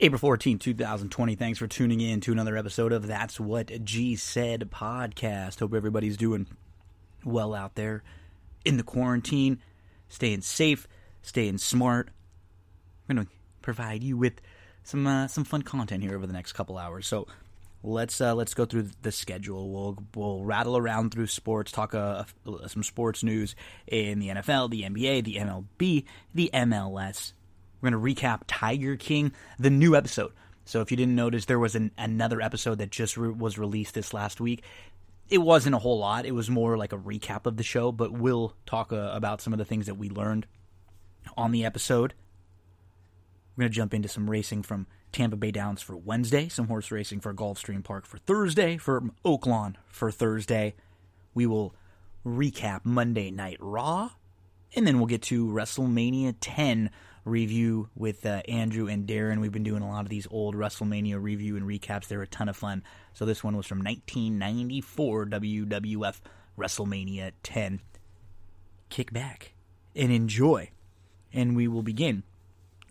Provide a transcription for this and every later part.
April 2020. Thanks for tuning in to another episode of That's What G Said podcast. Hope everybody's doing well out there in the quarantine, staying safe, staying smart. I'm going to provide you with some fun content here over the next couple hours. So let's go through the schedule. We'll rattle around through sports, talk some sports news in the NFL, the NBA, the MLB, the MLS. We're going to recap Tiger King, the new episode. So if you didn't notice, there was another episode that just was released this last week. It wasn't a whole lot. It was more like a recap of the show, but we'll talk about some of the things that we learned on the episode. We're going to jump into some racing from Tampa Bay Downs for Wednesday, some horse racing for Gulfstream Park for Thursday, for Oaklawn for Thursday. We will recap Monday Night Raw, and then we'll get to WrestleMania 10 review with Andrew and Darin. We've been doing a lot of these old WrestleMania review and recaps. They're a ton of fun. So this one was from 1994 WWF WrestleMania 10. Kick back and enjoy. And we will begin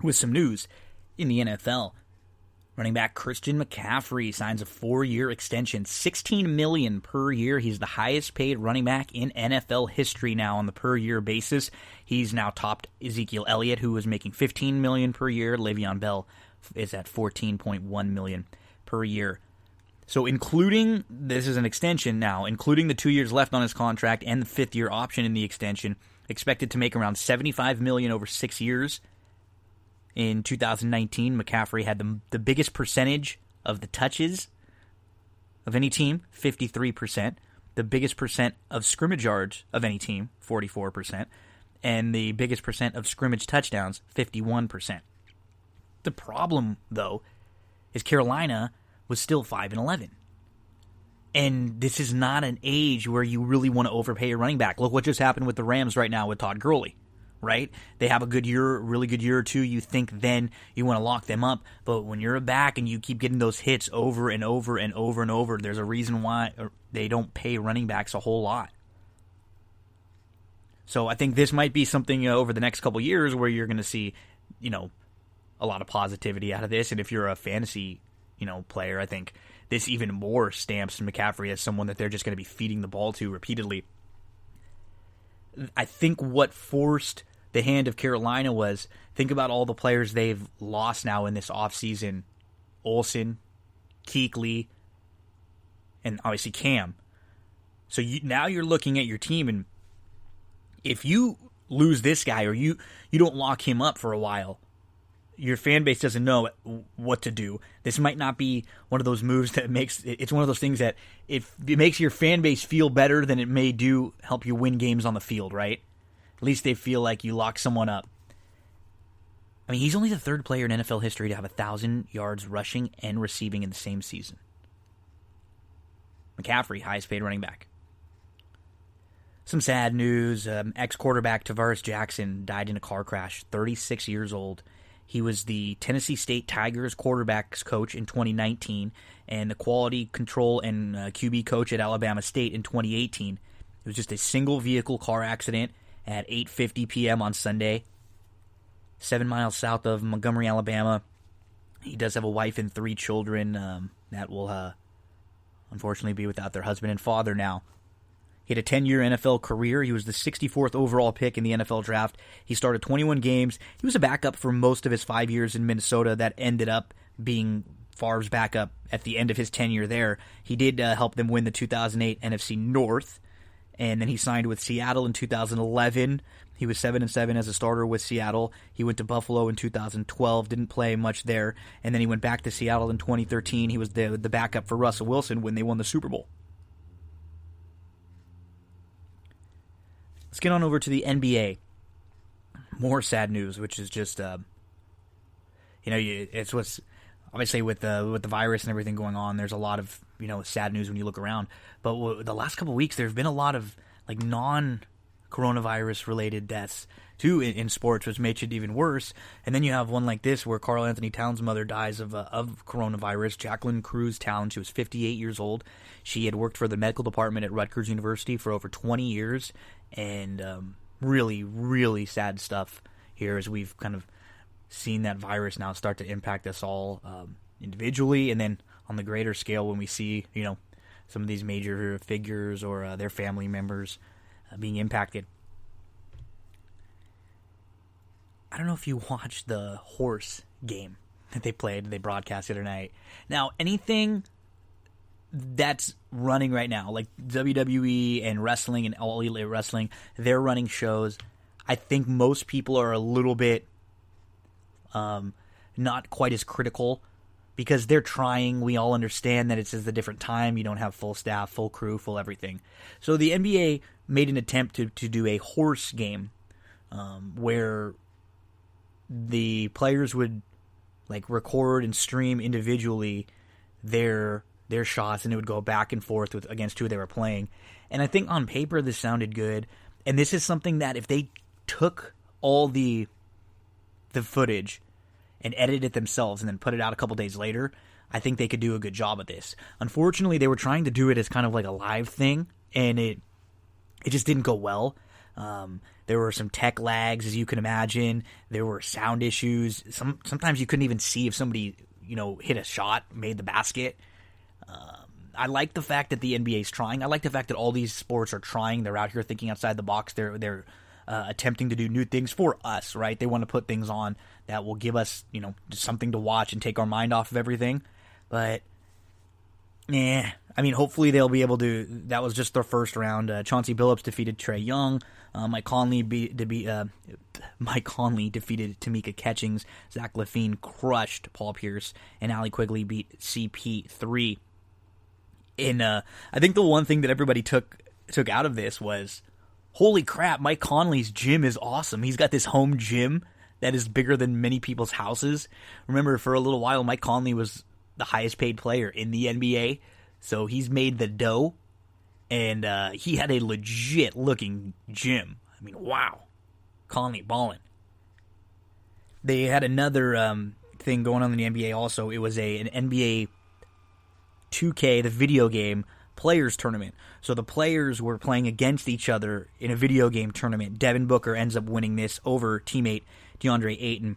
with some news in the NFL. Running back Christian McCaffrey signs a 4-year extension, $16 million per year. He's the highest paid running back in NFL history now on the per year basis. He's now topped Ezekiel Elliott, who was making $15 million per year. Le'Veon Bell is at $14.1 million per year. So this is an extension now, including the 2 years left on his contract and the 5th year option in the extension, expected to make around $75 million over 6 years. In 2019, McCaffrey had the biggest percentage of the touches of any team, 53%. The biggest percent of scrimmage yards of any team, 44%. And the biggest percent of scrimmage touchdowns, 51%. The problem, though, is Carolina was still 5-11. And this is not an age where you really want to overpay your running back. Look what just happened with the Rams right now with Todd Gurley. Right? They have a good year, really good year or two. You think then you want to lock them up. But when you're a back and you keep getting those hits over and over and over and over, there's a reason why they don't pay running backs a whole lot. So I think this might be something over the next couple years where you're going to see, a lot of positivity out of this. And if you're a fantasy, player, I think this even more stamps McCaffrey as someone that they're just going to be feeding the ball to repeatedly. I think what forced the hand of Carolina was, think about all the players they've lost now in this offseason. Olsen, Kuechly, and obviously Cam. So now you're looking at your team, and if you lose this guy or you don't lock him up for a while, your fan base doesn't know what to do. This might not be one of those moves that it's one of those things that if it makes your fan base feel better than it may do help you win games on the field, right? At least they feel like you lock someone up. I mean, he's only the third player in NFL history to have 1,000 yards rushing and receiving in the same season. McCaffrey, highest paid running back. Some sad news. Ex-quarterback Tavares Jackson died in a car crash, 36 years old. He was the Tennessee State Tigers quarterbacks coach in 2019 and the quality control and QB coach at Alabama State in 2018. It was just a single vehicle car accident at 8:50 p.m. on Sunday, 7 miles south of Montgomery, Alabama. He does have a wife and 3 children that will unfortunately be without their husband and father now. He had a 10-year NFL career. He was the 64th overall pick in the NFL draft. He started 21 games. He was a backup for most of his 5 years in Minnesota that ended up being Favre's backup at the end of his tenure there. He did help them win the 2008 NFC North, and then he signed with Seattle in 2011. He was 7-7 as a starter with Seattle. He went to Buffalo in 2012, didn't play much there, and then he went back to Seattle in 2013. He was the backup for Russell Wilson when they won the Super Bowl. Let's get on over to the NBA. More sad news, which is just, it's what's obviously with the virus and everything going on. There's a lot of sad news when you look around. But the last couple of weeks, there's been a lot of non-coronavirus related deaths too in sports, which makes it even worse. And then you have one like this where Karl Anthony Towns' mother dies of coronavirus. Jacqueline Cruz Towns, she was 58 years old. She had worked for the medical department at Rutgers University for over 20 years. And really, really sad stuff here as we've kind of seeing that virus now start to impact us all individually, and then on the greater scale when we see, some of these major figures or their family members being impacted. I don't know if you watched the horse game that they broadcast the other night. Now, anything that's running right now, like WWE and wrestling and All Elite Wrestling, they're running shows. I think most people are a little bit not quite as critical because they're trying. We all understand that it's just a different time. You don't have full staff, full crew, full everything. So the NBA made an attempt to do a horse game where the players would record and stream individually their shots, and it would go back and forth against who they were playing. And I think on paper this sounded good. And this is something that if they took all the footage and edited it themselves and then put it out a couple days later, I think they could do a good job of this. Unfortunately, they were trying to do it as kind of like a live thing, and it just didn't go well. There were some tech lags, as you can imagine. There were sound issues. Sometimes you couldn't even see if somebody, hit a shot, made the basket. I like the fact that the NBA is trying. I like the fact that all these sports are trying. They're out here thinking outside the box. They're attempting to do new things for us, right? They want to put things on that will give us, something to watch and take our mind off of everything. But hopefully they'll be able to. That was just their first round. Chauncey Billups defeated Trae Young. Mike Conley defeated Tamika Catchings. Zach LaVine crushed Paul Pierce, and Allie Quigley beat CP3. And I think the one thing that everybody took out of this was, holy crap, Mike Conley's gym is awesome. He's got this home gym that is bigger than many people's houses. Remember, for a little while, Mike Conley was the highest paid player in the NBA, so he's made the dough, and he had a legit looking gym. I mean, wow, Conley ballin'. They had another thing going on in the NBA also. It was an NBA 2K, the video game, players tournament. So the players were playing against each other in a video game tournament. Devin Booker ends up winning this over teammate DeAndre Ayton.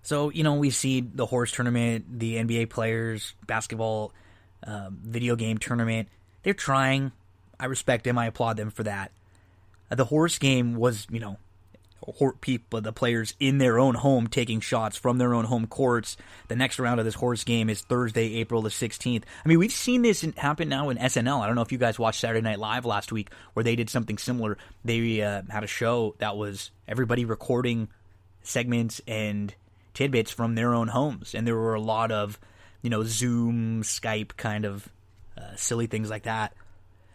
So, we see the horse tournament, the NBA players, basketball, video game tournament. They're trying. I respect them. I applaud them for that. The horse game was, the players in their own home taking shots from their own home courts. The next round of this horse game is Thursday, April the 16th. I mean, we've seen this happen now in SNL. I don't know if you guys watched Saturday Night Live last week where they did something similar. They had a show that was everybody recording segments and tidbits from their own homes. And there were a lot of, Zoom, Skype kind of silly things like that.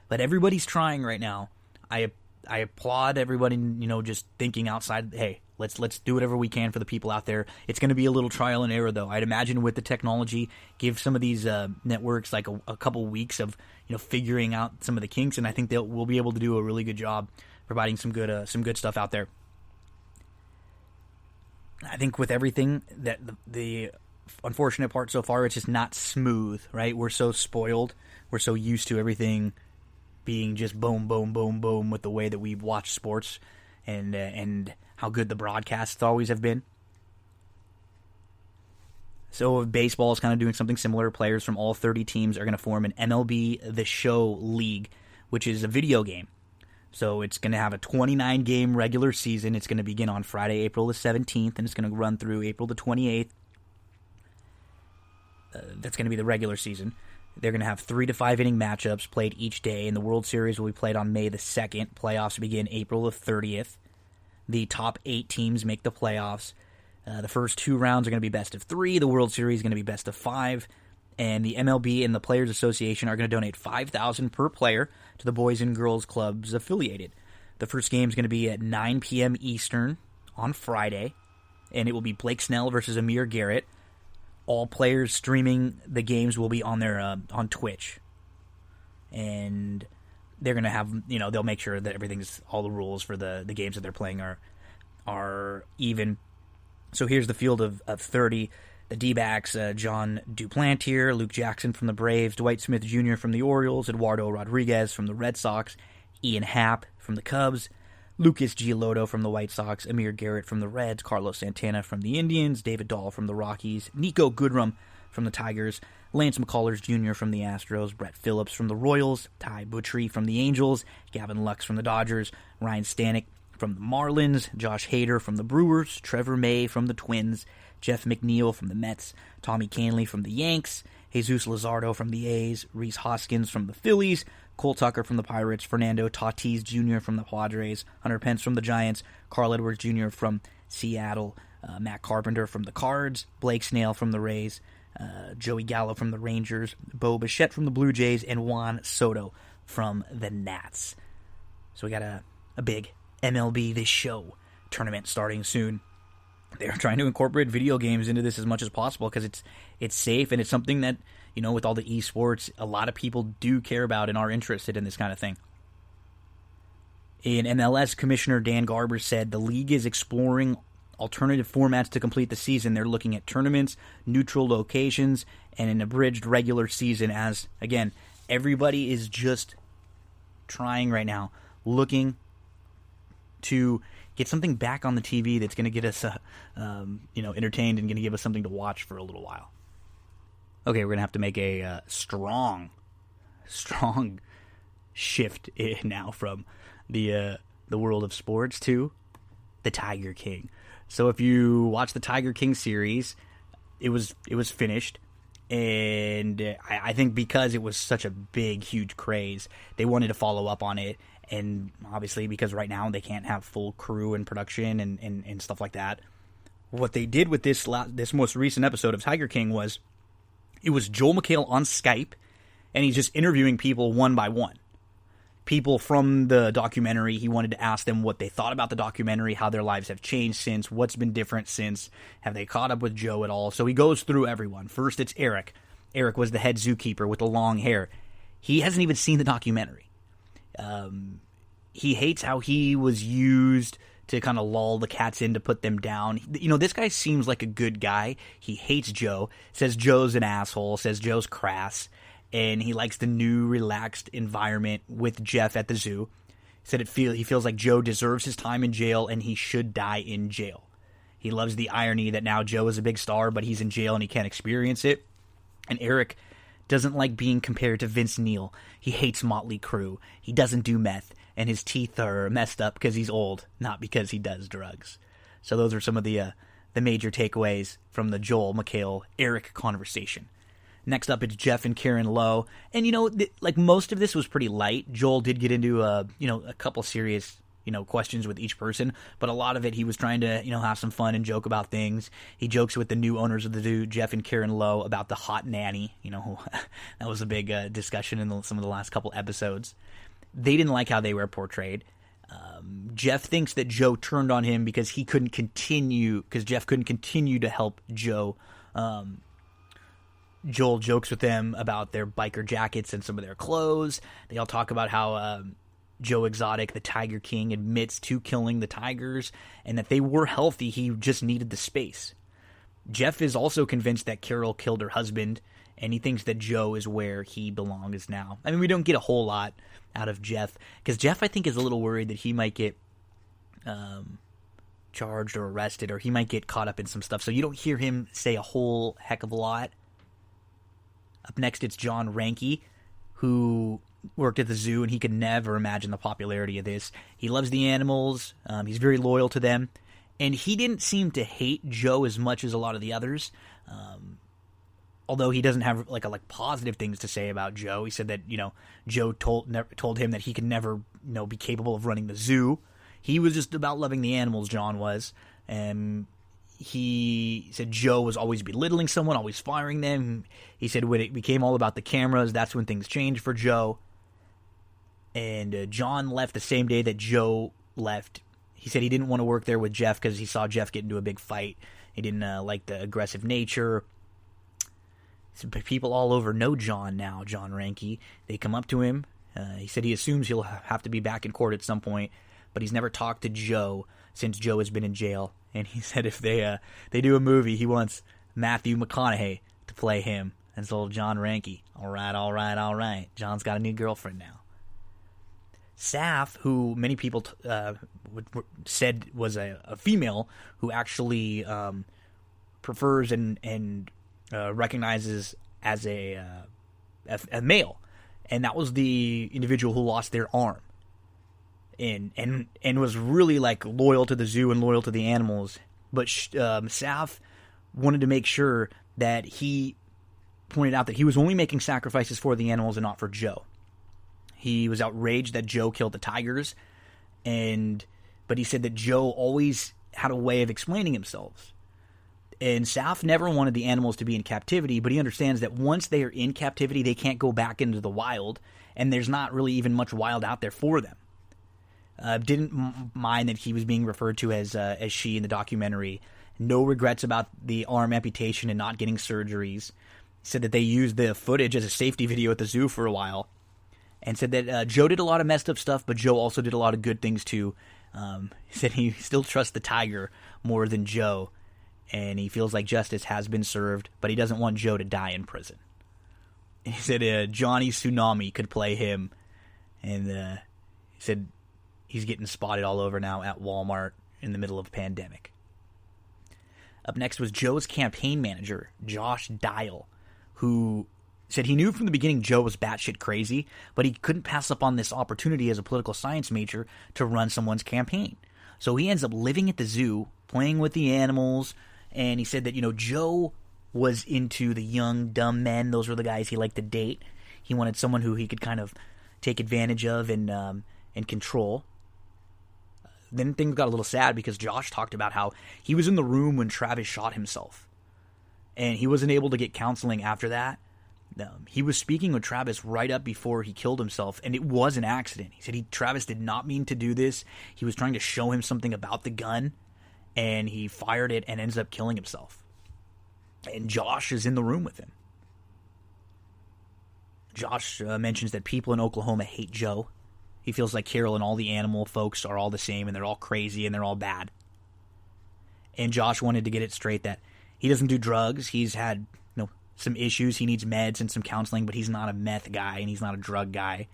But everybody's trying right now. I applaud everybody, just thinking outside. Hey, let's do whatever we can for the people out there. It's going to be a little trial and error, though. I'd imagine with the technology, give some of these networks like a couple weeks of figuring out some of the kinks, and I think we'll be able to do a really good job providing some good stuff out there. I think with everything, that the unfortunate part so far, it's just not smooth, right? We're so spoiled. We're so used to everything being just boom, boom, boom, boom with the way that we watch sports and how good the broadcasts always have been. So baseball is kind of doing something similar. Players from all 30 teams are going to form an MLB The Show League, which is a video game. So it's going to have a 29-game regular season. It's going to begin on Friday, April the 17th, and it's going to run through April the 28th. That's going to be the regular season. They're going to have 3 to 5 inning matchups played each day, and the World Series will be played on May the 2nd. Playoffs begin April the 30th. The top 8 teams make the playoffs. The first 2 rounds are going to be best of 3. The World Series is going to be best of 5. And the MLB and the Players Association are going to donate $5,000 per player to the Boys and Girls Clubs affiliated. The first game is going to be at 9 p.m. Eastern on Friday, and it will be Blake Snell versus Amir Garrett. All players streaming the games will be on their on Twitch, and they're going to have, they'll make sure that all the rules for the games that they're playing are even. So here's the field of 30. The D-backs, John Duplantier, Luke Jackson from the Braves, Dwight Smith Jr. from the Orioles, Eduardo Rodriguez from the Red Sox, Ian Happ from the Cubs, Lucas Giolito from the White Sox, Amir Garrett from the Reds, Carlos Santana from the Indians, David Dahl from the Rockies, Nico Goodrum from the Tigers, Lance McCullers Jr. from the Astros, Brett Phillips from the Royals, Ty Buttrey from the Angels, Gavin Lux from the Dodgers, Ryan Stanek from the Marlins, Josh Hader from the Brewers, Trevor May from the Twins, Jeff McNeil from the Mets, Tommy Canley from the Yanks, Jesus Luzardo from the A's, Rhys Hoskins from the Phillies, Cole Tucker from the Pirates, Fernando Tatis Jr. from the Padres, Hunter Pence from the Giants, Carl Edwards Jr. from Seattle, Matt Carpenter from the Cards, Blake Snell from the Rays, Joey Gallo from the Rangers, Bo Bichette from the Blue Jays, and Juan Soto from the Nats. So we got a big MLB This Show tournament starting soon. They're trying to incorporate video games into this as much as possible because it's safe and it's something that, you know, with all the esports, a lot of people do care about and are interested in this kind of thing. In MLS, Commissioner Dan Garber said the league is exploring alternative formats to complete the season. They're looking at tournaments, neutral locations, and an abridged regular season as, again, everybody is just trying right now, looking to get something back on the TV that's going to get us, entertained and going to give us something to watch for a little while. Okay, we're going to have to make a strong shift now from the world of sports to the Tiger King. So if you watch the Tiger King series, it was finished, and I think because it was such a big, huge craze, they wanted to follow up on it. And obviously, because right now they can't have full crew and production and stuff like that, what they did with this most recent episode of Tiger King was, it was Joel McHale on Skype, and he's just interviewing people one by one. People from the documentary, he wanted to ask them what they thought about the documentary, how their lives have changed since, what's been different since, have they caught up with Joe at all. So he goes through everyone. First, it's Eric. Eric was the head zookeeper with the long hair. He hasn't even seen the documentary. He hates how he was used to kind of lull the cats in to put them down. You know, this guy seems like a good guy. He hates Joe, says Joe's an asshole, says Joe's crass, and he likes the new relaxed environment with Jeff at the zoo. Said he feels like Joe deserves his time in jail and he should die in jail. He loves the irony that now Joe is a big star, but he's in jail and he can't experience it. And Eric doesn't like being compared to Vince Neil. He hates Motley Crue. He doesn't do meth, and his teeth are messed up because he's old, not because he does drugs. So those are some of the major takeaways from the Joel McHale Eric conversation. Next up, it's Jeff and Karen Lowe, and like most of this was pretty light. Joel did get into a couple serious questions with each person, but a lot of it he was trying to have some fun and joke about things. He jokes with the new owners of the zoo, Jeff and Karen Lowe, about the hot nanny. That was a big discussion in some of the last couple episodes. They didn't like how they were portrayed. Jeff thinks that Joe turned on him because Jeff couldn't continue to help Joe. Joel jokes with them about their biker jackets and some of their clothes. They all talk about how Joe Exotic, the Tiger King, admits to killing the tigers and that they were healthy. He just needed the space. Jeff is also convinced that Carol killed her husband, and he thinks that Joe is where he belongs now. I mean, we don't get a whole lot out of Jeff, because Jeff, I think, is a little worried that he might get charged or arrested, or he might get caught up in some stuff. So you don't hear him say a whole heck of a lot. Up next, it's John Ranke, who worked at the zoo, and he could never imagine the popularity of this. He loves the animals. He's very loyal to them. And he didn't seem to hate Joe as much as a lot of the others. Although he doesn't have like positive things to say about Joe. He said that, Joe told him that he could never, be capable of running the zoo. He was just about loving the animals, John was. And he said Joe was always belittling someone, always firing them. He said when it became all about the cameras, that's when things changed for Joe. And John left the same day that Joe left. He said he didn't want to work there with Jeff because he saw Jeff get into a big fight. He didn't like the aggressive nature. So people all over know John now, John Ranke. They come up to him. He said he assumes he'll have to be back in court at some point, but he's never talked to Joe since Joe has been in jail. And he said if they do a movie, he wants Matthew McConaughey to play him. That's old John Ranke. All right. John's got a new girlfriend now. Saf, who many people said was a female, who actually prefers and recognizes as a male, and that was the individual who lost their arm, and was really like loyal to the zoo and loyal to the animals. But Saf wanted to make sure that he pointed out that he was only making sacrifices for the animals and not for Joe. He was outraged that Joe killed the tigers, but he said that Joe always had a way of explaining himself. And Saf never wanted the animals to be in captivity, but he understands that once they are in captivity, they can't go back into the wild, and there's not really even much wild out there for them. Didn't mind that he was being referred to as she in the documentary. No regrets about the arm amputation and not getting surgeries. He said that they used the footage as a safety video at the zoo for a while, and said that Joe did a lot of messed up stuff, but Joe also did a lot of good things too. He said he still trusts the tiger more than Joe, and he feels like justice has been served, but he doesn't want Joe to die in prison. And he said Johnny Tsunami could play him, and he said he's getting spotted all over now at Walmart in the middle of a pandemic. Up next was Joe's campaign manager, Josh Dial, who said he knew from the beginning Joe was batshit crazy, but he couldn't pass up on this opportunity as a political science major to run someone's campaign. So he ends up living at the zoo, playing with the animals, and he said that, Joe was into the young, dumb men. Those were the guys he liked to date. He wanted someone who he could kind of take advantage of and control. Then things got a little sad because Josh talked about how he was in the room when Travis shot himself, and he wasn't able to get counseling after that. He was speaking with Travis right up before he killed himself, and it was an accident. He said Travis did not mean to do this. He was trying to show him something about the gun, and he fired it and ends up killing himself. And Josh is in the room with him. Josh mentions that people in Oklahoma hate Joe. He feels like Carol and all the animal folks are all the same, and they're all crazy, and they're all bad. And Josh wanted to get it straight that he doesn't do drugs. He's had some issues. He needs meds and some counseling, but he's not a meth guy, and he's not a drug guy.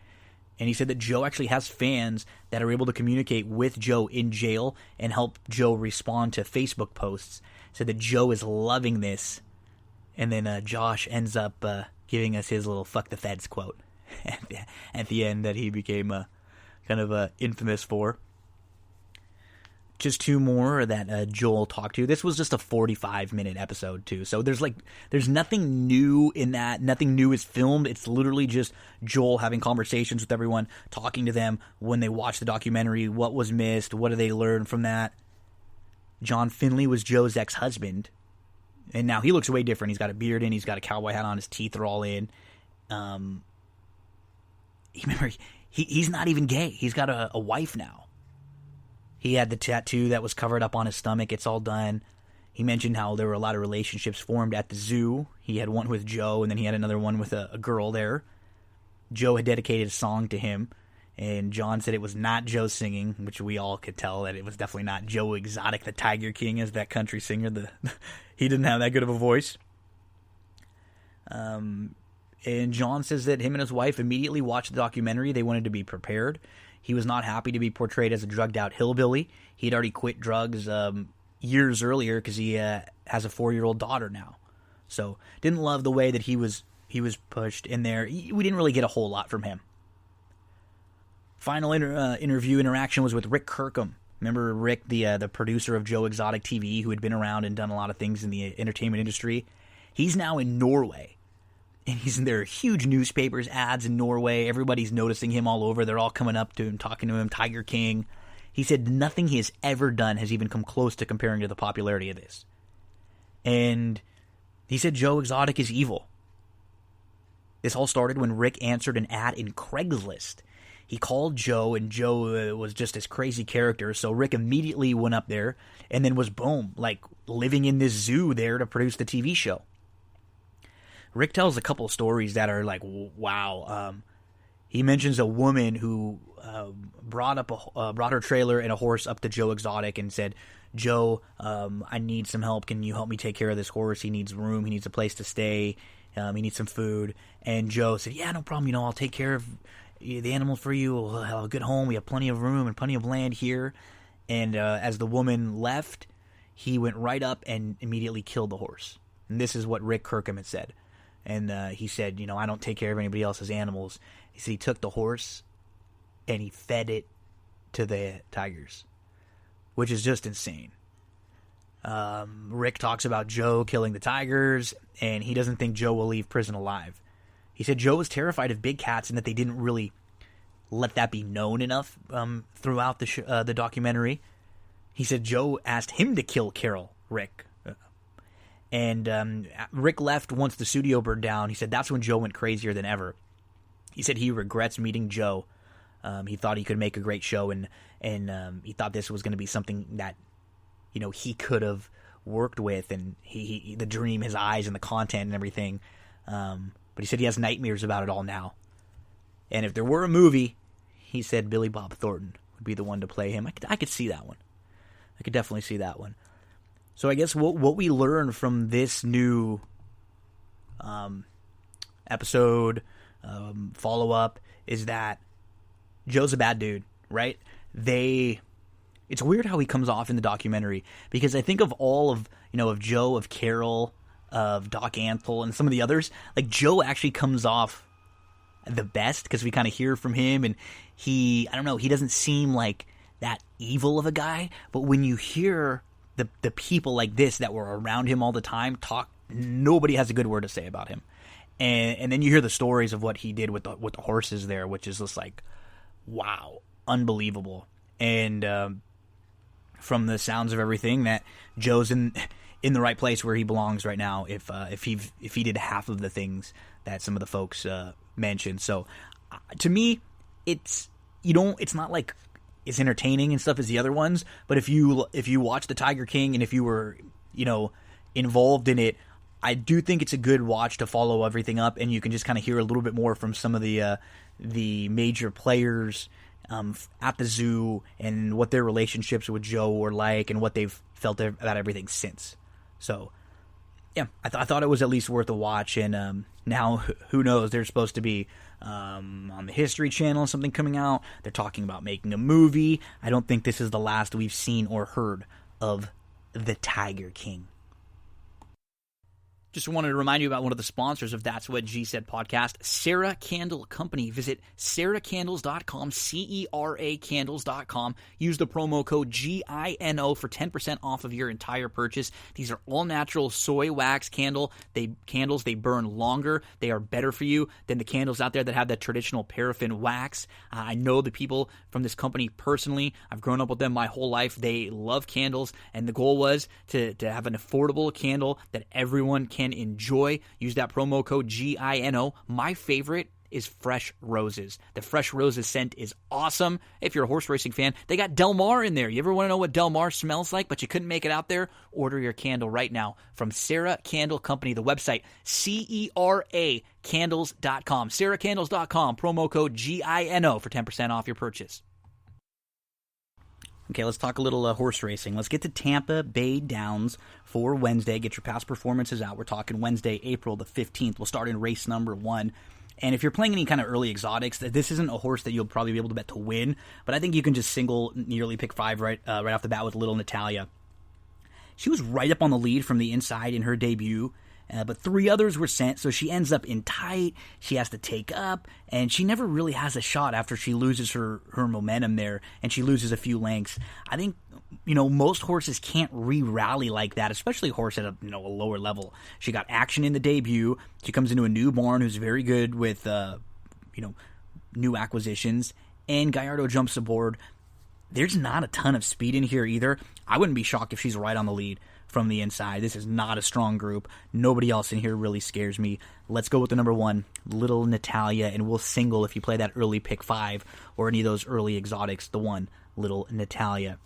And he said that Joe actually has fans that are able to communicate with Joe in jail and help Joe respond to Facebook posts. Said that Joe is loving this. And then Josh ends up giving us his little "fuck the feds" quote at the end that he became kind of infamous for. Just two more that Joel talked to. This was just a 45-minute episode too, so there's nothing new in that. Nothing new is filmed. It's literally just Joel having conversations with everyone, talking to them when they watch the documentary. What was missed? What do they learn from that? John Finley was Joe's ex-husband, and now he looks way different. He's got a beard in. He's got a cowboy hat on. His teeth are all in. Remember, he's not even gay. He's got a wife now. He had the tattoo that was covered up on his stomach. It's all done. He mentioned how there were a lot of relationships formed at the zoo. He had one with Joe, and then he had another one with a girl there. Joe had dedicated a song to him, and John said it was not Joe singing, which we all could tell that it was definitely not Joe Exotic, the Tiger King, as that country singer. He didn't have that good of a voice. And John says that him and his wife immediately watched the documentary. They wanted to be prepared. He was not happy to be portrayed as a drugged-out hillbilly. He'd already quit drugs years earlier because he has a 4-year-old daughter now. So didn't love the way that he was pushed in there. We didn't really get a whole lot from him. Final interview interaction was with Rick Kirkham. Remember Rick, the producer of Joe Exotic TV, who had been around and done a lot of things in the entertainment industry? He's now in Norway. And he's in their huge newspapers, ads in Norway. Everybody's noticing him all over. They're all coming up to him, talking to him, Tiger King. He said nothing he has ever done has even come close to comparing to the popularity of this. And he said Joe Exotic is evil. This all started when Rick answered an ad in Craigslist. He called Joe, and Joe was just this crazy character. So Rick immediately went up there and then was, boom, like living in this zoo there to produce the TV show. Rick tells a couple of stories that are like, wow. He mentions a woman who brought her trailer and a horse up to Joe Exotic and said, Joe, I need some help. Can you help me take care of this horse? He needs room. He needs a place to stay. He needs some food. And Joe said, yeah, no problem. I'll take care of the animal for you. We'll have a good home. We have plenty of room and plenty of land here. And as the woman left, he went right up and immediately killed the horse. And this is what Rick Kirkham had said. And he said, I don't take care of anybody else's animals. He said he took the horse and he fed it to the tigers, which is just insane. Rick talks about Joe killing the tigers, and he doesn't think Joe will leave prison alive. He said Joe was terrified of big cats and that they didn't really let that be known enough throughout the documentary. He said Joe asked him to kill Rick. And Rick left once the studio burned down. He said that's when Joe went crazier than ever. He said he regrets meeting Joe. He thought he could make a great show, and he thought this was going to be something that he could have worked with, and he the dream, his eyes, and the content and everything. But he said he has nightmares about it all now. And if there were a movie, he said Billy Bob Thornton would be the one to play him. I could see that one. I could definitely see that one. So I guess what we learn from this new episode, follow-up, is that Joe's a bad dude, right? It's weird how he comes off in the documentary, because I think of all of, of Joe, of Carol, of Doc Antle, and some of the others, like Joe actually comes off the best, because we kind of hear from him, and he doesn't seem like that evil of a guy, but when you hear the people like this that were around him all the time talk, nobody has a good word to say about him. And then you hear the stories of what he did with the horses there, which is just like, wow, unbelievable. And from the sounds of everything, that Joe's in the right place where he belongs right now. If he did half of the things that some of the folks mentioned. So to me, it's not like it's entertaining and stuff as the other ones, but if you watch the Tiger King, and if you were involved in it, I do think it's a good watch to follow everything up, and you can just kind of hear a little bit more from some of the major players at the zoo, and what their relationships with Joe were like, and what they've felt about everything since. So yeah, I thought it was at least worth a watch. And now who knows, there's supposed to be on the History Channel something coming out. They're talking about making a movie. I don't think this is the last we've seen or heard of the Tiger King. Just wanted to remind you about one of the sponsors of That's What G Said podcast, Sarah Candle Company. Visit sarahcandles.com, CERA candles.com. Use the promo code GINO for 10% off of your entire purchase. These are all natural soy wax candles. They burn longer. They are better for you than the candles out there that have that traditional paraffin wax. I know the people from this company personally. I've grown up with them my whole life. They love candles, and the goal was to have an affordable candle that everyone can enjoy. Use that promo code GINO. My favorite is Fresh Roses. The Fresh Roses scent is awesome. If you're a horse racing fan, they got Del Mar in there. You ever want to know what Del Mar smells like, but you couldn't make it out there? Order your candle right now from Sarah Candle Company. The website, CERAcandles.com. SarahCandles.com. Promo code GINO for 10% off your purchase. Okay, let's talk a little horse racing. Let's get to Tampa Bay Downs for Wednesday. Get your past performances out. We're talking Wednesday, April the 15th. We'll start in race number 1. And if you're playing any kind of early exotics, this isn't a horse that you'll probably be able to bet to win, but I think you can just single nearly pick 5 right off the bat with Little Natalia. She was right up on the lead from the inside in her debut, but 3 others were sent, so she ends up in tight. She has to take up, and she never really has a shot after she loses her momentum there, and she loses a few lengths. I think, most horses can't re-rally like that, especially a horse at a lower level. She got action in the debut. She comes into a new barn who's very good with, new acquisitions, and Gallardo jumps aboard. There's not a ton of speed in here either. I wouldn't be shocked if she's right on the lead from the inside. This is not a strong group. Nobody else in here really scares me. Let's go with the number 1, Little Natalia, and we'll single if you play that early pick 5 or any of those early exotics, the 1, Little Natalia.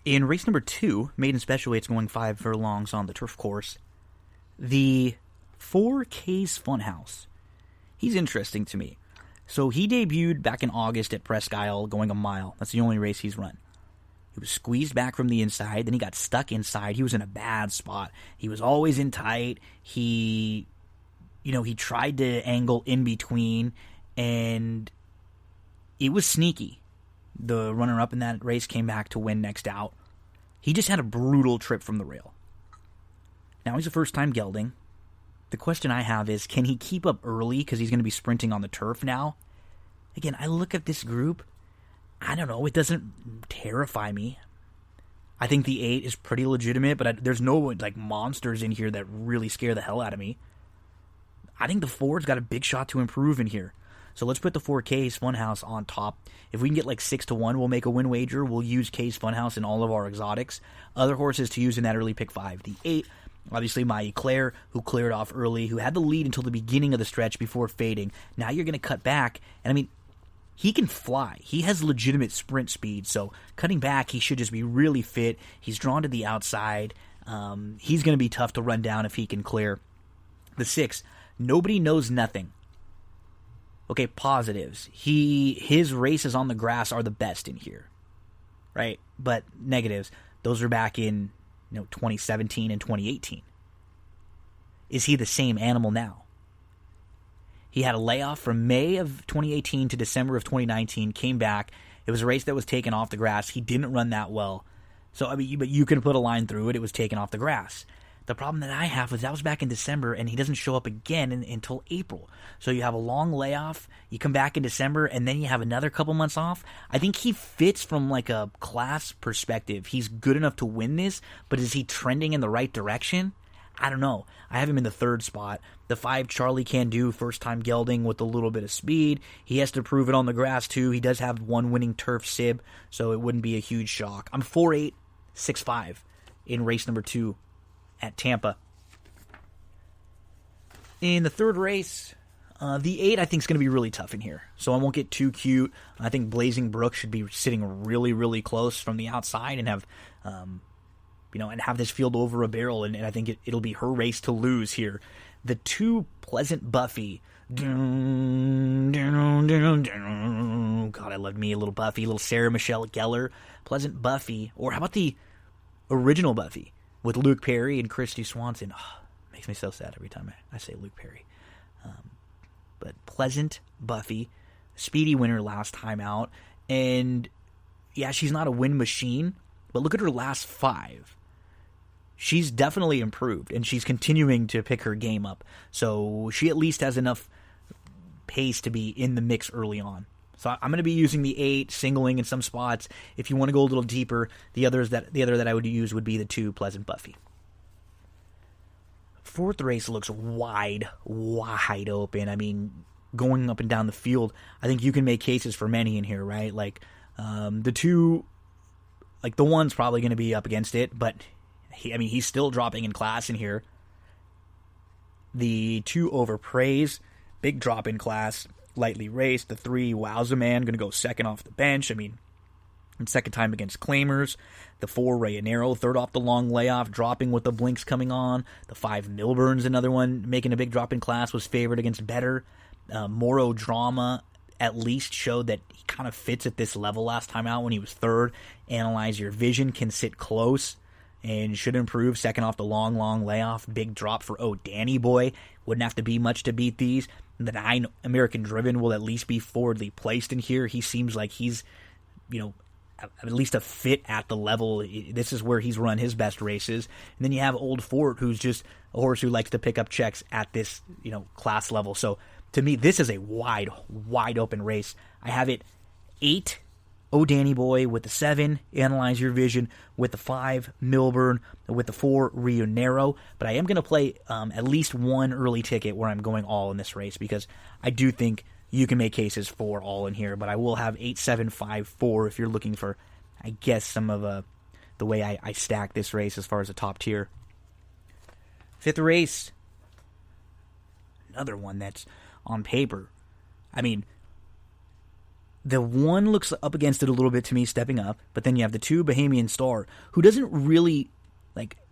In race number 2, maiden special weights going 5 furlongs on the turf course, the 4K's Funhouse. He's interesting to me. So he debuted back in August at Presque Isle going a mile. That's the only race he's run. He was squeezed back from the inside, then he got stuck inside. He was in a bad spot. He was always in tight. He tried to angle in between, and it was sneaky. The runner-up in that race came back to win next out. He just had a brutal trip from the rail. Now he's a first-time gelding. The question I have is, can he keep up early because he's going to be sprinting on the turf now? Again, I look at this group, I don't know, it doesn't terrify me. I think the 8 is pretty legitimate, but there's no like monsters in here that really scare the hell out of me. I think the 4's got a big shot to improve in here. So let's put the 4 K's Funhouse on top. If we can get like 6-1, we'll make a win wager. We'll use K's Funhouse in all of our exotics. Other horses to use in that early pick 5. The 8, obviously my Eclair, who cleared off early, who had the lead until the beginning of the stretch before fading. Now you're going to cut back, and I mean, he can fly. He has legitimate sprint speed, so cutting back, he should just be really fit. He's drawn to the outside. He's going to be tough to run down if he can clear. The 6, Nobody Knows Nothing. Okay, positives. His races on the grass are the best in here, right? But negatives, those are back in 2017 and 2018. Is he the same animal now? He had a layoff from May of 2018 to December of 2019, came back. It was a race that was taken off the grass. He didn't run that well. So, I mean, but you can put a line through it. It was taken off the grass. The problem that I have is that was back in December, and he doesn't show up again until April. So you have a long layoff, you come back in December, and then you have another couple months off. I think he fits from like a class perspective. He's good enough to win this, but is he trending in the right direction? I don't know. I have him in the 3rd spot. The 5, Charlie Can Do, first-time gelding with a little bit of speed. He has to prove it on the grass, too. He does have one winning turf sib, so it wouldn't be a huge shock. I'm 4-8, 6-5 in race number 2 at Tampa. In the 3rd race, the 8 I think is going to be really tough in here, so I won't get too cute. I think Blazing Brook should be sitting really, really close from the outside and have... and have this field over a barrel, and I think it'll be her race to lose here. The 2, Pleasant Buffy. God, I love me a little Buffy, a little Sarah Michelle Gellar. Pleasant Buffy, or how about the original Buffy with Luke Perry and Christy Swanson? Oh, makes me so sad every time I say Luke Perry. But Pleasant Buffy, speedy winner last time out, and yeah, she's not a win machine, but look at her last 5. She's definitely improved, and she's continuing to pick her game up. So she at least has enough pace to be in the mix early on. So I'm going to be using the 8, singling in some spots. If you want to go a little deeper, the other that I would use would be the 2, Pleasant Buffy. 4th race looks wide open. I mean, going up and down the field, I think you can make cases for many in here, right? Like the 2, like the 1's probably going to be up against it, but he's still dropping in class in here. The 2, Overpraise, big drop in class, lightly raced. The 3, Wowzaman, going to go second off the bench. I mean, second time against Claimers. The 4, Rayanero, third off the long layoff, dropping with the blinks coming on. The 5, Milburn's another one, making a big drop in class, was favored against Better. Moro Drama at least showed that he kind of fits at this level last time out when he was 3rd. Analyze Your Vision can sit close and should improve. Second off the long layoff. Big drop for Danny Boy. Wouldn't have to be much to beat these. The 9, American Driven, will at least be forwardly placed in here. He seems like he's, at least a fit at the level. This is where he's run his best races. And then you have Old Fort, who's just a horse who likes to pick up checks at this, class level. So to me, this is a wide open race. I have it 8, Danny Boy, with the 7, Analyze Your Vision, with the 5, Milburn, with the 4, Rio Nero. But I am going to play at least one early ticket where I'm going all in this race, because I do think you can make cases for all in here. But I will have 8, 7, 5, 4 if you're looking for, I guess, some of the way I stack this race as far as a top tier. 5th race, another one that's on paper. I mean, the 1 looks up against it a little bit to me, stepping up, but then you have the 2, Bahamian Star, who doesn't really,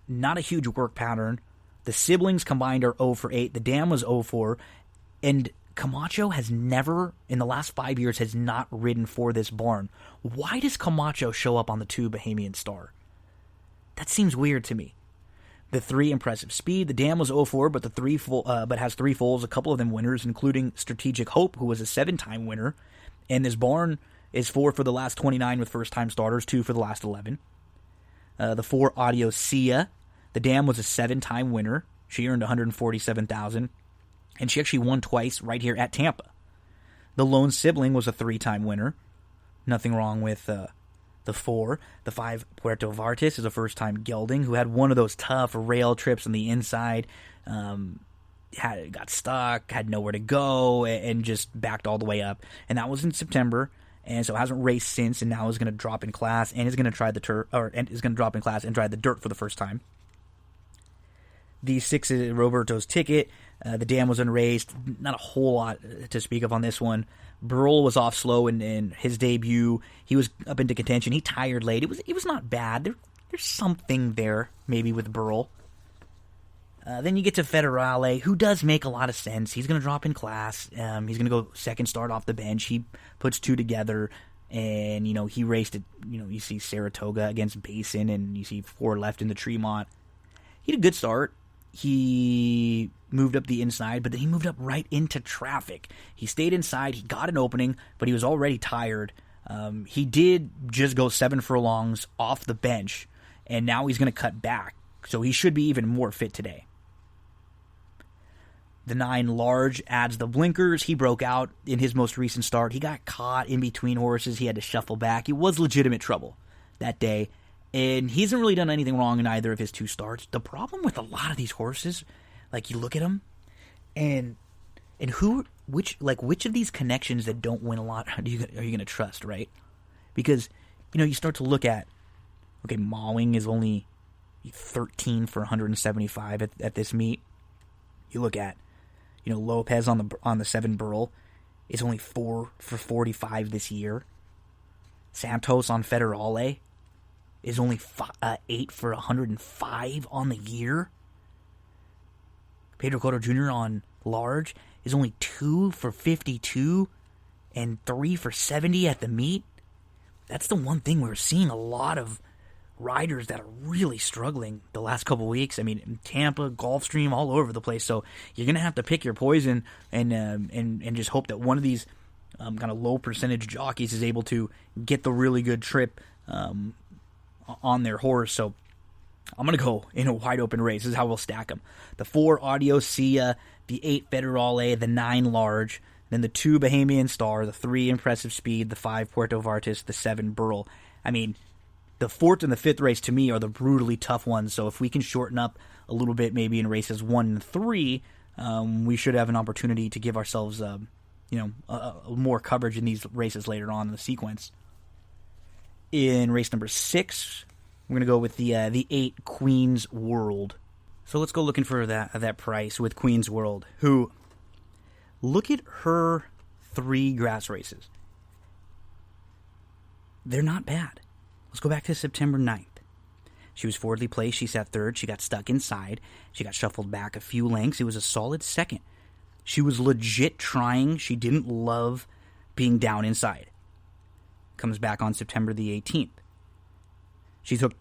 not a huge work pattern. The siblings combined are 0 for 8. The dam was 0 for, and Camacho has never, in the last 5 years, has not ridden for this barn. Why does Camacho show up on the 2, Bahamian Star? That seems weird to me. The 3, Impressive Speed. The Dam was 0-4, but but has 3 foals, a couple of them winners, including Strategic Hope, who was a 7-time winner. And this barn is 4 for the last 29 with first-time starters, 2 for the last 11. The 4, Audio Sia. The Dam was a 7-time winner. She earned $147,000, and she actually won twice right here at Tampa. The Lone Sibling was a 3-time winner. Nothing wrong with the 4. The 5, Puerto Vargas, is a first-time gelding who had one of those tough rail trips on the inside. Got stuck, had nowhere to go, and just backed all the way up. And that was in September, and so hasn't raced since. And now is going to drop in class and is going to try drop in class and try the dirt for the first time. The 6 is Roberto's Ticket. The Dam was unraced. Not a whole lot to speak of on this one. Burl was off slow in his debut. He was up into contention. He tired late. It was not bad. There's something there maybe with Burl. Then you get to Federale, who does make a lot of sense. He's going to drop in class. He's going to go second start off the bench. He puts 2 together, and he raced it. You see Saratoga against Basin, and you see 4 left in the Tremont. He had a good start. He moved up the inside, but then he moved up right into traffic. He stayed inside. He got an opening, but he was already tired. He did just go 7 furlongs off the bench, and now he's going to cut back. So he should be even more fit today. The 9, Large, adds the blinkers. He broke out in his most recent start. He got caught in between horses. He had to shuffle back. It was legitimate trouble that day. And he hasn't really done anything wrong in either of his 2 starts. The problem with a lot of these horses, like you look at them, and which of these connections that don't win a lot are you going to trust, right? Because you start to look at, okay, Mawing is only 13 for 175 at this meet. You look at, Lopez on the 7 Burl is only 4 for 45 this year. Santos on Federale is only 8 for 105 on the year. Pedro Cotto Jr. on Large is only 2 for 52 and 3 for 70 at the meet. That's the one thing we're seeing a lot of riders that are really struggling the last couple weeks. I mean, Tampa, Gulfstream, all over the place. So you're going to have to pick your poison and just hope that one of these kind of low percentage jockeys is able to get the really good trip on their horse. So I'm going to go in a wide open race. This is how we'll stack them. The 4, Audio Sia, the 8, Federale, the 9, Large, then the 2, Bahamian Star, the 3, Impressive Speed, the 5, Puerto Vargas, the 7, Burl. I mean, the 4th and the 5th race to me are the brutally tough ones. So if we can shorten up a little bit, maybe in races 1 and 3, we should have an opportunity to give ourselves, more coverage in these races later on in the sequence. In race number 6, we're going to go with the 8, Queen's World. So let's go looking for that price with Queen's World, who, look at her 3 grass races. They're not bad. Let's go back to September 9th. She was forwardly placed. She sat 3rd. She got stuck inside. She got shuffled back a few lengths. It was a solid 2nd. She was legit trying. She didn't love being down inside. Comes back on September the 18th. She's hooked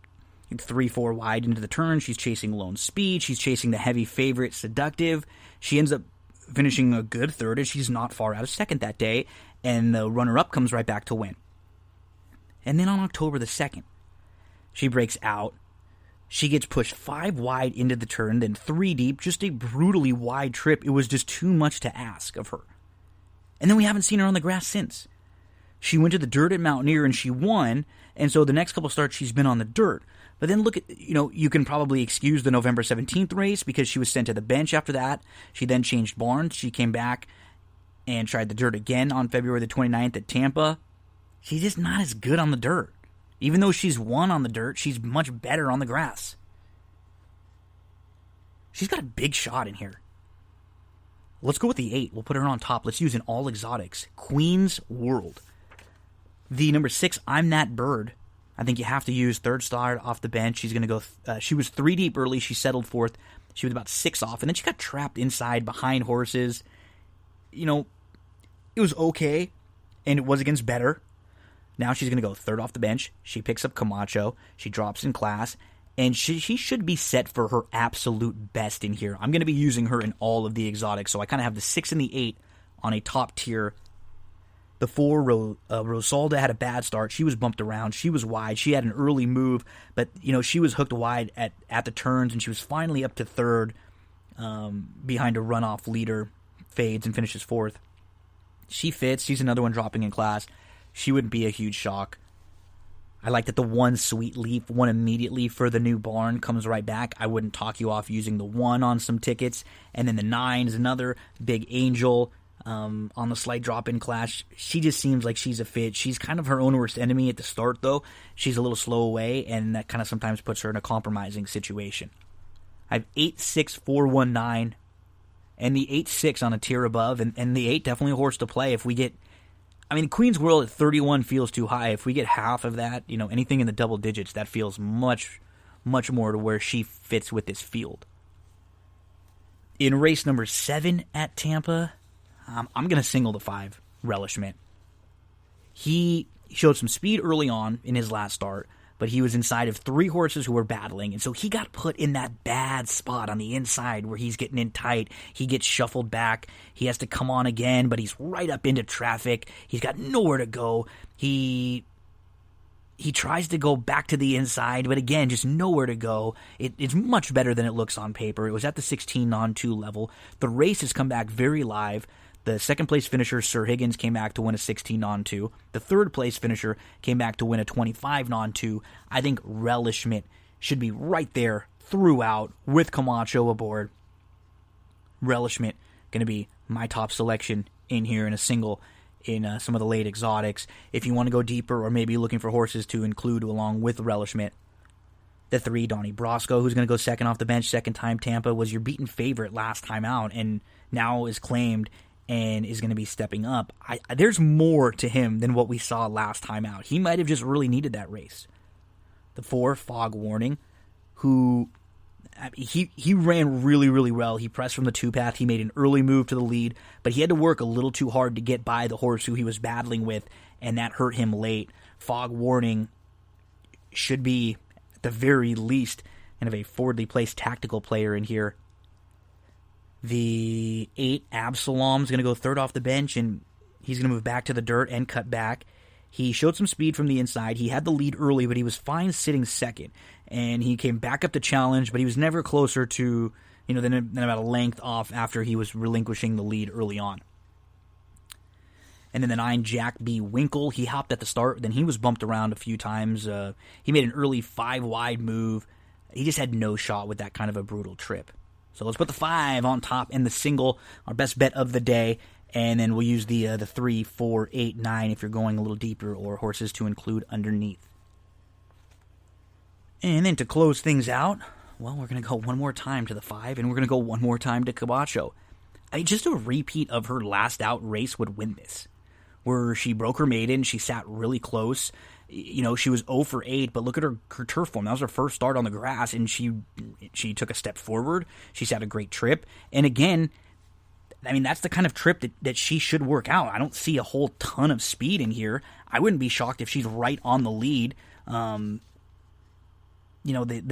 3-4 wide into the turn. She's chasing Lone Speed. She's chasing the heavy favorite, Seductive. She ends up finishing a good 3rd, and she's not far out of 2nd that day. And the runner-up comes right back to win. And then on October the 2nd, she breaks out. She gets pushed 5 wide into the turn, then 3 deep, just a brutally wide trip. It was just too much to ask of her. And then we haven't seen her on the grass since. She went to the dirt at Mountaineer and she won, and so the next couple starts she's been on the dirt. But then look at, you can probably excuse the November 17th race because she was sent to the bench after that. She then changed barns. She came back and tried the dirt again on February the 29th at Tampa. She's just not as good on the dirt. Even though she's won on the dirt, she's much better on the grass. She's got a big shot in here. Let's go with the 8. We'll put her on top. Let's use an all exotics. Queen's World. The number 6, I'm That Bird. I think you have to use 3rd start off the bench. She's going to go. She was 3 deep early. She settled 4th. She was about 6 off, and then she got trapped inside behind horses. It was okay, and it was against better. Now she's going to go 3rd off the bench. She picks up Camacho. She drops in class, And she should be set for her absolute best in here. I'm going to be using her in all of the exotics. So I kind of have the 6 and the 8 on a top tier. The 4, Rosalda had a bad start. She was bumped around. She was wide. She had an early move, but she was hooked wide at the turns, and she was finally up to 3rd behind a runoff leader, fades, and finishes 4th. She fits. She's another one dropping in class. She wouldn't be a huge shock. I like that the 1 Sweet Leaf, 1 Immediately for the new barn comes right back. I wouldn't talk you off using the 1 on some tickets. And then the 9 is another Big Angel on the slight drop-in class. She just seems like she's a fit. She's kind of her own worst enemy at the start, though. She's a little slow away, and that kind of sometimes puts her in a compromising situation. I have 8, 6, 4, 1, 9, and the 8, 6 on a tier above, and the 8 definitely a horse to play. If we get... Queen's World at 31 feels too high. If we get half of that, anything in the double digits, that feels much, much more to where she fits with this field. In race number 7 at Tampa, I'm going to single the 5, Relishment. He showed some speed early on in his last start, but he was inside of 3 horses who were battling, and so he got put in that bad spot on the inside where he's getting in tight. He gets shuffled back. He has to come on again, but he's right up into traffic. He's got nowhere to go. He tries to go back to the inside, but again, just nowhere to go. It's much better than it looks on paper. It was at the 16 non-2 level. The race has come back very live. The second-place finisher, Sir Higgins, came back to win a 16 non-2. The third-place finisher came back to win a 25 non-2. I think Relishment should be right there throughout with Camacho aboard. Relishment going to be my top selection in here in a single in some of the late exotics. If you want to go deeper or maybe looking for horses to include along with Relishment, the 3, Donnie Brasco, who's going to go second off the bench, second time Tampa, was your beaten favorite last time out and now is claimed and is going to be stepping up. There's more to him than what we saw last time out. He might have just really needed that race. The 4, Fog Warning, who he ran really, really well. He pressed from the 2 path. He made an early move to the lead, but he had to work a little too hard to get by the horse who he was battling with, and that hurt him late. Fog Warning should be, at the very least, kind of a forwardly placed tactical player in here. The 8, Absalom's going to go 3rd off the bench, and he's going to move back to the dirt and cut back. He showed some speed from the inside. He had the lead early, but he was fine sitting second. And he came back up to challenge, but he was never closer to, than about a length off after he was relinquishing the lead early on. And then the 9, Jack B. Winkle, he hopped at the start. Then he was bumped around a few times. He made an early 5-wide move. He just had no shot with that kind of a brutal trip. So let's put the 5 on top and the single, our best bet of the day, and then we'll use the 3, 4, 8, 9 if you're going a little deeper, or horses to include underneath. And then to close things out, well, we're going to go one more time to the 5, and we're going to go one more time to Camacho. Just a repeat of her last out race would win this, where she broke her maiden, she sat really close. She was 0 for 8, but look at her turf form. That was her first start on the grass, and she took a step forward. She's had a great trip. And again, that's the kind of trip that she should work out. I don't see a whole ton of speed in here. I wouldn't be shocked if she's right on the lead. The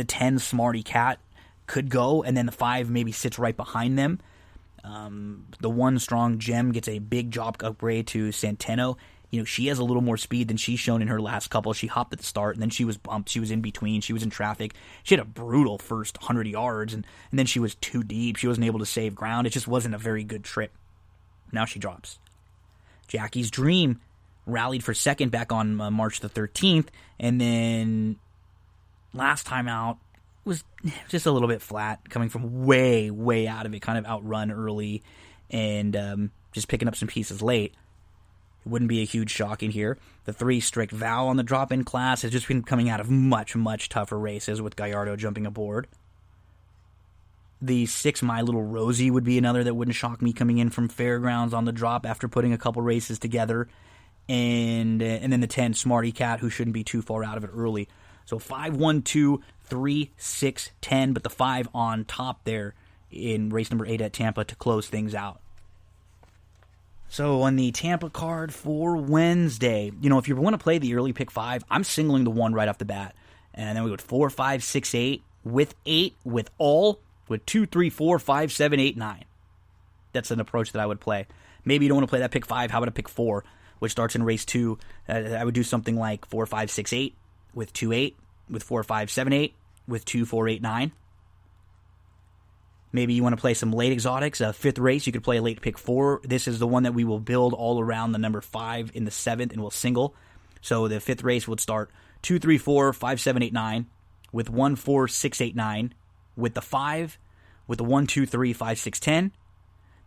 10 Smarty Cat could go, and then the 5 maybe sits right behind them. The 1 Strong Gem gets a big job upgrade to Centeno. She has a little more speed than she's shown in her last couple. She hopped at the start, and then she was bumped. She was in between. She was in traffic. She had a brutal first 100 yards, and then she was too deep. She wasn't able to save ground. It just wasn't a very good trip. Now she drops. Jackie's Dream rallied for second back on March the 13th, and then last time out was just a little bit flat, coming from way, way out of it, kind of outrun early, and just picking up some pieces late. It wouldn't be a huge shock in here. The 3 Strict Vow on the drop-in class has just been coming out of much, much tougher races with Gallardo jumping aboard. The 6 My Little Rosie would be another that wouldn't shock me coming in from Fairgrounds on the drop after putting a couple races together. And then the 10 Smarty Cat, who shouldn't be too far out of it early. So 5, 1, 2, 3, 6, 10, but the 5 on top there in race number 8 at Tampa to close things out. So on the Tampa card for Wednesday, if you want to play the early pick 5, I'm singling the 1 right off the bat. And then we go 4, 5, 6, 8, with 8, with all, with 2, 3, 4, 5, 7, 8, 9. That's an approach that I would play. Maybe you don't want to play that pick 5. How about a pick 4, which starts in race 2? I would do something like 4, 5, 6, 8, with 2, 8, with 4, 5, 7, 8, with 2, 4, 8, 9. Maybe you want to play some late exotics. Fifth race, you could play a late pick 4. This is the one that we will build all around the number 5 in the 7th, and we'll single. So the fifth race would start 2, 3, 4, 5, 7, 8, 9, with 1, 4, 6, 8, 9, with the 5, with the 1, 2, 3, 5, 6, 10.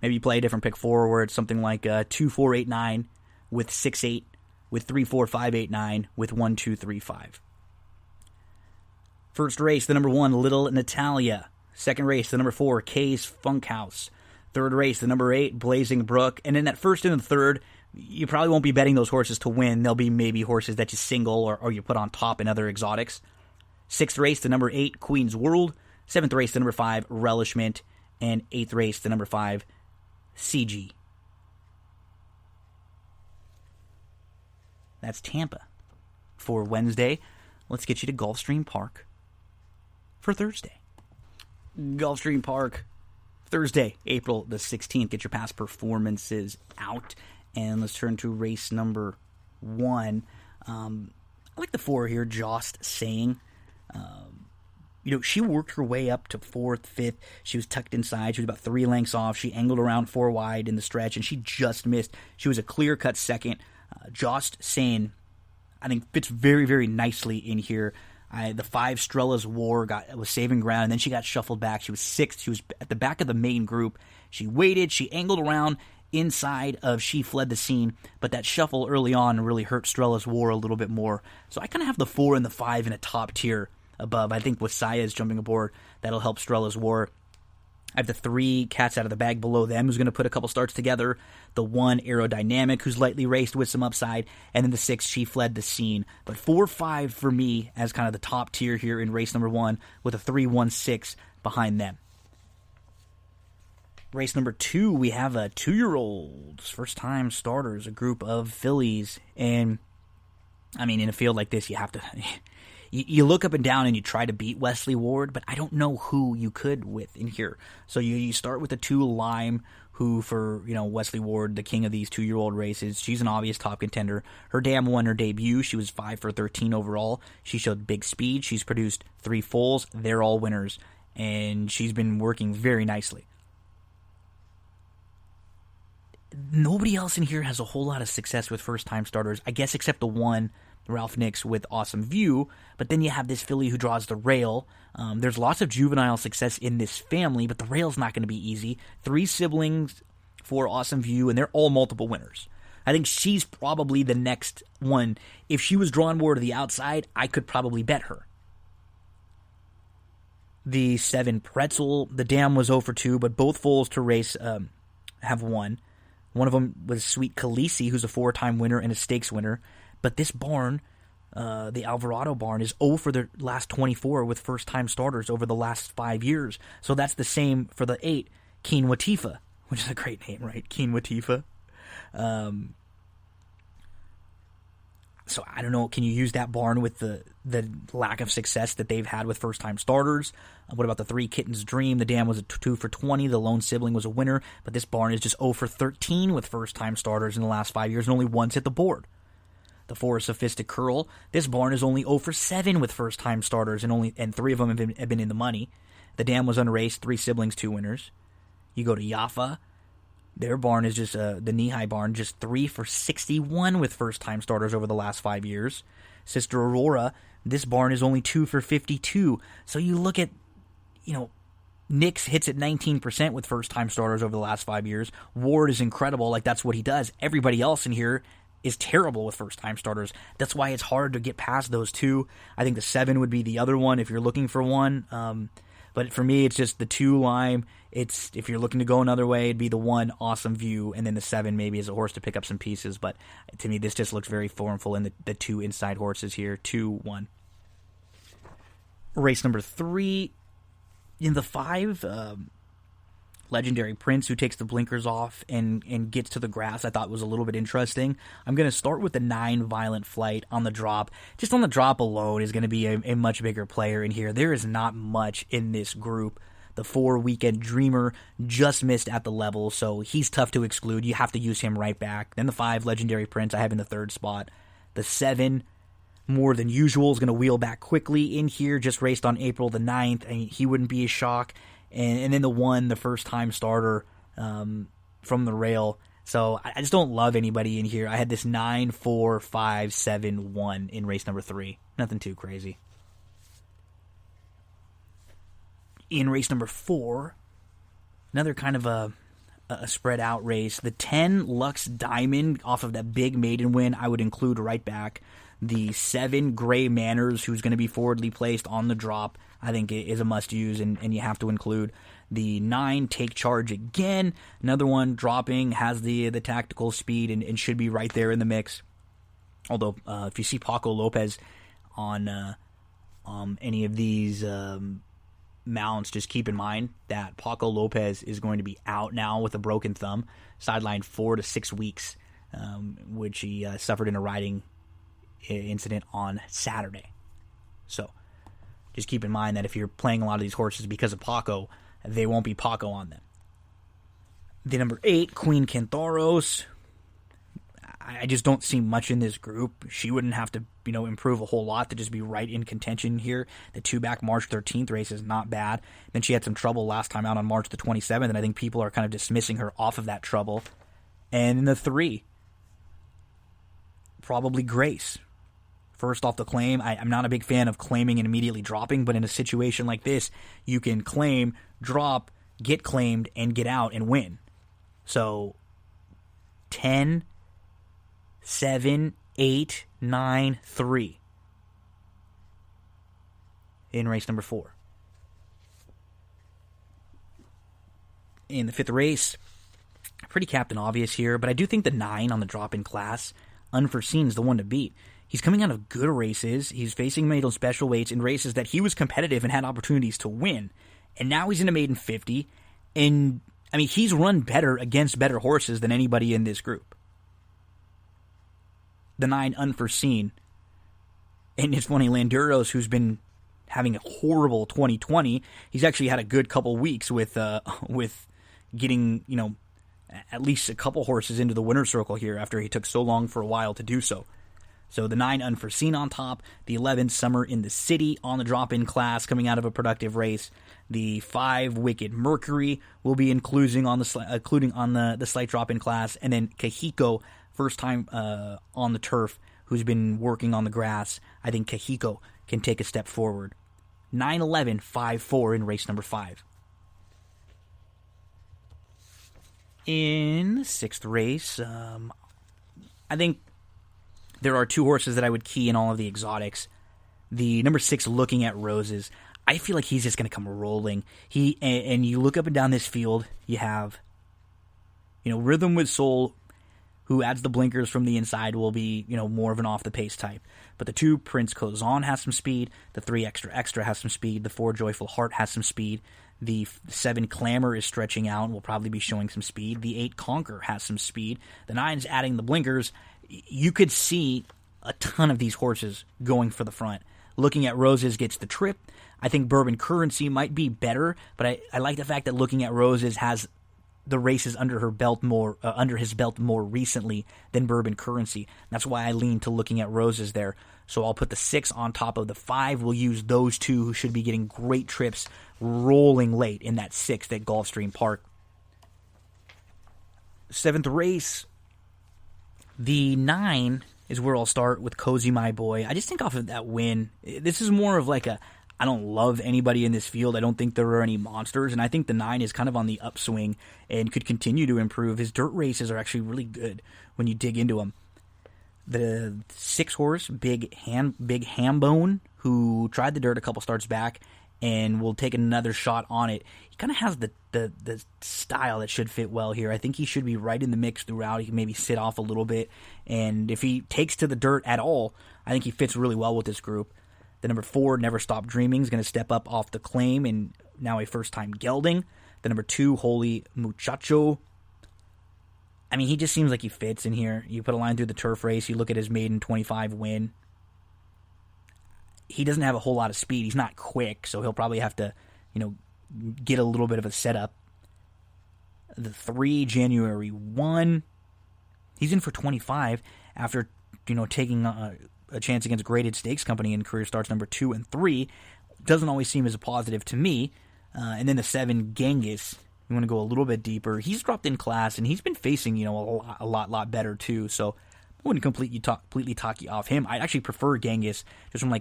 Maybe you play a different pick 4 where it's something like 2, 4, 8, 9, with 6, 8, with 3, 4, 5, 8, 9, with 1, 2, 3, 5. First race, the number 1, Little Natalia. Second race, the number 4, Kay's Funkhouse. Third race, the number 8, Blazing Brook. And in that first and the third, you probably won't be betting those horses to win. They'll be maybe horses that you single or you put on top in other exotics. Sixth race, the number 8, Queen's World. Seventh race, the number 5, Relishment. And eighth race, the number 5, CG. That's Tampa for Wednesday. Let's get you to Gulfstream Park for Thursday. Gulfstream Park, Thursday, April the 16th. Get your past performances out. And let's turn to race number 1. I like the 4 here, Jost Saying. She worked her way up to 4th, 5th. She was tucked inside. She was about 3 lengths off. She angled around 4 wide in the stretch, and she just missed. She was a clear-cut second. Jost Saying, I think, fits very, very nicely in here. The 5, Strella's War, was saving ground, and then she got shuffled back. She was 6th. She was at the back of the main group. She waited. She angled around inside of She Fled the Scene, but that shuffle early on really hurt Strella's War a little bit more. So I kind of have the 4 and the 5 in a top tier above. I think with Saya's jumping aboard, that'll help Strella's War. I have the 3, Cats Out of the Bag below them, who's going to put a couple starts together. The 1, Aerodynamic, who's lightly raced with some upside. And then the 6, She Fled the Scene. But 4, 5 for me as kind of the top tier here in race number 1, with a 3, 1, 6 behind them. Race number 2, we have a 2-year-olds, first-time starters, a group of fillies. And, I mean, in a field like this, you have to... You look up and down and you try to beat Wesley Ward, but I don't know who you could with in here. So you start with the 2, Lime, who for, Wesley Ward, the king of these 2-year-old races, she's an obvious top contender. Her dam won her debut. She was 5 for 13 overall. She showed big speed. She's produced 3 foals. They're all winners. And she's been working very nicely. Nobody else in here has a whole lot of success with first-time starters, I guess except the 1, Ralph Nix with Awesome View, but then you have this filly who draws the rail. There's lots of juvenile success in this family, but the rail's not going to be easy. 3 siblings for Awesome View, and they're all multiple winners. I think she's probably the next one. If she was drawn more to the outside, I could probably bet her. The 7, Pretzel, the dam was 0 for 2, but both foals to race have won. One of them was Sweet Khaleesi, who's a 4-time winner and a stakes winner. But this barn, the Alvarado barn, is 0 for the last 24 with first-time starters over the last 5 years. So that's the same for the 8, Keen Watifa, which is a great name, right? Keen Watifa. So I don't know, can you use that barn with the lack of success that they've had with first-time starters? What about the 3, Kitten's Dream? The dam was a 2 for 20. The lone sibling was a winner. But this barn is just 0 for 13 with first-time starters in the last 5 years and only once hit the board. The 4, Sophistic Curl. This barn is only 0 for 7 with first-time starters, and 3 of them have been in the money. The dam was unraced, 3 siblings, 2 winners. You go to Jaffa. Their barn is just the knee-high barn, just 3 for 61 with first-time starters over the last 5 years. Sister Aurora, this barn is only 2 for 52. So you look at, Nix hits at 19% with first-time starters over the last 5 years. Ward is incredible, like that's what he does. Everybody else in here is terrible with first-time starters. That's why it's hard to get past those 2. I think the 7 would be the other one if you're looking for one. But for me, it's just the 2, Lime. If you're looking to go another way, it'd be the 1, Awesome View, and then the 7 maybe as a horse to pick up some pieces. But to me, this just looks very formful in the 2 inside horses here. 2, 1. Race number 3. In the 5, Legendary Prince, who takes the blinkers off and gets to the grass, I thought was a little bit interesting. I'm going to start with the 9 Violent Flight on the drop. Just on the drop alone is going to be a much bigger player in here. There is not much in this group. The 4 Weekend Dreamer just missed at the level, so he's tough to exclude. You have to use him right back. Then the 5 Legendary Prince I have in the 3rd spot. The 7 More Than Usual is going to wheel back quickly in here, just raced on April the 9th. I mean, he wouldn't be a shock. And then the 1, the first-time starter from the rail. So I just don't love anybody in here. I had this 9, 4, 5, 7, 1 in race number 3. Nothing too crazy. In race number 4, another kind of a spread-out race. The 10 Lux Diamond off of that big maiden win I would include right back. The 7 Gray Manners, who's going to be forwardly placed on the drop, I think is a must-use, and you have to include. The 9 Take Charge again, another one dropping, has the tactical speed and should be right there in the mix. Although, if you see Paco Lopez on any of these mounts, just keep in mind that Paco Lopez is going to be out now with a broken thumb, sidelined 4 to 6 weeks, which he suffered in a riding incident on Saturday. So just keep in mind that if you're playing a lot of these horses because of Paco, they won't be Paco on them. The number 8, Queen Kentharos. I just don't see much in this group. She wouldn't have to, improve a whole lot to just be right in contention here. The 2-back March 13th race is not bad. Then she had some trouble last time out on March the 27th, and I think people are kind of dismissing her off of that trouble. And in the 3, probably Grace. First off the claim, I'm not a big fan of claiming and immediately dropping, but in a situation like this, you can claim, drop, get claimed, and get out and win. So 10, 7, 8, 9, 3 in race number 4. In the 5th race, pretty captain obvious here, but I do think the 9 on the drop-in class, Unforeseen, is the one to beat. He's coming out of good races. He's facing maiden special weights in races that he was competitive and had opportunities to win. And now he's in a maiden 50. And, he's run better against better horses than anybody in this group. The 9, Unforeseen. And it's funny, Landeros, who's been having a horrible 2020, he's actually had a good couple weeks with getting, at least a couple horses into the winner's circle here after he took so long for a while to do so. So the 9, Unforeseen on top. The 11, Summer in the City on the drop-in class, coming out of a productive race. The 5, Wicked Mercury will be including on the slight drop-in class. And then Kahiko, first time on the turf, who's been working on the grass. I think Kahiko can take a step forward. 9, 11, 5, 4 in race number 5. In the 6th race, I think there are 2 horses that I would key in all of the exotics. The number 6, Looking at Roses. I feel like he's just going to come rolling. And you look up and down this field, you have, Rhythm with Soul, who adds the blinkers from the inside, will be, more of an off-the-pace type. But the 2, Prince Kozan, has some speed. The 3, Extra Extra, has some speed. The 4, Joyful Heart, has some speed. The 7, Clamor, is stretching out and will probably be showing some speed. The 8, Conquer, has some speed. The 9's adding the blinkers. You could see a ton of these horses going for the front. Looking at Roses gets the trip. I think Bourbon Currency might be better, but I like the fact that Looking at Roses has the races under his belt more recently than Bourbon Currency. That's why I lean to Looking at Roses there. So I'll put the 6 on top of the 5. We'll use those 2 who should be getting great trips rolling late in that 6th at Gulfstream Park. 7th race, the 9 is where I'll start with Cozy My Boy. I just think off of that win, this is more of like I don't love anybody in this field. I don't think there are any monsters, and I think the 9 is kind of on the upswing and could continue to improve. His dirt races are actually really good when you dig into them. The 6 horse, Big Hambone, who tried the dirt a couple starts back and will take another shot on it. He kind of has the style that should fit well here. I think he should be right in the mix throughout. He can maybe sit off a little bit, and if he takes to the dirt at all, I think he fits really well with this group. The number 4, Never Stop Dreaming, is going to step up off the claim and now a first-time gelding. The number 2, Holy Muchacho. I mean, he just seems like he fits in here. You put a line through the turf race, you look at his maiden 25 win. He doesn't have a whole lot of speed. He's not quick, so he'll probably have to, get a little bit of a setup. The 3, January 1. He's in for 25 after, taking a chance against Graded Stakes Company in career starts number 2 and 3. Doesn't always seem as a positive to me. And then the 7, Genghis. You want to go a little bit deeper. He's dropped in class, and he's been facing, a lot better too. So I wouldn't completely talk you off him. I'd actually prefer Genghis just from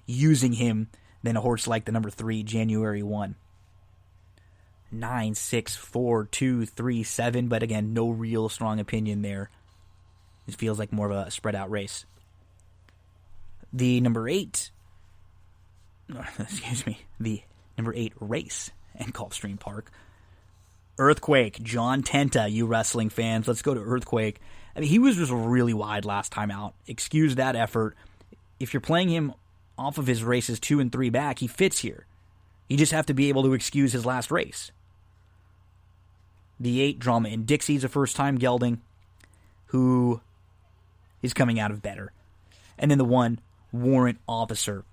using him than a horse like the number 3, January 1. 9, 6, 4, 2, 3, 7. But again, no real strong opinion there. It feels like more of a spread out race. The number 8. The number 8 race in Gulfstream Park. Earthquake, John Tenta, you wrestling fans. Let's go to Earthquake. I mean, he was just really wide last time out. Excuse that effort. If you're playing him off of his races 2 and 3 back, he fits here. You just have to be able to excuse his last race. The 8, Drama in Dixie's a first-time gelding who is coming out of better. And then the 1, Warrant Officer,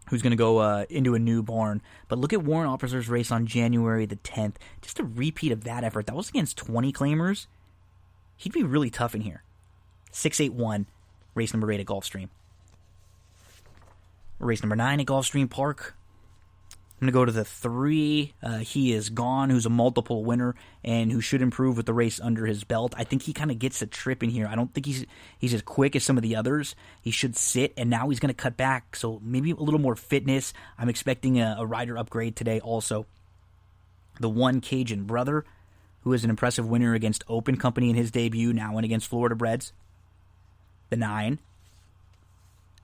who's going to go into a new barn. But look at Warrant Officer's race on January the 10th. Just a repeat of that effort. That was against 20 claimers. He'd be really tough in here. 681, race number 8 at Gulfstream. Race number 9 at Gulfstream Park. I'm going to go to the 3. He Is Gone, who's a multiple winner and who should improve with the race under his belt. I think he kind of gets a trip in here. I don't think he's as quick as some of the others. He should sit, and now he's going to cut back, so maybe a little more fitness. I'm expecting a rider upgrade today also. The 1, Cajun Brother, who is an impressive winner against Open Company in his debut, now in against Florida Breds. The 9,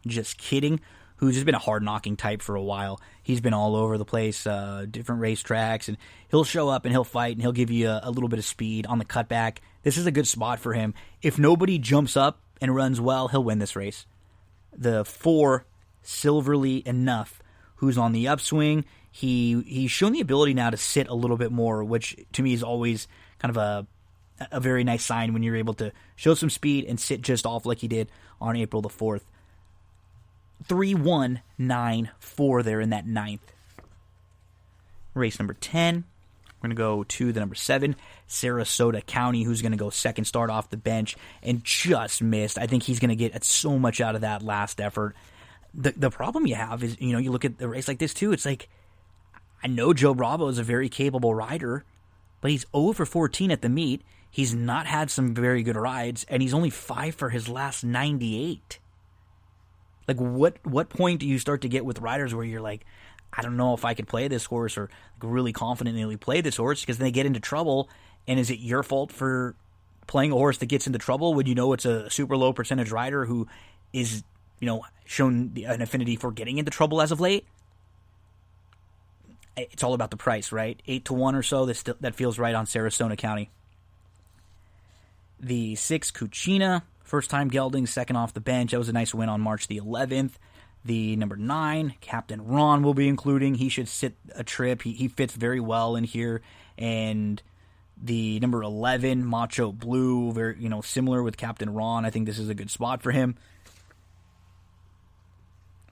Just Kidding, who's just been a hard-knocking type for a while. He's been all over the place, different racetracks, and he'll show up and he'll fight and he'll give you a little bit of speed on the cutback. This is a good spot for him. If nobody jumps up and runs well, he'll win this race. The 4, Silverly Enough, who's on the upswing. He's shown the ability now to sit a little bit more, which to me is always kind of a very nice sign when you're able to show some speed and sit just off like he did on April the 4th. 3, 1, 9, 4 there in that 9th. Race number 10. We're going to go to the number 7, Sarasota County, who's going to go second start off the bench and just missed. I think he's going to get so much out of that last effort. The problem you have is, you look at the race like this too, it's like, I know Joe Bravo is a very capable rider, but he's 0 for 14 at the meet. He's not had some very good rides, and he's only 5 for his last 98. Like, what point do you start to get with riders where you're like, I don't know if I could play this horse or really confidently play this horse, because then they get into trouble, and is it your fault for playing a horse that gets into trouble when you know it's a super low percentage rider who is, shown an affinity for getting into trouble as of late? It's all about the price, right? 8-1 or so, that feels right on Sarasota County. The 6, Cucina, first-time gelding, second off the bench. That was a nice win on March the 11th. The number 9, Captain Ron, will be including. He should sit a trip. He fits very well in here. And the number 11, Macho Blue, very similar with Captain Ron. I think this is a good spot for him.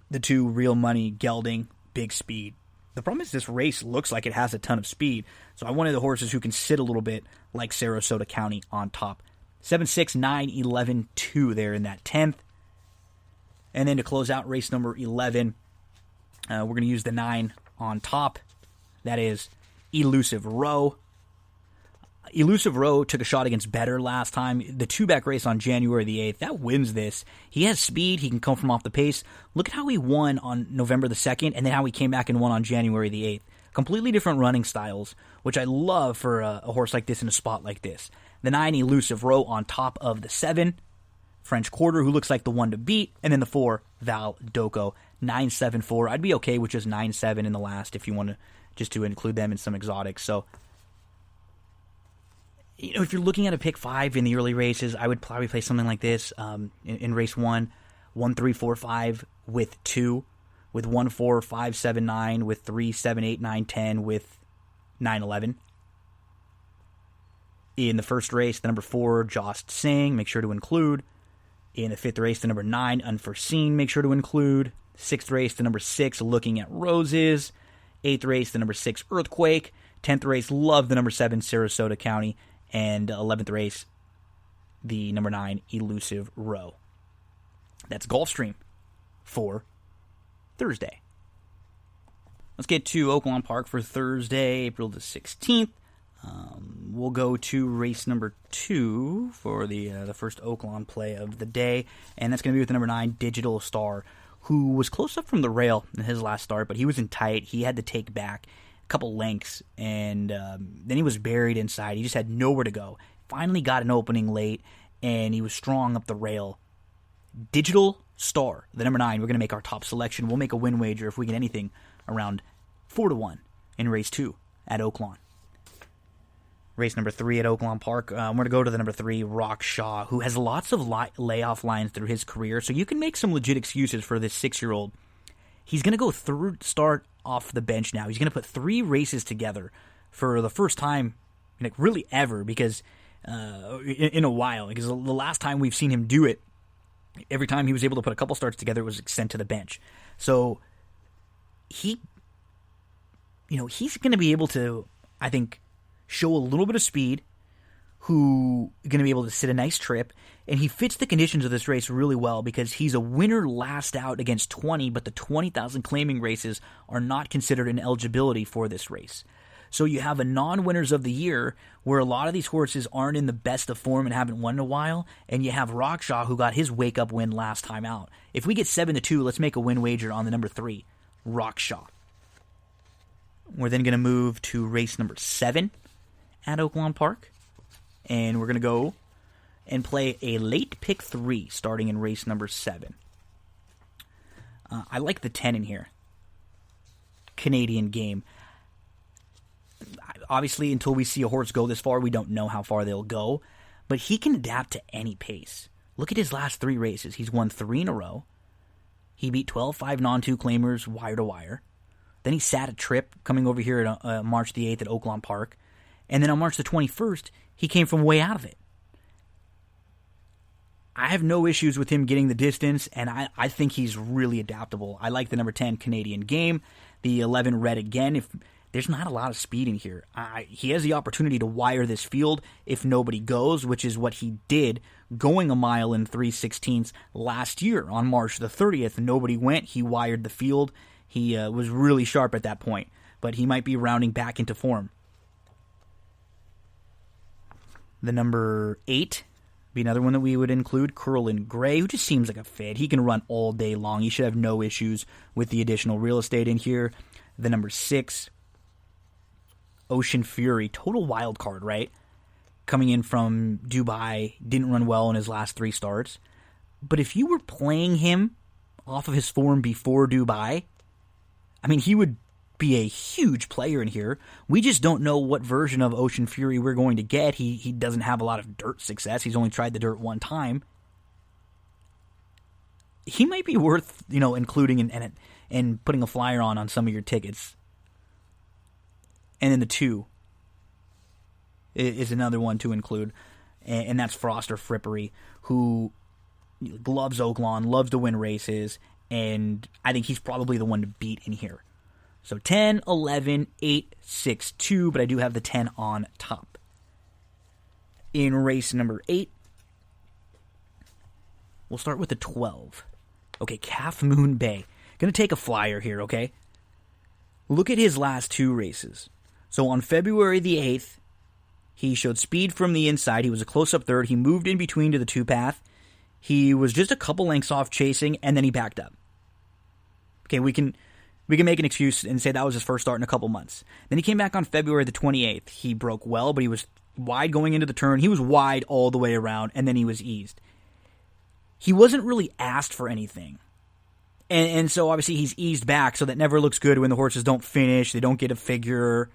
The 2, Real Money Gelding, big speed. The problem is this race looks like it has a ton of speed. So I wanted the horses who can sit a little bit like Sarasota County on top. 7, 6, 9, 11, 2 there in that 10th. And then to close out race number 11, we're going to use the 9 on top. That is Elusive Row. Elusive Row took a shot against Better last time. The 2-back race on January the 8th, that wins this. He has speed. He can come from off the pace. Look at how he won on November the 2nd, and then how he came back and won on January the 8th. Completely different running styles, which I love for a horse like this in a spot like this. The 9, Elusive Row on top of the 7, French Quarter, who looks like the one to beat, and then the 4, Val Doco, 9-7-4. I'd be okay with just 9-7 in the last if you want to just to include them in some exotics. So, if you're looking at a pick 5 in the early races, I would probably play something like this in race 1, 1, 3, 4, 5 with 2. with 1-4, 5-7, 9, with 3-7, 8, 9, 10, with 9-11. In the first race, the number 4, Jost Singh, make sure to include. In the 5th race, the number 9, Unforeseen, make sure to include. 6th race, the number 6, Looking at Roses. 8th race, the number 6, Earthquake. 10th race, love the number 7, Sarasota County. And 11th race, the number 9, Elusive Row. That's Gulfstream for Thursday. Let's get to Oaklawn Park for Thursday, April the 16th. We'll go to race number 2 for the first Oaklawn play of the day, and that's going to be with the number 9, Digital Star, who was close up from the rail in his last start, but he was in tight. He had to take back a couple lengths, and then he was buried inside. He just had nowhere to go. Finally got an opening late, and he was strong up the rail. Digital Star, the number 9, we're going to make our top selection. We'll make a win wager if we get anything around 4-1 in race 2 at Oaklawn. Race number 3 at Oaklawn Park, we're going to go to the number 3, Rock Shaw, who has lots of layoff lines through his career, so you can make some legit excuses for this 6-year-old. He's going to go third start off the bench now. He's going to put 3 races together for the first time, really ever, because in a while, because the last time we've seen him do it, every time he was able to put a couple starts together, it was sent to the bench. So he's going to be able to, I think, show a little bit of speed, who going to be able to sit a nice trip, and he fits the conditions of this race really well because he's a winner last out against 20, but the 20,000 claiming races are not considered an eligibility for this race. So you have a non-winners of the year where a lot of these horses aren't in the best of form and haven't won in a while, and you have Rockshaw who got his wake-up win last time out. If we get 7-2, let's make a win wager on the number 3, Rockshaw. We're then going to move to race number 7 at Oaklawn Park, and we're going to go and play a late pick 3 starting in race number 7. I like the 10 in here. Canadian Game. Obviously, until we see a horse go this far, we don't know how far they'll go, but he can adapt to any pace. Look at his last 3 races. He's won 3 in a row. He beat 12-5 non-2 claimers wire to wire. Then he sat a trip coming over here at March the 8th at Oaklawn Park. And then on March the 21st, he came from way out of it. I have no issues with him getting the distance, and I think he's really adaptable. I like the number 10 Canadian Game, the 11 Red again. If there's not a lot of speed in here, he has the opportunity to wire this field if nobody goes, which is what he did going a mile in 3/16 last year on March the 30th. Nobody went. He wired the field. He was really sharp at that point, but he might be rounding back into form. The number 8 be another one that we would include, Curlin Gray, who just seems like a fit. He can run all day long. He should have no issues with the additional real estate in here. The number 6, Ocean Fury, total wild card, right? Coming in from Dubai, didn't run well in his last 3 starts. But if you were playing him off of his form before Dubai, I mean, he would be a huge player in here. We just don't know what version of Ocean Fury we're going to get. He doesn't have a lot of dirt success. He's only tried the dirt 1 time. He might be worth, including and putting a flyer on some of your tickets. And then the 2 is another one to include, and that's Froster Frippery, who loves Oaklawn, loves to win races, and I think he's probably the one to beat in here. So 10, 11, 8, 6, 2, but I do have the 10 on top. In race number 8, we'll start with the 12. Okay, Calf Moon Bay. Gonna take a flyer here, okay? Look at his last 2 races. So on February the 8th, he showed speed from the inside. He was a close-up third. He moved in between to the 2-path. He was just a couple lengths off chasing, and then he backed up. Okay, we can make an excuse and say that was his first start in a couple months. Then he came back on February the 28th. He broke well, but he was wide going into the turn. He was wide all the way around, and then he was eased. He wasn't really asked for anything. And so obviously he's eased back, so that never looks good when the horses don't finish, they don't get a figure.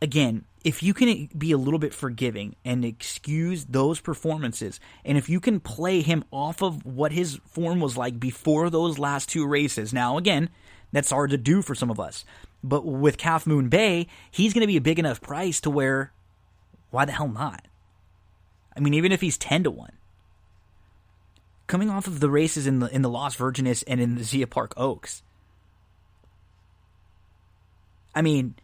again, if you can be a little bit forgiving and excuse those performances, and if you can play him off of what his form was like before those last 2 races, now again, that's hard to do for some of us, but with Calf Moon Bay, he's going to be a big enough price to where, why the hell not? I mean, even if he's 10-1. Coming off of the races in the Las Virgenes and in the Zia Park Oaks, I mean,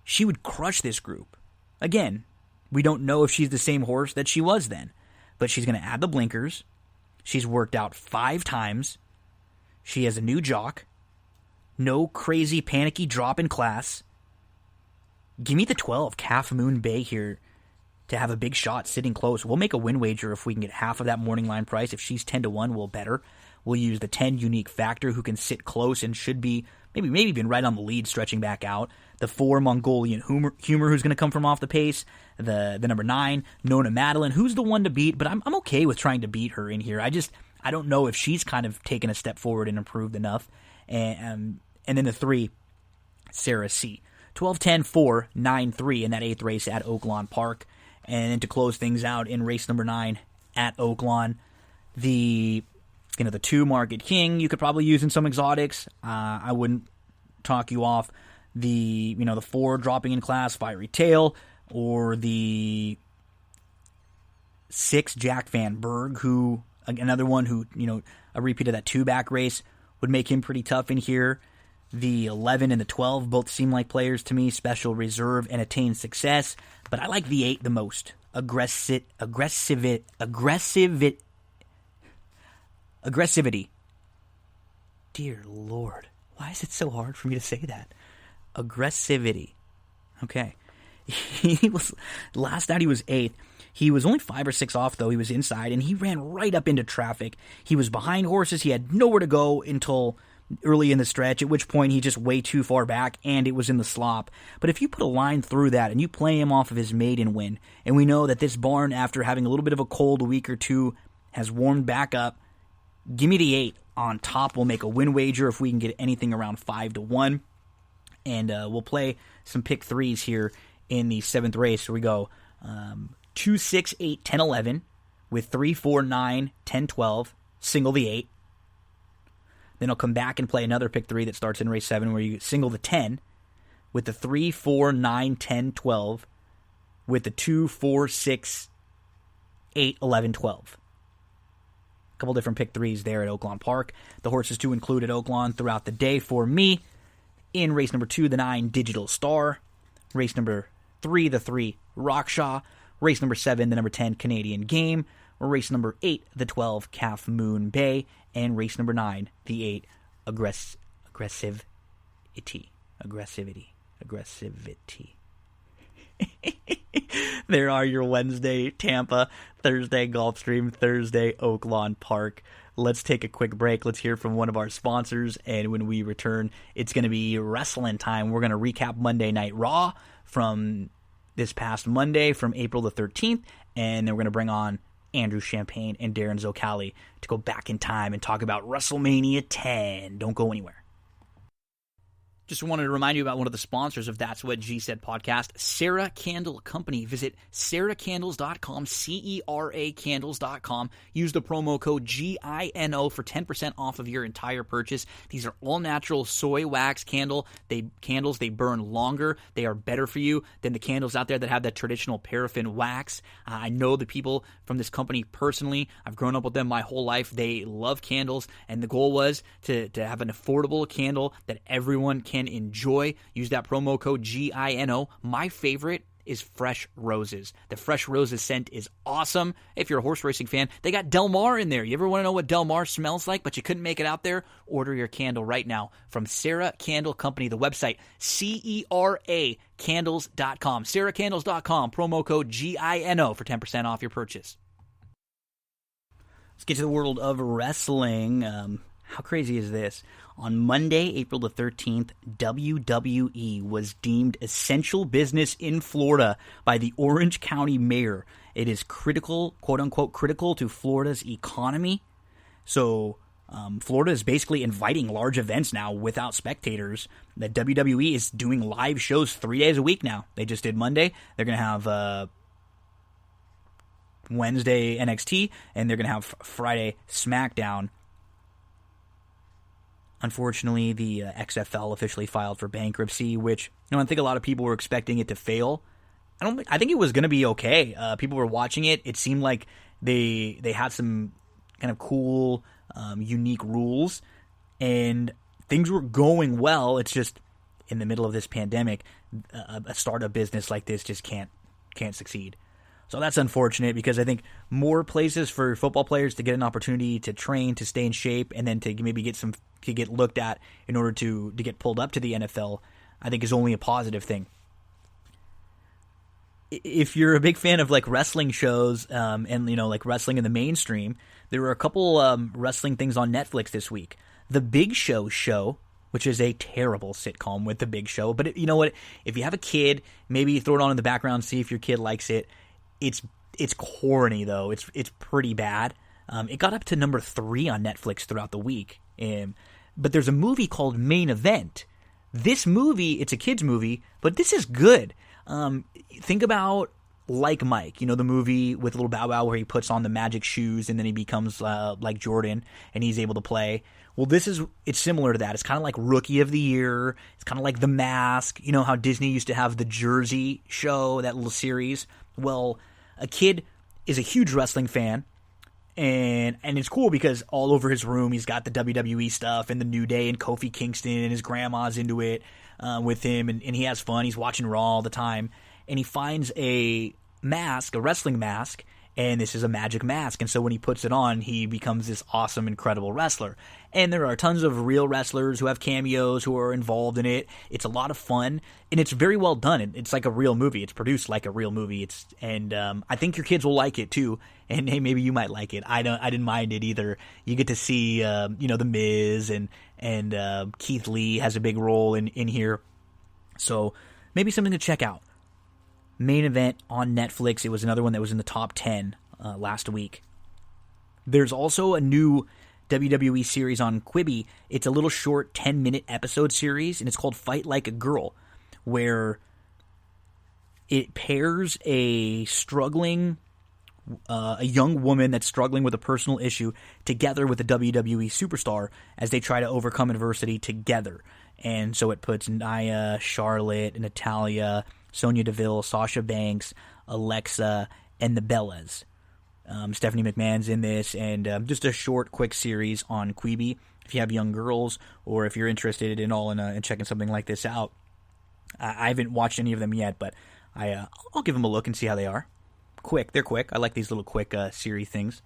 she would crush this group. Again, we don't know if she's the same horse that she was then, but she's going to add the blinkers. She's worked out 5 times. She has a new jock. No crazy panicky drop in class. Give me the 12, Calf Moon Bay here to have a big shot sitting close. We'll make a win wager if we can get half of that morning line price. If she's 10-1, we'll bet her. We'll use the 10 Unique Factor, who can sit close and should be maybe been right on the lead, stretching back out. The 4 Mongolian Humor, who's going to come from off the pace. The number 9 Nona Madeline, who's the one to beat, but I'm okay with trying to beat her in here. I don't know if she's kind of taken a step forward and improved enough. And then the 3 Sarah C. 12, 10, 4, 9, 3 in that 8th race at Oaklawn Park. And then to close things out in race number 9 at Oaklawn, the 2 Market King you could probably use in some exotics. I wouldn't talk you off the 4 dropping in class, Fiery Tail, or the 6 Jack Van Berg, who another one who, a repeat of that 2-back race would make him pretty tough in here. The 11 and the 12 both seem like players to me, Special Reserve and Attain Success, but I like the 8 the most. Aggressivity. Dear Lord, why is it so hard for me to say that? Aggressivity. Okay. He was, last night he was 8th. He was only 5 or 6 off, though. He was inside, and he ran right up into traffic. He was behind horses. He had nowhere to go until early in the stretch, at which point he just way too far back, and it was in the slop. But if you put a line through that and you play him off of his maiden win, and we know that this barn, after having a little bit of a cold a week or two, has warmed back up, give me the 8 on top. We'll make a win wager if we can get anything around 5-1, and we'll play some pick 3s here in the 7th race. So we go 2, 6, 8, 10, 11 with 3, 4, 9, 10, 12, single the 8. Then I'll come back and play another pick 3 that starts in race 7 where you single the 10 with the 3, 4, 9, 10, 12 with the 2, 4, 6, 8, 11, 12. A couple different pick 3s there at Oaklawn Park. The horses to include at Oaklawn throughout the day for me. In race number 2, the 9 Digital Star. Race number 3, the 3 Rockshaw. Race number 7, the number 10 Canadian Game. Race number 8, the 12 Calf Moon Bay. And race number 9, the 8 Aggressivity. There are your Wednesday Tampa, Thursday Gulfstream, Thursday Oaklawn Park. Let's take a quick break. Let's hear from one of our sponsors, and when we return, it's going to be wrestling time. We're going to recap Monday Night Raw from this past Monday, from April the 13th, and then we're going to bring on Andrew Champagne and Darin Zoccali to go back in time and talk about Wrestlemania 10. Don't go anywhere. Just wanted to remind you about one of the sponsors of That's What G Said podcast, Sarah Candle Company. Visit sarahcandles.com, CERA candles.com. Use the promo code GINO for 10% off of your entire purchase. These are all natural soy wax candles. They burn longer. They are better for you than the candles out there that have that traditional paraffin wax. I know the people from this company personally. I've grown up with them my whole life. They love candles, and the goal was to have an affordable candle that everyone can enjoy. Use that promo code GINO. My favorite is Fresh Roses. The Fresh Roses scent is awesome. If you're a horse racing fan, they got Del Mar in there. You ever want to know what Del Mar smells like, but you couldn't make it out there? Order your candle right now from Sarah Candle Company. The website, CERAcandles.com. SarahCandles.com. Promo code GINO for 10% off your purchase. Let's get to the world of wrestling. How crazy is this? On Monday, April the 13th, WWE was deemed essential business in Florida by the Orange County mayor. It is critical, quote-unquote, critical to Florida's economy. So Florida is basically inviting large events now without spectators. The WWE is doing live shows 3 days a week now. They just did Monday. They're going to have Wednesday NXT, and they're going to have Friday SmackDown. Unfortunately, the XFL officially filed for bankruptcy, which I think a lot of people were expecting it to fail. I think it was going to be okay. People were watching it. It seemed like they had some kind of cool, unique rules, and things were going well. It's just in the middle of this pandemic, a startup business like this just can't succeed. So that's unfortunate, because I think more places for football players to get an opportunity to train, to stay in shape, and then to maybe get looked at in order to get pulled up to the NFL, I think is only a positive thing. If you're a big fan of like wrestling shows, and like wrestling in the mainstream, there were a couple wrestling things on Netflix this week. The Big Show, which is a terrible sitcom with The Big Show, but you know what? If you have a kid, maybe throw it on in the background, see if your kid likes it. It's corny though. It's pretty bad. It got up to number 3 on Netflix throughout the week. But there's a movie called Main Event. This movie, it's a kid's movie, but this is good. Think about Like Mike, the movie with Little Bow Wow where he puts on the magic shoes and then he becomes like Jordan and he's able to play. Well, it's similar to that. It's kind of like Rookie of the Year. It's kind of like The Mask. You know how Disney used to have the Jersey show, that little series? Well, a kid is a huge wrestling fan, and it's cool because all over his room he's got the WWE stuff and the New Day and Kofi Kingston, and his grandma's into it with him, and he has fun. He's watching Raw all the time, and he finds a wrestling mask, and this is a magic mask, and so when he puts it on, he becomes this awesome, incredible wrestler. And there are tons of real wrestlers who have cameos who are involved in it. It's a lot of fun, and it's very well done. It's like a real movie. It's produced like a real movie. I think your kids will like it too. And hey, maybe you might like it. I didn't mind it either. You get to see The Miz and Keith Lee has a big role in here. So maybe something to check out. Main Event on Netflix. It was another one that was in the top 10 last week. There's also a new WWE series on Quibi. It's a little short 10-minute episode series, and it's called Fight Like a Girl, where it pairs a young woman that's struggling with a personal issue together with a WWE superstar as they try to overcome adversity together. And so it puts Nia, Charlotte, Natalya, Sonya Deville, Sasha Banks, Alexa, and the Bellas. Stephanie McMahon's in this, and just a short, quick series on Quibi. If you have young girls, or if you're interested in checking something like this out, I haven't watched any of them yet, but I'll give them a look and see how they are. They're quick. I like these little quick series things.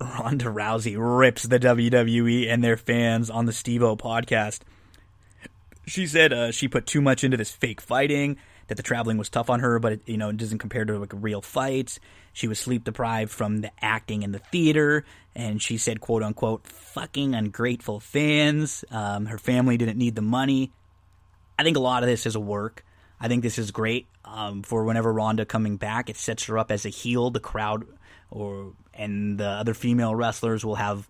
Ronda Rousey rips the WWE and their fans on the Steve-O podcast. She said she put too much into this fake fighting, that the traveling was tough on her, but it doesn't compare to like real fights. She was sleep deprived from the acting in the theater, and she said, quote unquote, fucking ungrateful fans. Her family didn't need the money. I think a lot of this is a work. I think this is great for whenever Ronda coming back. It sets her up as a heel. The crowd and the other female wrestlers will have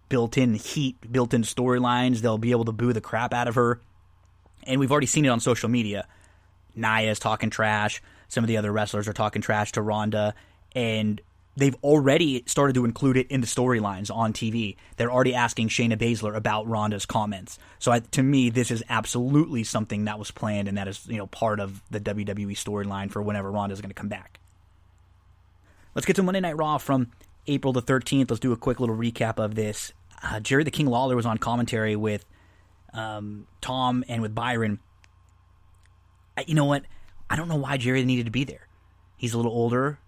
built-in heat, built-in storylines. They'll be able to boo the crap out of her. And we've already seen it on social media. Nia's talking trash. Some of the other wrestlers are talking trash to Ronda. And they've already started to include it in the storylines on TV. They're already asking Shayna Baszler about Ronda's comments. So to me, this is absolutely something that was planned, and that is part of the WWE storyline for whenever Ronda's going to come back. Let's get to Monday Night Raw from April the 13th. Let's do a quick little recap of this. Jerry the King Lawler was on commentary with Tom and with Byron. You know what? I don't know why Jerry needed to be there. He's a little older,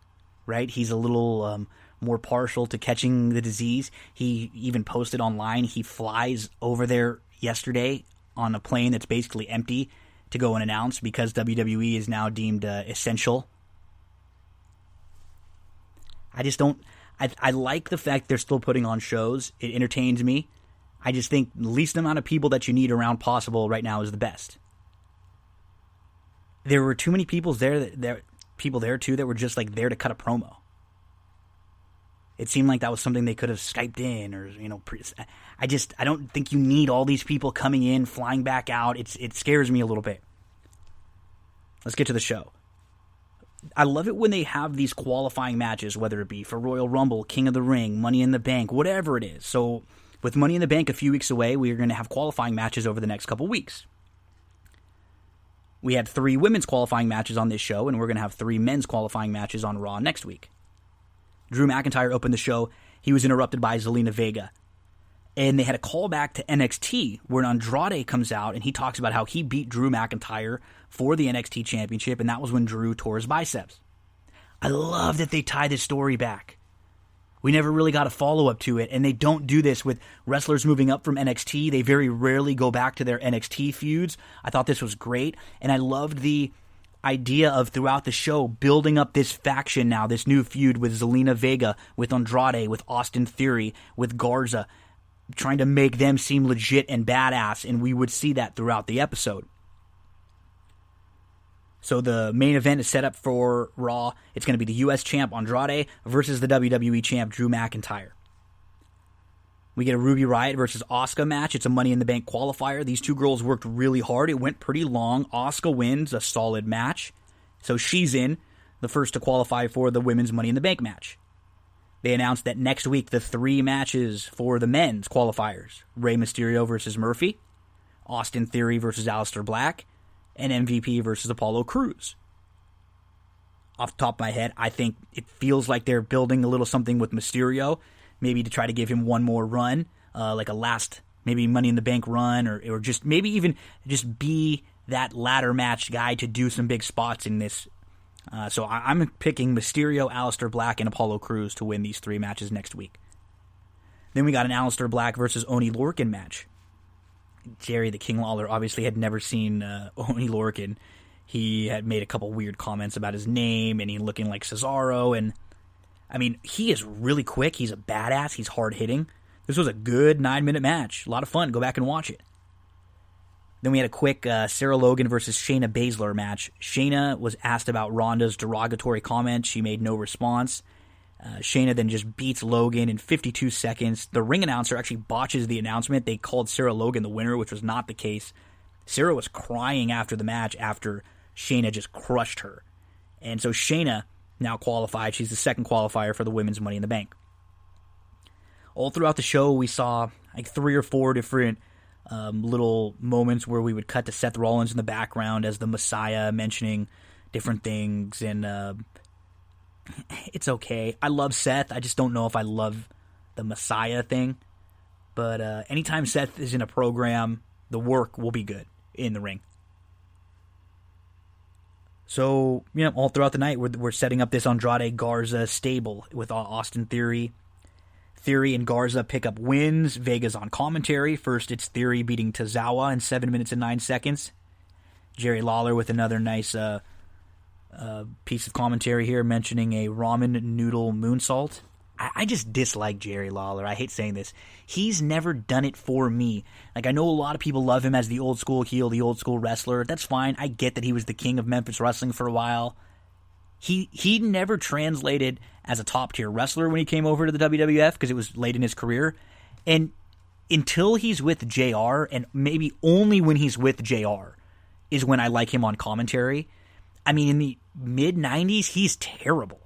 right? He's a little more partial to catching the disease. He even posted online he flies over there yesterday on a plane that's basically empty to go and announce because WWE is now deemed essential. I just don't... I like the fact they're still putting on shows. It entertains me. I just think the least amount of people that you need around possible right now is the best. There were too many people there too that were just like there to cut a promo. It seemed like that was something they could have Skyped in, or I don't think you need all these people coming in, flying back out. It scares me a little bit. Let's get to the show. I love it when they have these qualifying matches, whether it be for Royal Rumble, King of the Ring, Money in the Bank, whatever it is. So with Money in the Bank a few weeks away, we are going to have qualifying matches over the next couple weeks. We had 3 women's qualifying matches on this show, and we're going to have 3 men's qualifying matches on Raw next week. Drew McIntyre opened the show. He was interrupted by Zelina Vega. And they had a callback to NXT where Andrade comes out and he talks about how he beat Drew McIntyre for the NXT Championship, and that was when Drew tore his biceps. I love that they tie this story back. We never really got a follow-up to it, and they don't do this with wrestlers moving up from NXT. They very rarely go back to their NXT feuds. I thought this was great, and I loved the idea of throughout the show building up this faction now, this new feud with Zelina Vega, with Andrade, with Austin Theory, with Garza, trying to make them seem legit and badass, and we would see that throughout the episode. So the main event is set up for Raw. It's going to be the U.S. champ Andrade versus the WWE champ Drew McIntyre. We get a Ruby Riott versus Asuka match. It's a Money in the Bank qualifier. These two girls worked really hard. It went pretty long. Asuka wins a solid match. So she's in, the first to qualify for the women's Money in the Bank match. They announced that next week the 3 matches for the men's qualifiers. Rey Mysterio versus Murphy, Austin Theory versus Aleister Black, and MVP versus Apollo Crews. Off the top of my head, I think it feels like they're building a little something with Mysterio, maybe to try to give him one more run, like a last, maybe Money in the Bank run, or just maybe even just be that ladder match guy to do some big spots in this. So I'm picking Mysterio, Aleister Black, and Apollo Crews to win these 3 matches next week. Then we got an Aleister Black versus Oney Lorcan match. Jerry the King Lawler obviously had never seen Oney Lorcan. He had made a couple weird comments about his name and he looking like Cesaro. And I mean, he is really quick. He's a badass. He's hard-hitting. This was a good 9-minute match. A lot of fun. Go back and watch it. Then we had a quick Sarah Logan versus Shayna Baszler match. Shayna was asked about Ronda's derogatory comment. She made no response. Shayna then just beats Logan in 52 seconds. The ring announcer actually botches the announcement. They called Sarah Logan the winner, which was not the case. Sarah was crying after the match after Shayna just crushed her. And so Shayna now qualified. She's the second qualifier for the women's Money in the Bank. All throughout the show, we saw like 3 or 4 different little moments where we would cut to Seth Rollins in the background as the Messiah mentioning different things, and it's okay. I love Seth. I just don't know if I love the Messiah thing. But anytime Seth is in a program, the work will be good in the ring. So, all throughout the night, we're setting up this Andrade Garza stable with Austin Theory. Theory and Garza pick up wins. Vega's on commentary. First, it's Theory beating Tozawa in 7 minutes and 9 seconds. Jerry Lawler with another nice piece of commentary here, mentioning a ramen noodle moonsault. I just dislike Jerry Lawler. I hate saying this. He's never done it for me. Like, I know a lot of people love him as the old school heel, the old school wrestler. That's fine. I get that he was the king of Memphis wrestling for a while. He never translated as a top-tier wrestler when he came over to the WWF because it was late in his career. And until he's with JR, and maybe only when he's with JR, is when I like him on commentary. I mean, in the mid-90s, he's terrible.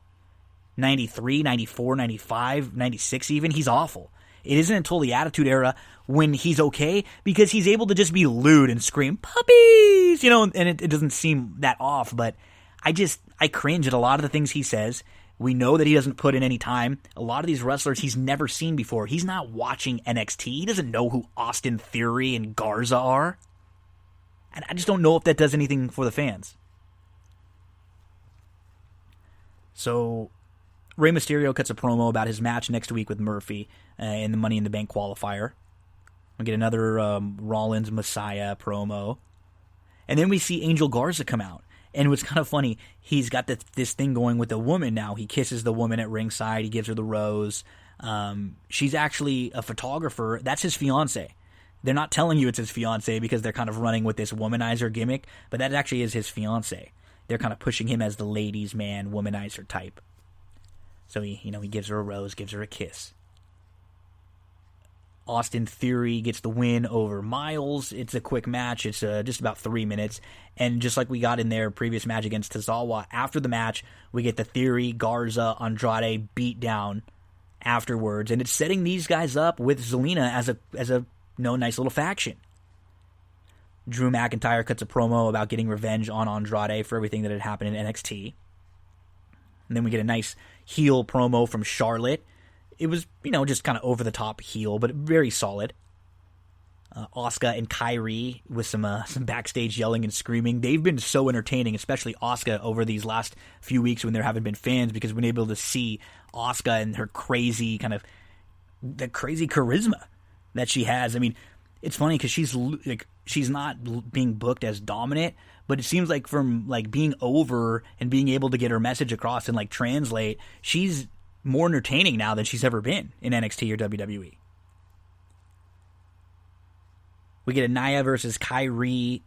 93, 94, 95, 96 even, he's awful. It isn't until the Attitude Era when he's okay because he's able to just be lewd and scream, puppies, and it doesn't seem that off, but I cringe at a lot of the things he says. We know that he doesn't put in any time. A lot of these wrestlers he's never seen before. He's not watching NXT. He doesn't know who Austin Theory and Garza are. And I just don't know if that does anything for the fans. So, Rey Mysterio cuts a promo about his match next week with Murphy in the Money in the Bank qualifier. We get another Rollins Messiah promo. And then we see Angel Garza come out. And what's kind of funny, he's got this thing going with a woman now. He kisses the woman at ringside. He gives her the rose. She's actually a photographer. That's his fiance. They're not telling you it's his fiance because they're kind of running with this womanizer gimmick, but that actually is his fiance. They're kind of pushing him as the ladies' man, womanizer type. So he gives her a rose, gives her a kiss. Austin Theory gets the win over Miles. It's a quick match. It's just about 3 minutes. And just like we got in their previous match against Tozawa, after the match, we get the Theory, Garza, Andrade beat down afterwards. And it's setting these guys up with Zelina as a nice little faction. Drew McIntyre cuts a promo about getting revenge on Andrade for everything that had happened in NXT. And then we get a nice heel promo from Charlotte. It was, just kind of over-the-top heel, but very solid. Asuka and Kairi with some backstage yelling and screaming. They've been so entertaining, especially Asuka, over these last few weeks when there haven't been fans, because we've been able to see Asuka and her crazy the crazy charisma that she has. I mean, it's funny because she's not being booked as dominant, but it seems like from being over and being able to get her message across and translate, she's more entertaining now than she's ever been in NXT or WWE. We get a Nia versus Kairi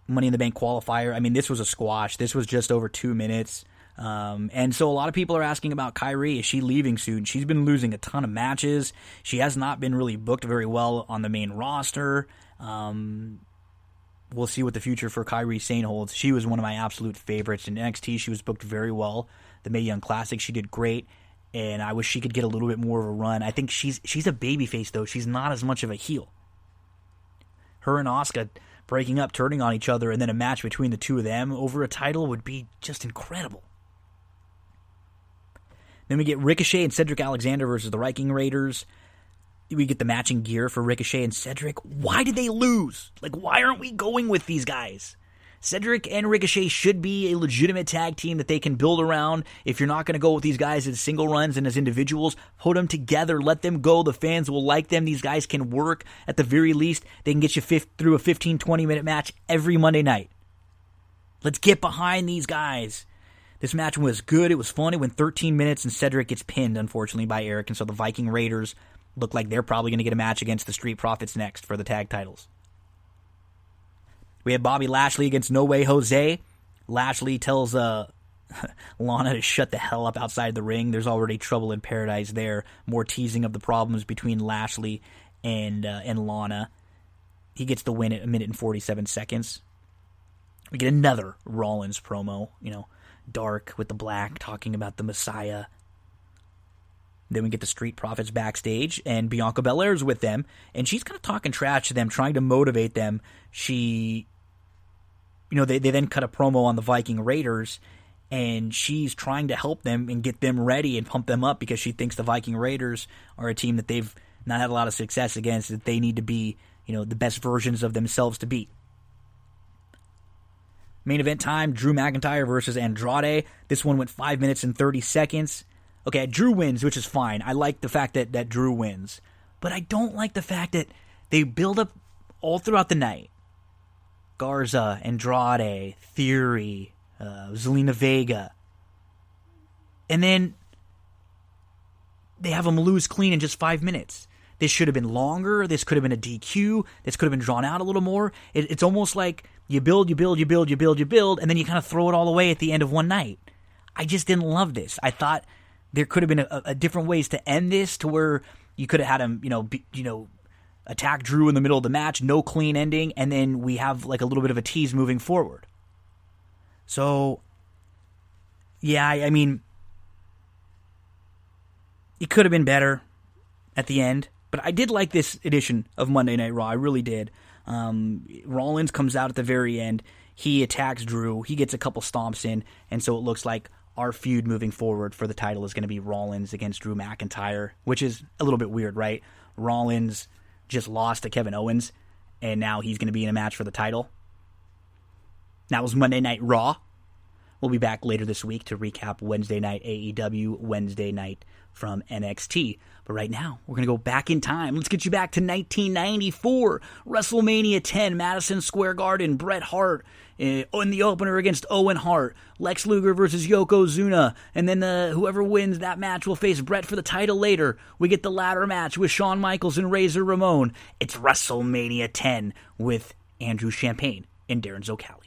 Money in the Bank qualifier. I mean, this was a squash. This was just over 2 minutes. And so a lot of people are asking about Kairi. Is she leaving soon? She's been losing a ton of matches. She has not been really booked very well on the main roster. We'll see what the future for Kairi Sane holds. She was one of my absolute favorites. In NXT, she was booked very well. The Mae Young Classic, she did great. And I wish she could get a little bit more of a run. I think she's a babyface, though. She's not as much of a heel. Her and Asuka breaking up, turning on each other, and then a match between the two of them over a title would be just incredible. Then we get Ricochet and Cedric Alexander versus the Viking Raiders. We get the matching gear for Ricochet and Cedric. Why did they lose? Why aren't we going with these guys? Cedric and Ricochet should be a legitimate tag team that they can build around. If you're not going to go with these guys as single runs and as individuals, put them together, let them go. The fans will like them. These guys can work. At the very least, they can get you through a 15, 20-minute match every Monday night. Let's get behind these guys. This match was good. It was fun. It went 13 minutes, and Cedric gets pinned, unfortunately, by Eric. And so the Viking Raiders look like they're probably going to get a match against the Street Profits next for the tag titles. We have Bobby Lashley against No Way Jose. Lashley tells Lana to shut the hell up outside the ring. There's already trouble in paradise there. More teasing of the problems between Lashley and Lana. He gets the win at 1 minute and 47 seconds. We get another Rollins promo. Dark with the black, talking about the Messiah. Then we get the Street Profits backstage, and Bianca Belair's with them, and she's kind of talking trash to them, trying to motivate them. They then cut a promo on the Viking Raiders, and she's trying to help them and get them ready and pump them up because she thinks the Viking Raiders are a team that they've not had a lot of success against, that they need to be, the best versions of themselves to beat. Main event time, Drew McIntyre versus Andrade. This one went 5 minutes and 30 seconds. Okay, Drew wins, which is fine. I like the fact that Drew wins. But I don't like the fact that they build up all throughout the night. Garza, Andrade, Theory, Zelina Vega. And then they have them lose clean in just 5 minutes. This should have been longer. This could have been a DQ. This could have been drawn out a little more. It's almost like you build, and then you kind of throw it all away at the end of one night. I just didn't love this. I thought there could have been a different ways to end this, to where you could have had him, attack Drew in the middle of the match, no clean ending, and then we have a little bit of a tease moving forward. So, yeah, I mean, it could have been better at the end, but I did like this edition of Monday Night Raw. I really did. Rollins comes out at the very end. He attacks Drew. He gets a couple stomps in, and so it looks like our feud moving forward for the title is going to be Rollins against Drew McIntyre, which is a little bit weird, right? Rollins just lost to Kevin Owens, and now he's going to be in a match for the title. That was Monday Night Raw. We'll be back later this week to recap Wednesday night AEW, Wednesday night from NXT. But right now, we're going to go back in time. Let's get you back to 1994. WrestleMania 10, Madison Square Garden. Bret Hart in the opener against Owen Hart. Lex Luger versus Yokozuna. And then whoever wins that match will face Bret for the title later. We get the ladder match with Shawn Michaels and Razor Ramon. It's WrestleMania 10 with Andrew Champagne and Darin Zoccali.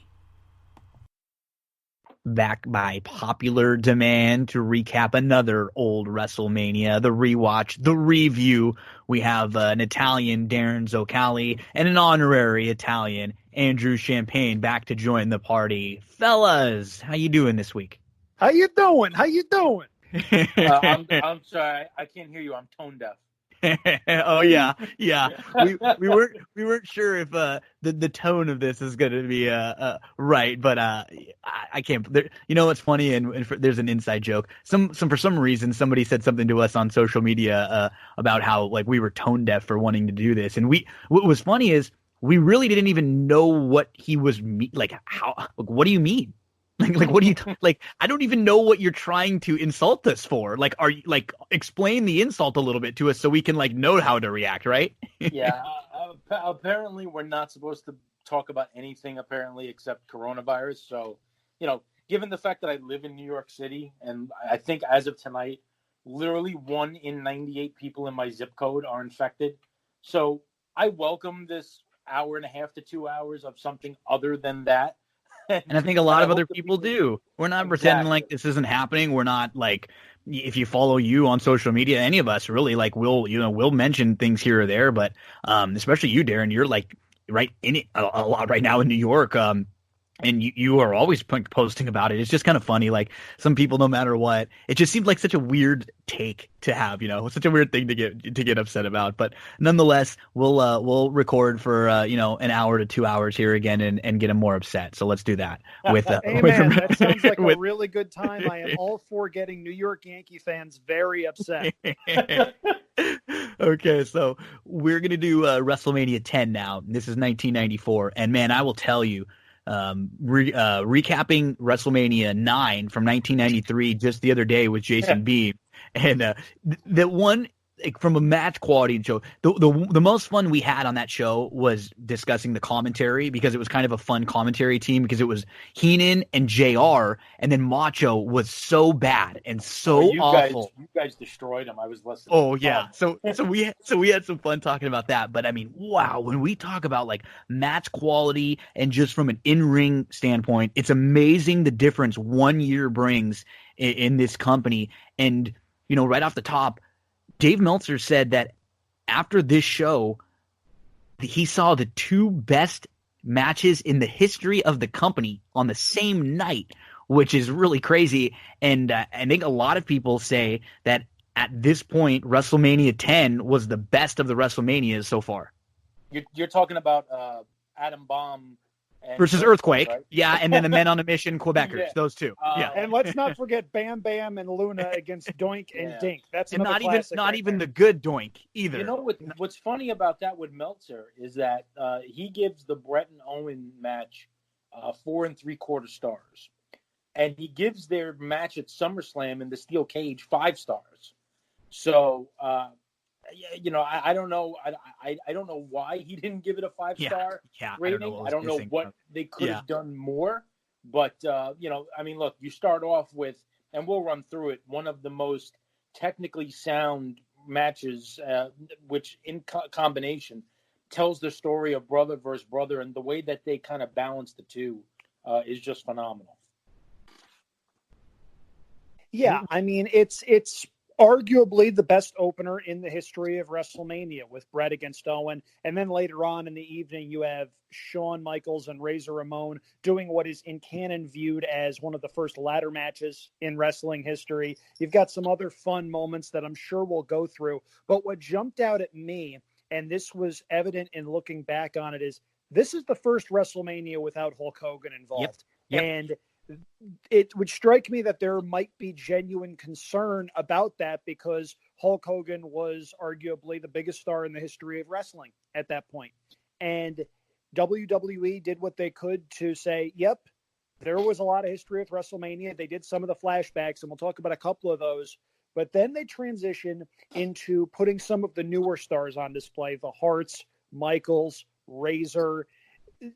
back by popular demand to recap another old WrestleMania, the rewatch, the review. We have an Italian, Darin Zoccali, and an honorary Italian, Andrew Champagne, back to join the party. Fellas, how you doing this week? How you doing? How you doing? I'm sorry, I can't hear you. I'm tone deaf. Oh yeah. We weren't sure if the tone of this is going to be right, but I can't. You know what's funny, and there's an inside joke. For some reason somebody said something to us on social media about how like we were tone deaf for wanting to do this, and what was funny is we really didn't even know what he was like. What do you mean? Like, what do you like? I don't even know what you're trying to insult us for. Like, are you like explain the insult a little bit to us so we can like know how to react, right? Yeah. Apparently, we're not supposed to talk about anything apparently except coronavirus. So, given the fact that I live in New York City, and I think as of tonight, literally 1 in 98 people in my zip code are infected. So I welcome this hour and a half to 2 hours of something other than that. And I think a lot of other people do. We're not pretending like this isn't happening. We're not like, if you follow you on social media, any of us really, like we'll mention things here or there, but especially you, Darin, you're like right in it a lot right now in New York. And you are always posting about it. It's just kind of funny. Like some people, no matter what, it just seems like such a weird take to have, such a weird thing to get upset about. But nonetheless, we'll record for, an hour to 2 hours here again and get them more upset. So let's do that. Amen. That sounds like a really good time. I am all for getting New York Yankee fans very upset. Okay, so we're going to do WrestleMania 10 now. This is 1994. And man, I will tell you, recapping WrestleMania 9 from 1993 just the other day with Jason B. And that one, like, from a match quality show, the most fun we had on that show was discussing the commentary, because it was kind of a fun commentary team, because it was Heenan and JR, and then Macho was so bad and so awful. You guys destroyed him. I was listening. Oh yeah. So we had some fun talking about that. But I mean, wow, when we talk about like match quality and just from an in-ring standpoint, it's amazing the difference 1 year brings in this company. And right off the top, Dave Meltzer said that after this show, he saw the two best matches in the history of the company on the same night, which is really crazy. And I think a lot of people say that at this point, WrestleMania 10 was the best of the WrestleManias so far. You're talking about Adam Bomb versus Earthquake, right? Yeah, and then the Men on a Mission, Quebecers, those two. Yeah, and let's not forget Bam Bam and Luna against Doink and Dink. That's another classic. Not even the good Doink either. You know what's funny about that with Meltzer is that he gives the Brett and Owen match 4 3/4 stars, and he gives their match at SummerSlam in the steel cage 5 stars. So. I don't know. I don't know why he didn't give it a 5-star rating. I don't know what they could have done more. But look, you start off with, and we'll run through it, one of the most technically sound matches, which in combination tells the story of brother versus brother, and the way that they kind of balance the two is just phenomenal. Yeah, I mean, it's arguably the best opener in the history of WrestleMania, with Brett against Owen. And then later on in the evening, you have Shawn Michaels and Razor Ramon doing what is in canon viewed as one of the first ladder matches in wrestling history. You've got some other fun moments that I'm sure we'll go through. But what jumped out at me, and this was evident in looking back on it, is this is the first WrestleMania without Hulk Hogan involved. Yep. And it would strike me that there might be genuine concern about that, because Hulk Hogan was arguably the biggest star in the history of wrestling at that point. And WWE did what they could to say, yep, there was a lot of history with WrestleMania. They did some of the flashbacks, and we'll talk about a couple of those. But then they transitioned into putting some of the newer stars on display, the Harts, Michaels, Razor.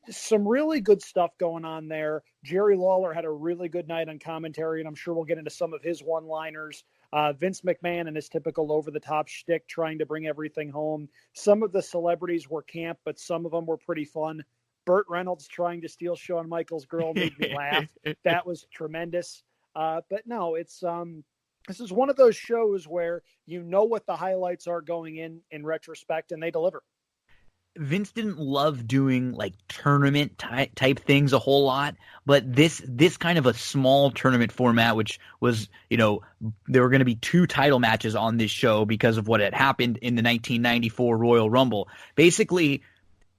Some really good stuff going on there. Jerry Lawler had a really good night on commentary, and I'm sure we'll get into some of his one-liners. Vince McMahon and his typical over-the-top shtick trying to bring everything home. Some of the celebrities were camp, but some of them were pretty fun. Burt Reynolds trying to steal Shawn Michaels' girl made me laugh. That was tremendous. But no, it's this is one of those shows where you know what the highlights are going in retrospect, and they deliver. Vince didn't love doing like tournament type things a whole lot, but this kind of a small tournament format, which was, there were going to be 2 title matches on this show because of what had happened in the 1994 Royal Rumble. Basically,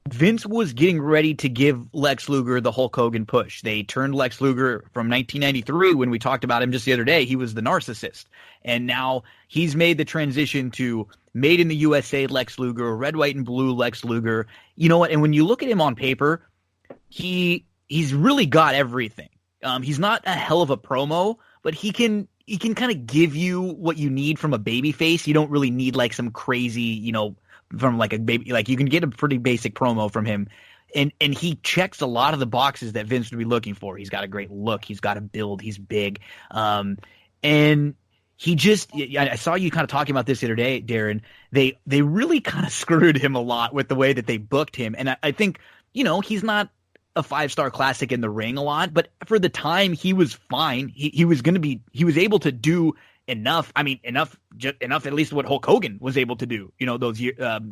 Vince was getting ready to give Lex Luger the Hulk Hogan push. They turned Lex Luger from 1993, when we talked about him just the other day. He was the narcissist. And now he's made the transition to made in the USA Lex Luger, red, white, and blue Lex Luger. You know what? And when you look at him on paper, he's really got everything. He's not a hell of a promo, but he can kind of give you what you need from a babyface. You don't really need like some crazy, from like a baby, like you can get a pretty basic promo from him. And he checks a lot of the boxes that Vince would be looking for. He's got a great look. He's got a build. He's big. And he just, I saw you kind of talking about this the other day, Darin. They really kind of screwed him a lot with the way that they booked him. And I think, he's not a 5-star classic in the ring a lot, but for the time he was fine. He was able to do enough. I mean, enough at least what Hulk Hogan was able to do, those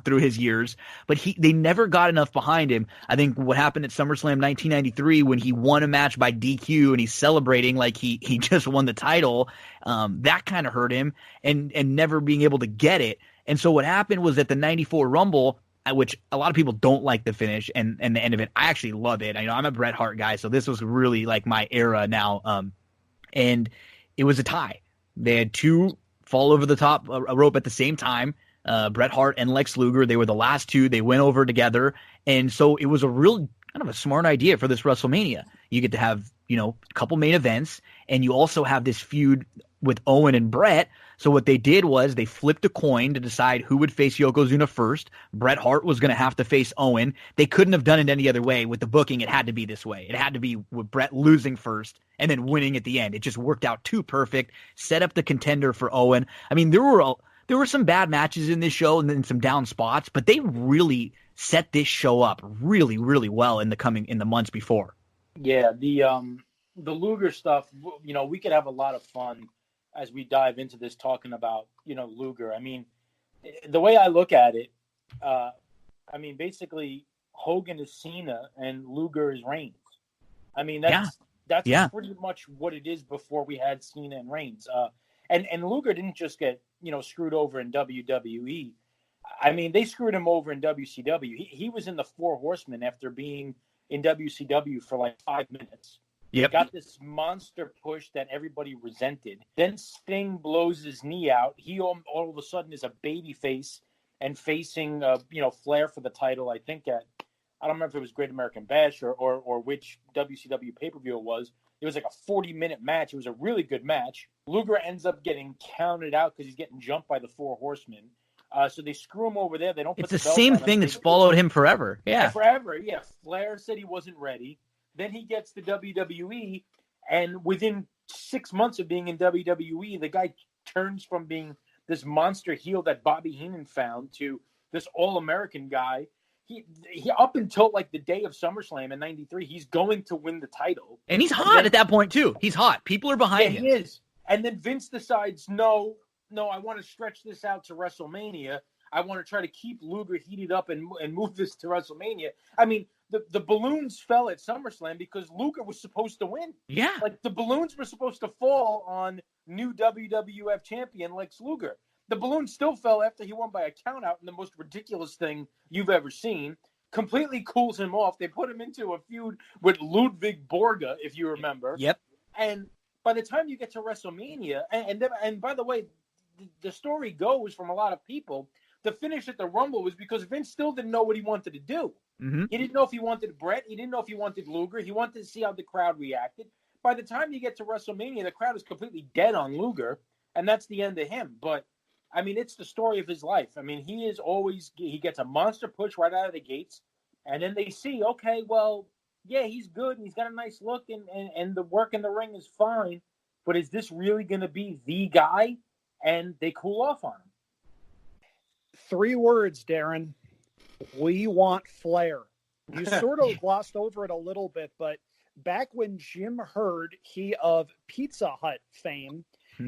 through his years. But they never got enough behind him. I think what happened at SummerSlam 1993 when he won a match by DQ and he's celebrating like he just won the title, that kind of hurt him, and never being able to get it. And so what happened was at the 94 Rumble, which a lot of people don't like the finish and the end of it. I actually love it. I'm a Bret Hart guy, so this was really like my era now. And it was a tie. They had 2 fall over the top rope at the same time, Bret Hart and Lex Luger. They were the last 2. They went over together. And so it was a real kind of a smart idea for this WrestleMania. You get to have, a couple main events, and you also have this feud with Owen and Bret. So what they did was they flipped a coin to decide who would face Yokozuna first. Bret Hart was going to have to face Owen. They couldn't have done it any other way. With the booking, it had to be this way. It had to be with Bret losing first and then winning at the end. It just worked out too perfect. Set up the contender for Owen. I mean, there were some bad matches in this show and then some down spots, but they really set this show up really, really well in the months before. Yeah, the Luger stuff, we could have a lot of fun as we dive into this talking about, Luger. I mean, the way I look at it, basically Hogan is Cena and Luger is Reigns. I mean, that's pretty much what it is before we had Cena and Reigns. And Luger didn't just get, screwed over in WWE. I mean, they screwed him over in WCW. He was in the Four Horsemen after being in WCW for like 5 minutes. Yep. Got this monster push that everybody resented. Then Sting blows his knee out. He all of a sudden is a baby face and facing, Flair for the title. I think I don't remember if it was Great American Bash or which WCW pay-per-view it was. It was like a 40-minute match. It was a really good match. Luger ends up getting counted out because he's getting jumped by the Four Horsemen. So they screw him over there. They don't. It's the same thing that's followed him forever. Yeah, forever. Yeah, Flair said he wasn't ready. Then he gets to WWE, and within 6 months of being in WWE, the guy turns from being this monster heel that Bobby Heenan found to this all-American guy. He up until like the day of SummerSlam in '93, he's going to win the title, and he's hot at that point too. He's hot. People are behind him. He is. And then Vince decides, no, I want to stretch this out to WrestleMania. I want to try to keep Luger heated up and move this to WrestleMania. I mean, the balloons fell at SummerSlam because Luger was supposed to win. Yeah. Like, the balloons were supposed to fall on new WWF champion Lex Luger. The balloon still fell after he won by a countout in the most ridiculous thing you've ever seen. Completely cools him off. They put him into a feud with Ludwig Borga, if you remember. Yep. And by the time you get to WrestleMania, and by the way, the story goes from a lot of people, the finish at the Rumble was because Vince still didn't know what he wanted to do. Mm-hmm. He didn't know if he wanted Bret. He didn't know if he wanted Luger. He wanted to see how the crowd reacted. By the time you get to WrestleMania, the crowd is completely dead on Luger, and that's the end of him. But, I mean, it's the story of his life. I mean, he gets a monster push right out of the gates, and then they see, okay, well, yeah, he's good, and he's got a nice look, and the work in the ring is fine, but is this really going to be the guy? And they cool off on him. 3 words, Darin. We want Flair. You sort of glossed over it a little bit, but back when Jim Hurd, he of Pizza Hut fame,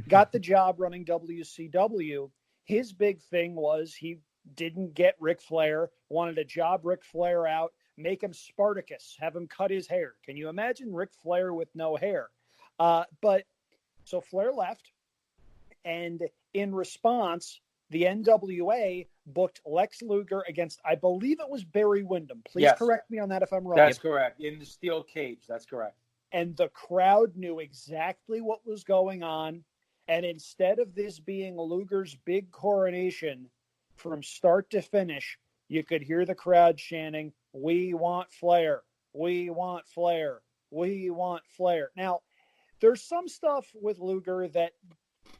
got the job running WCW, his big thing was he didn't get Ric Flair, wanted to job Ric Flair out, make him Spartacus, have him cut his hair. Can you imagine Ric Flair with no hair? But so Flair left, and in response, the NWA booked Lex Luger against, I believe it was Barry Windham. Please correct me on that if I'm wrong. That's correct. In the steel cage. That's correct. And the crowd knew exactly what was going on. And instead of this being Luger's big coronation, from start to finish, you could hear the crowd chanting, "We want Flair. We want Flair. We want Flair." Now, there's some stuff with Luger that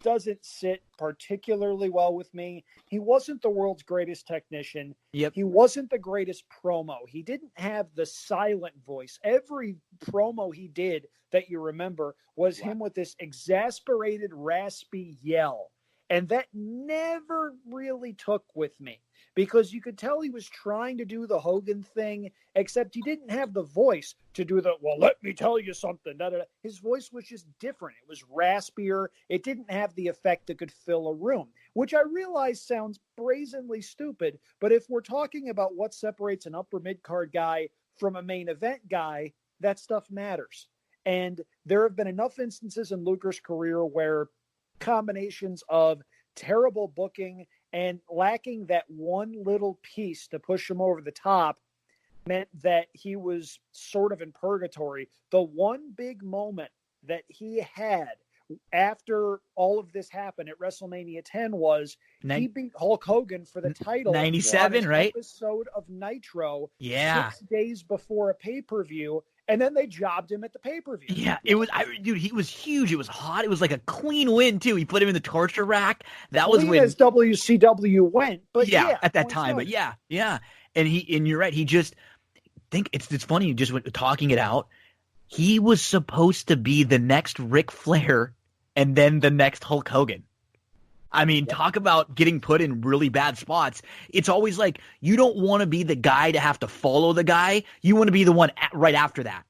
doesn't sit particularly well with me. He wasn't the world's greatest technician. Yep. He wasn't the greatest promo. He didn't have the silent voice. Every promo he did that you remember was him with this exasperated, raspy yell. And that never really took with me because you could tell he was trying to do the Hogan thing, except he didn't have the voice to do the, well, let me tell you something. Da, da, da. His voice was just different. It was raspier. It didn't have the effect that could fill a room, which I realize sounds brazenly stupid. But if we're talking about what separates an upper mid-card guy from a main event guy, that stuff matters. And there have been enough instances in Luger's career where combinations of terrible booking and lacking that one little piece to push him over the top meant that he was sort of in purgatory. The one big moment that he had after all of this happened at WrestleMania 10 was he beat Hulk Hogan for the title 97, right? Episode of Nitro, yeah, 6 days before a pay-per-view. And then they jobbed him at the pay-per-view. Yeah, it was, dude, he was huge. It was hot. It was like a clean win, too. He put him in the torture rack. That was when, as WCW went. But yeah, at that time. But yeah. And you're right. He just, it's funny, just talking it out. He was supposed to be the next Ric Flair and then the next Hulk Hogan. I mean, talk about getting put in really bad spots. It's always like you don't want to be the guy to have to follow the guy. You want to be the one right after that,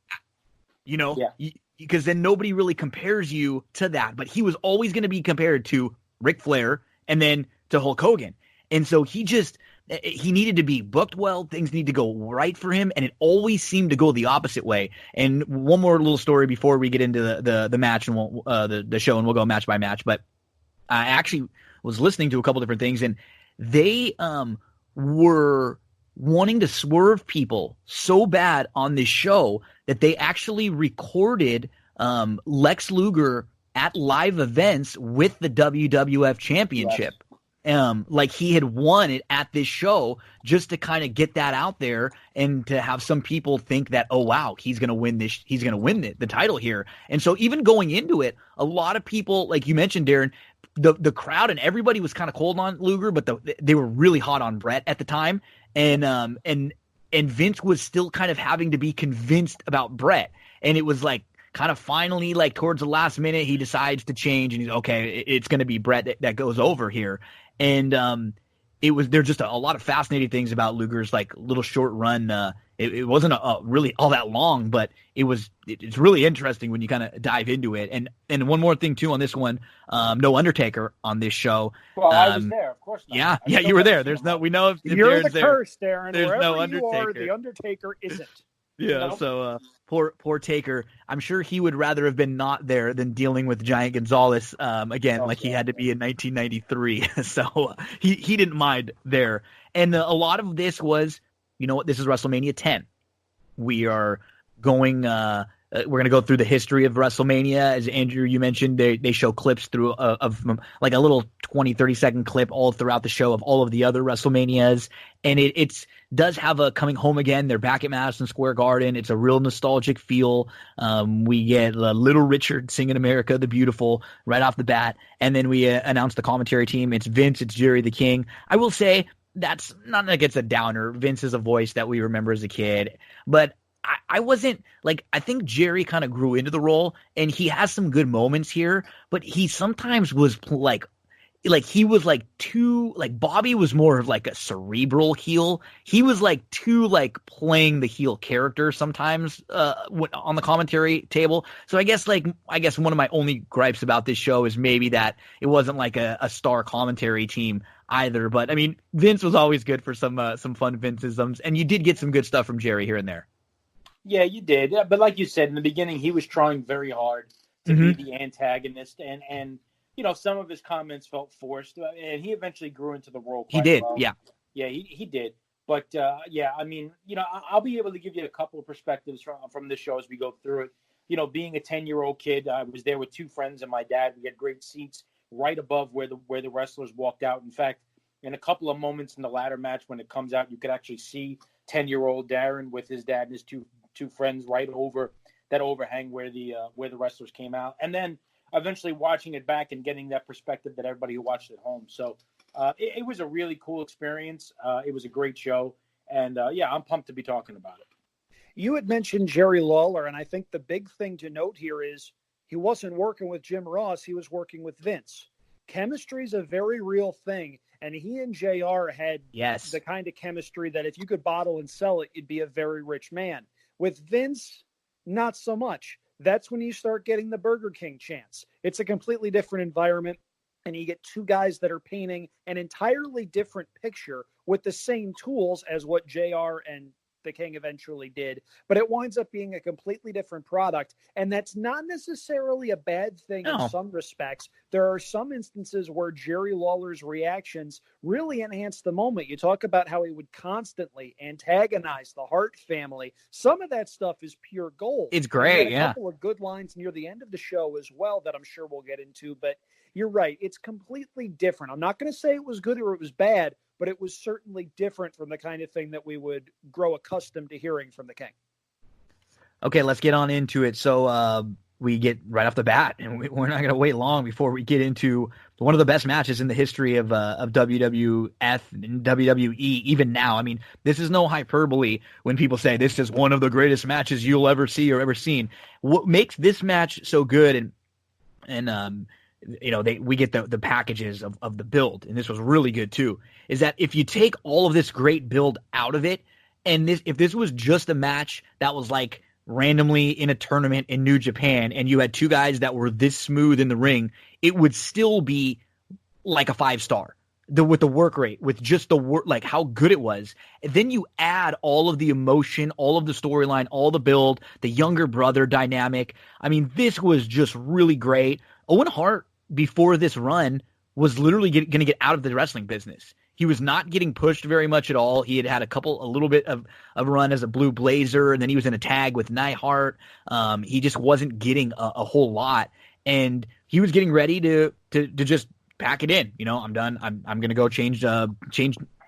because then nobody really compares you to that. But he was always going to be compared to Ric Flair and then to Hulk Hogan. And so he needed to be booked well. Things need to go right for him. And it always seemed to go the opposite way. And one more little story before we get into the match and the show, and we'll go match by match. But I actually was listening to a couple different things, and they were wanting to swerve people so bad on this show that they actually recorded Lex Luger at live events with the WWF Championship. Like he had won it at this show, just to kind of get that out there and to have some people think that, oh wow, he's going to win this. He's going to win the title here. And so even going into it, a lot of people, like you mentioned, Darin, the crowd and everybody was kind of cold on Luger, but they were really hot on Brett at the time. And Vince was still kind of having to be convinced about Brett. And it was like kind of finally, like towards the last minute, he decides to change, and he's okay. It's going to be Brett that goes over here. And there's just a lot of fascinating things about Luger's like little short run. It wasn't really all that long, but it's really interesting when you kind of dive into it. And one more thing too on this one, no Undertaker on this show. Well, I was there, of course not. Yeah, you were there. We know if you're Darin's the curse, Darin. There's wherever no Undertaker. the Undertaker isn't. Yeah, so poor Taker. I'm sure he would rather have been not there than dealing with Giant Gonzalez again, like he had to be in 1993. So he didn't mind there. And a lot of this was, you know what, this is WrestleMania 10. We are going we're going to go through the history of WrestleMania. As Andrew, you mentioned, they show clips through of like a little 20, 30-second clip all throughout the show of all of the other WrestleManias. And it's does have a coming home again. They're back at Madison Square Garden. It's a real nostalgic feel. We get Little Richard singing America the Beautiful right off the bat. And then we announce the commentary team. It's Vince, it's Jerry the King. I will say that's not like it's a downer. Vince is a voice that we remember as a kid. But I wasn't like, I think Jerry kind of grew into the role, and he has some good moments here, but he sometimes was like like he was like too like Bobby was more of like a cerebral heel. He was like too like playing the heel character sometimes on the commentary table. So I guess one of my only gripes about this show is maybe that it wasn't like a star commentary team either. But I mean, Vince was always good for some fun Vinceisms, and you did get some good stuff from Jerry here and there. Yeah, you did. But like you said in the beginning, he was trying very hard to be the antagonist, and you know, some of his comments felt forced, and he eventually grew into the role. He did, well. yeah. Yeah, he did. But yeah, I mean, you know, I'll be able to give you a couple of perspectives from this show as we go through it. You know, being a 10-year-old kid, I was there with two friends and my dad. We had great seats right above where the wrestlers walked out. In fact, in a couple of moments in the ladder match, when it comes out, you could actually see 10-year-old Darin with his dad and his two friends right over that overhang where the wrestlers came out, and then eventually watching it back and getting that perspective that everybody who watched at home. So it was a really cool experience. It was a great show, and yeah, I'm pumped to be talking about it. You had mentioned Jerry Lawler, and I think the big thing to note here is he wasn't working with Jim Ross. He was working with Vince. Chemistry is a very real thing, and he and JR had the kind of chemistry that if you could bottle and sell it, you'd be a very rich man. With Vince, not so much. That's when you start getting the Burger King chance. It's a completely different environment, and you get two guys that are painting an entirely different picture with the same tools as what JR and the King eventually did, but it winds up being a completely different product, and that's not necessarily a bad thing in some respects. There are some instances where Jerry Lawler's reactions really enhance the moment. You talk about how he would constantly antagonize the Hart family. Some of that stuff is pure gold. It's great, a couple of good lines near the end of the show as well that I'm sure we'll get into, but you're right. It's completely different. I'm not going to say it was good or it was bad, but it was certainly different from the kind of thing that we would grow accustomed to hearing from the King. Okay, let's get on into it. So we get right off the bat, and we're not going to wait long before we get into one of the best matches in the history of WWF and WWE, even now. I mean, this is no hyperbole when people say this is one of the greatest matches you'll ever see or ever seen. What makes this match so good, and you know, we get the packages of the build, and this was really good too, is that if you take all of this great build out of it, and if this was just a match that was like randomly in a tournament in New Japan, and you had two guys that were this smooth in the ring, it would still be like a 5-star. With the work rate, with just the work, like how good it was. And then you add all of the emotion, all of the storyline, all the build, the younger brother dynamic. I mean, this was just really great. Owen Hart, before this run, was literally going to get out of the wrestling business. He was not getting pushed very much at all. He had a little bit of a run as a Blue Blazer, and then he was in a tag with Neidhart. He just wasn't getting a whole lot, and he was getting ready to just pack it in. You know, I'm done. I'm going to go change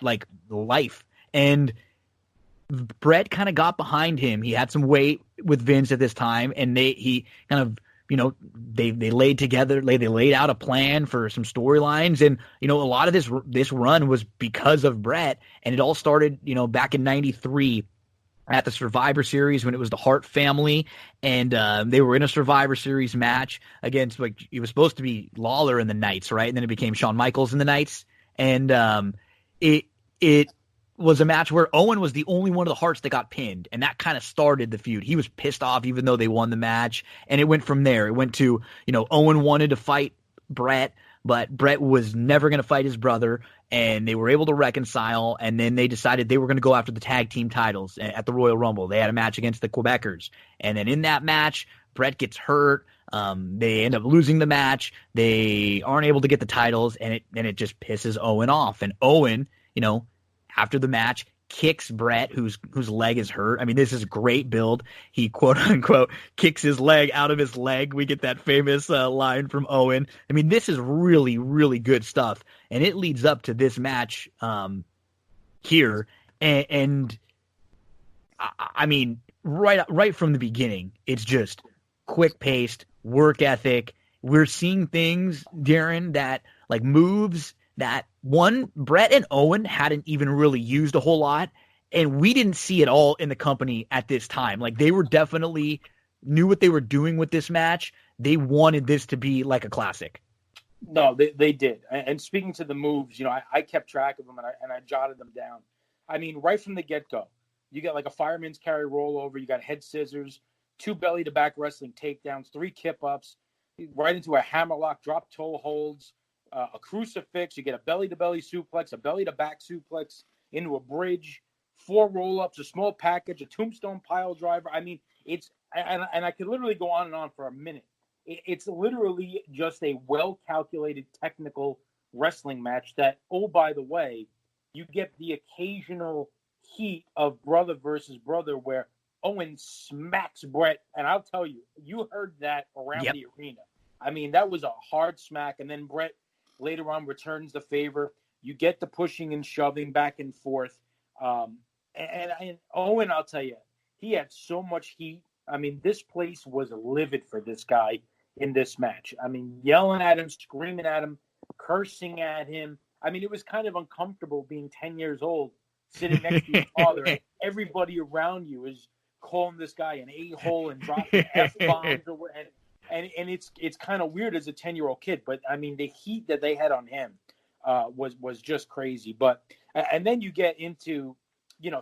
like life. And Brett kind of got behind him. He had some weight with Vince at this time, and he kind of, you know, they laid out a plan for some storylines, and you know, a lot of this run was because of Brett, and it all started, you know, back in '93 at the Survivor Series when it was the Hart family, and they were in a Survivor Series match against, like, it was supposed to be Lawler and the Knights, right? And then it became Shawn Michaels and the Knights, and it was a match where Owen was the only one of the Harts that got pinned, and that kind of started the feud. He was pissed off even though they won the match, and it went from there. It went to, you know, Owen wanted to fight Brett, but Brett was never going to fight his brother, and they were able to reconcile, and then they decided they were going to go after the tag team titles at the Royal Rumble. They had a match against the Quebecers, and then in that match, Brett gets hurt. They end up losing the match. They aren't able to get the titles, and it just pisses Owen off. And Owen, you know, after the match, kicks Brett, whose leg is hurt. I mean, this is a great build. He, quote unquote, kicks his leg out of his leg. We get that famous line from Owen. I mean, this is really, really good stuff. And it leads up to this match here. And I mean, right from the beginning, it's just quick-paced, work ethic. We're seeing things, Darin, that, like, moves that Brett and Owen hadn't even really used a whole lot, and we didn't see it all in the company at this time. Like, they were definitely knew what they were doing with this match. They wanted this to be like a classic. No, they did. And speaking to the moves, I kept track of them and I jotted them down. I mean, right from the get-go, you get like a fireman's carry rollover, you got head scissors, 2 belly-to-back wrestling takedowns, 3 kip-ups, right into a hammerlock, drop toe holds, a crucifix, you get a belly-to-belly suplex, a belly-to-back suplex into a bridge, 4 roll-ups, a small package, a tombstone pile driver. I mean, and I could literally go on and on for a minute. It's literally just a well-calculated technical wrestling match that, oh, by the way, you get the occasional heat of brother versus brother where Owen smacks Brett. And I'll tell you, you heard that around the arena. I mean, that was a hard smack. And then Brett later on returns the favor. You get the pushing and shoving back and forth. And Owen, I'll tell you, he had so much heat. I mean, this place was livid for this guy in this match. I mean, yelling at him, screaming at him, cursing at him. I mean, it was kind of uncomfortable being 10 years old, sitting next to your father. And everybody around you is calling this guy an a-hole and dropping F-bombs. And it's kind of weird as a 10-year-old kid. But, I mean, the heat that they had on him was just crazy. But and then you get into,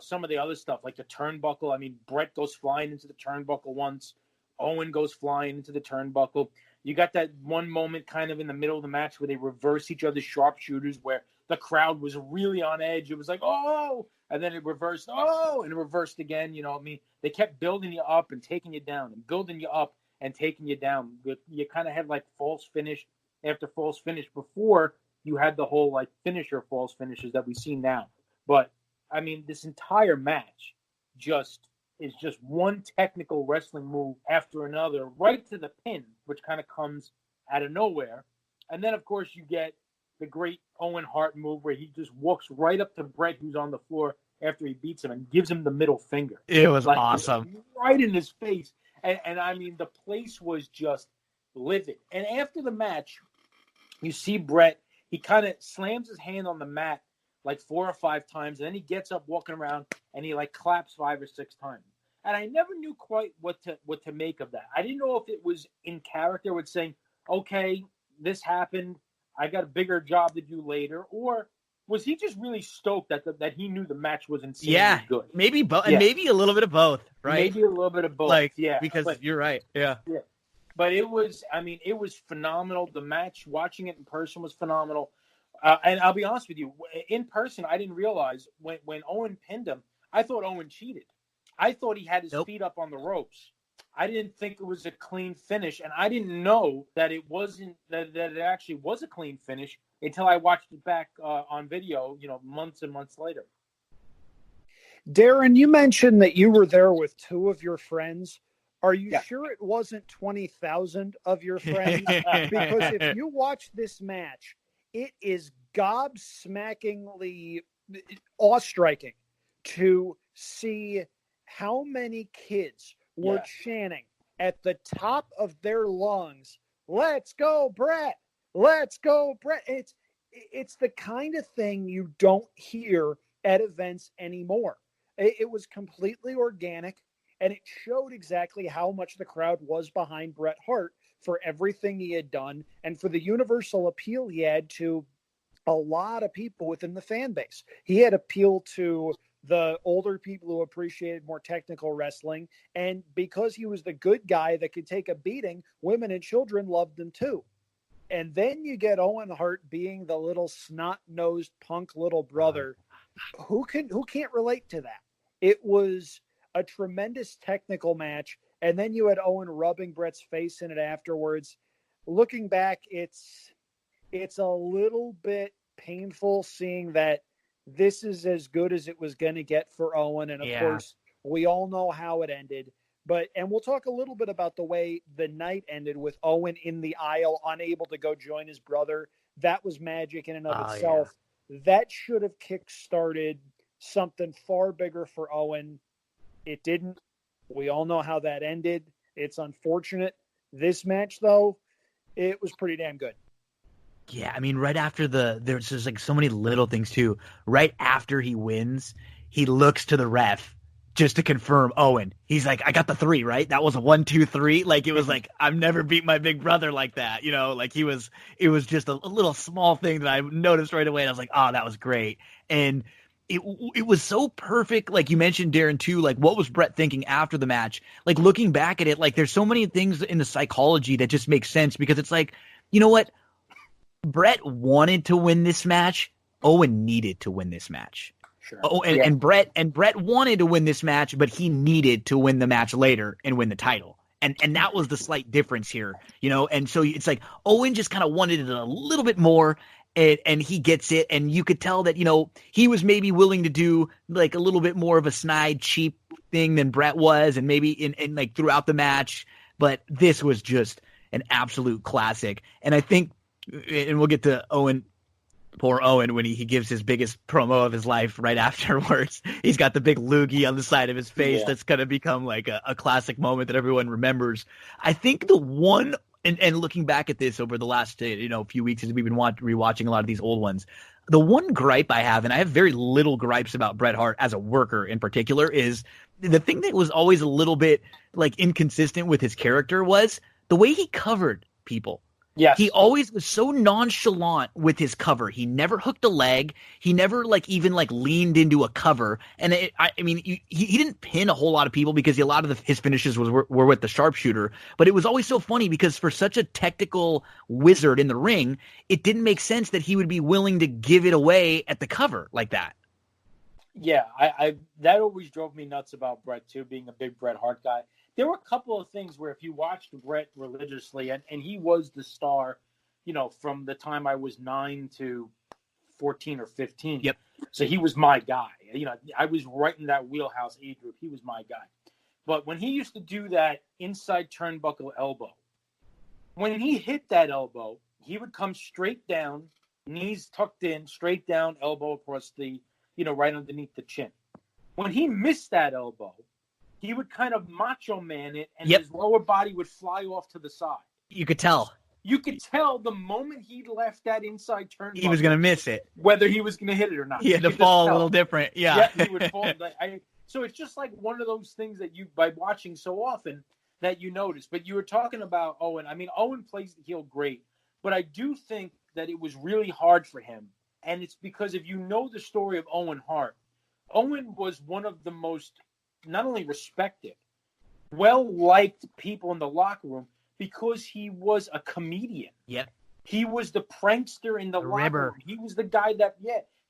some of the other stuff, like the turnbuckle. I mean, Brett goes flying into the turnbuckle once. Owen goes flying into the turnbuckle. You got that one moment kind of in the middle of the match where they reverse each other's sharpshooters, where the crowd was really on edge. It was like, oh, and then it reversed, oh, and it reversed again. I mean, they kept building you up and taking you down and building you up and taking you down. You kind of had like false finish after false finish before you had the whole like finisher false finishes that we see now. But I mean, this entire match is just one technical wrestling move after another, right to the pin, which kind of comes out of nowhere. And then, of course, you get the great Owen Hart move where he just walks right up to Brett, who's on the floor after he beats him, and gives him the middle finger. It was awesome. Right in his face. And I mean, the place was just livid. And after the match, you see Brett, he kind of slams his hand on the mat like 4 or 5 times, and then he gets up walking around and he like claps 5 or 6 times. And I never knew quite what to make of that. I didn't know if it was in character with saying, okay, this happened, I got a bigger job to do later, or was he just really stoked that he knew the match was insanely good? Maybe both, and maybe a little bit of both, right? Maybe a little bit of both, because you're right, yeah. But it was phenomenal. The match, watching it in person was phenomenal. And I'll be honest with you, in person, I didn't realize when Owen pinned him, I thought Owen cheated. I thought he had his feet up on the ropes. I didn't think it was a clean finish, and I didn't know that it wasn't that it actually was a clean finish until I watched it back on video, months and months later. Darin, you mentioned that you were there with 2 of your friends. Are you sure it wasn't 20,000 of your friends? Because if you watch this match, it is gobsmackingly awe-striking to see how many kids were chanting at the top of their lungs, "Let's go, Brett! Let's go, Brett!" It's the kind of thing you don't hear at events anymore. It was completely organic, and it showed exactly how much the crowd was behind Bret Hart for everything he had done and for the universal appeal he had to a lot of people within the fan base. He had appeal to the older people who appreciated more technical wrestling. And because he was the good guy that could take a beating, women and children loved him too. And then you get Owen Hart being the little snot-nosed punk little brother. Who can't relate to that? It was a tremendous technical match. And then you had Owen rubbing Brett's face in it afterwards. Looking back, it's a little bit painful seeing that this is as good as it was going to get for Owen. And of course, we all know how it ended. And we'll talk a little bit about the way the night ended with Owen in the aisle, unable to go join his brother. That was magic in and of itself. Yeah. That should have kick-started something far bigger for Owen. It didn't. We all know how that ended. It's unfortunate. This match, though, it was pretty damn good. Yeah, I mean, right after there's just like so many little things too. Right after he wins, he looks to the ref just to confirm Owen. He's like, I got the 3, right? That was a 1, 2, 3. Like, it was like, I've never beat my big brother like that. You know, like it was just a little small thing that I noticed right away. And I was like, oh, that was great. And it was so perfect. Like you mentioned, Darin, too, like what was Brett thinking after the match? Like looking back at it, like there's so many things in the psychology that just make sense because it's like, you know what? Brett wanted to win this match. Owen needed to win this match. Sure. Oh, and Brett wanted to win this match, but he needed to win the match later and win the title. And that was the slight difference here, you know? And so it's like Owen just kind of wanted it a little bit more, and he gets it. And you could tell that, you know, he was maybe willing to do like a little bit more of a snide, cheap thing than Brett was, and maybe in like throughout the match. But this was just an absolute classic. And I think, and we'll get to Owen. Poor Owen when he gives his biggest promo of his life right afterwards. He's got the big loogie on the side of his face that's going to become like a classic moment that everyone remembers. I think the one, and looking back at this over the last few weeks as we've been rewatching a lot of these old ones, the one gripe I have, and I have very little gripes about Bret Hart as a worker in particular, is the thing that was always a little bit like inconsistent with his character was the way he covered people. Yes. He always was so nonchalant with his cover. He never hooked a leg. He never even leaned into a cover. And he didn't pin a whole lot of people because a lot of his finishes were with the sharpshooter. But it was always so funny because for such a technical wizard in the ring, it didn't make sense that he would be willing to give it away at the cover like that. Yeah, I that always drove me nuts about Bret too, being a big Bret Hart guy. There were a couple of things where if you watched Bret religiously, and he was the star, you know, from the time I was 9 to 14 or 15. Yep. So he was my guy. You know, I was right in that wheelhouse age group. He was my guy. But when he used to do that inside turnbuckle elbow, when he hit that elbow, he would come straight down, knees tucked in, straight down, elbow across the, right underneath the chin. When he missed that elbow, he would kind of macho man it, and his lower body would fly off to the side. You could tell. You could tell the moment he left that inside turn, he was going to miss it, whether he was going to hit it or not. He had to fall a little different. Yeah, he would fall. So it's just like one of those things that you, by watching so often, that you notice. But you were talking about Owen. I mean, Owen plays the heel great, but I do think that it was really hard for him, and it's because if you know the story of Owen Hart, Owen was one of the most not only respected, well-liked people in the locker room because he was a comedian. Yep. He was the prankster in the locker room. He was the guy